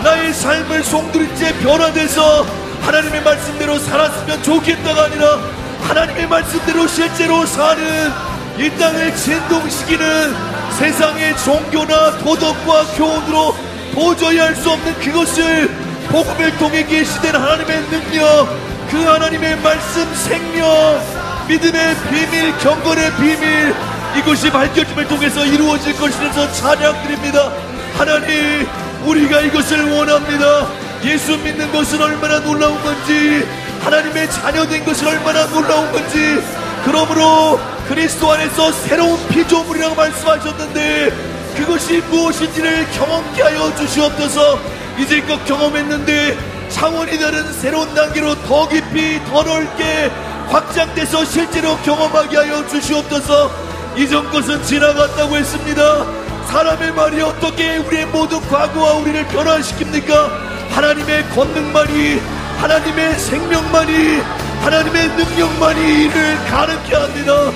Speaker 1: 나의 삶을 송두리째 변화돼서 하나님의 말씀대로 살았으면 좋겠다가 아니라 하나님의 말씀대로 실제로 사는, 이 땅을 진동시키는 세상의 종교나 도덕과 교훈으로 도저히 할 수 없는 그것을 복음을 통해 계시된 하나님의 능력, 그 하나님의 말씀 생명, 믿음의 비밀, 경건의 비밀, 이것이 밝혀짐을 통해서 이루어질 것이라서 찬양드립니다. 하나님, 우리가 이것을 원합니다. 예수 믿는 것은 얼마나 놀라운 건지, 하나님의 자녀된 것은 얼마나 놀라운 건지, 그러므로 그리스도 안에서 새로운 피조물이라고 말씀하셨는데 그것이 무엇인지를 경험케 하여 주시옵소서. 이제껏 경험했는데 차원이 다른 새로운 단계로 더 깊이 더 넓게 확장돼서 실제로 경험하게 하여 주시옵소서. 이전 것은 지나갔다고 했습니다. 사람의 말이 어떻게 우리의 모든 과거와 우리를 변화시킵니까? 하나님의 권능만이, 하나님의 생명만이, 하나님의 능력만이 이를 가르게 합니다.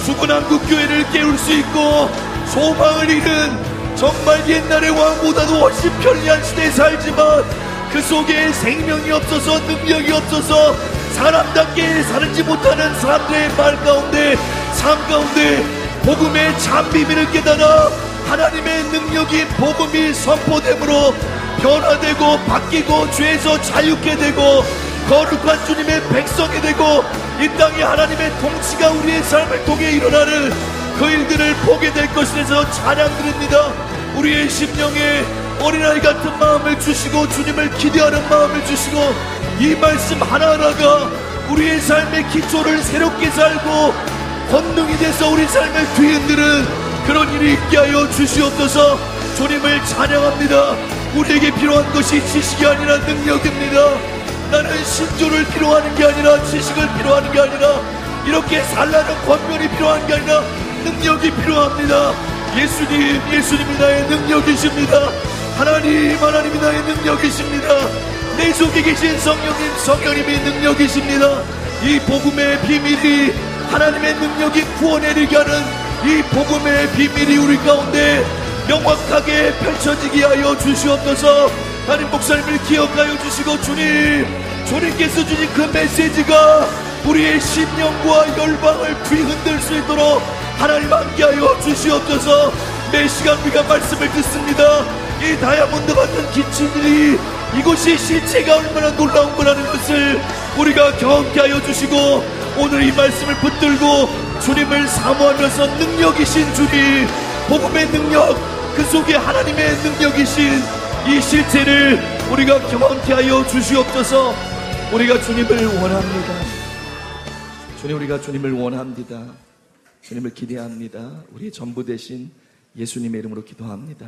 Speaker 1: 죽은 한국교회를 깨울 수 있고 소망을 잃은 정말 옛날의 왕보다도 훨씬 편리한 시대에 살지만 그 속에 생명이 없어서 능력이 없어서 사람답게 살지 못하는 사람들의 말 가운데, 삶 가운데 복음의 참 비밀을 깨달아 하나님의 능력이 복음이 선포됨으로 변화되고 바뀌고 죄에서 자유케 되고 거룩한 주님의 백성이 되고 이 땅에 하나님의 통치가 우리의 삶을 통해 일어나는 그 일들을 보게 될 것이라서 찬양드립니다. 우리의 심령에 어린아이 같은 마음을 주시고 주님을 기대하는 마음을 주시고 이 말씀 하나하나가 우리의 삶의 기초를 새롭게 살고 권능이 돼서 우리 삶을 뒤흔드는 그런 일이 있게 하여 주시옵소서. 주님을 찬양합니다. 우리에게 필요한 것이 지식이 아니라 능력입니다. 나는 신조를 필요하는 게 아니라 지식을 필요하는 게 아니라 이렇게 살라는 권면이 필요한 게 아니라 능력이 필요합니다. 예수님이 나의 능력이십니다. 하나님이 나의 능력이십니다. 내 속에 계신 성령님이 능력이십니다. 이 복음의 비밀이, 하나님의 능력이 구원해내게 하는 이 복음의 비밀이 우리 가운데 명확하게 펼쳐지게 하여 주시옵소서. 하나님, 목사님을 기억하여 주시고 주님께서 주신 그 메시지가 우리의 심령과 열방을 뒤흔들 수 있도록 하나님 함께하여 주시옵소서. 매 시간 우리가 말씀을 듣습니다. 이 다이아몬드 같은 기친들이 이곳이 실체가 얼마나 놀라운 거라는 것을 우리가 경험케 하여 주시고 오늘 이 말씀을 붙들고 주님을 사모하면서 능력이신 주님, 복음의 능력, 그 속에 하나님의 능력이신 이 실체를 우리가 경험케 하여 주시옵소서. 우리가 주님을 원합니다. 우리가 주님을 원합니다. 주님을 기대합니다. 우리의 전부 되신 예수님의 이름으로 기도합니다.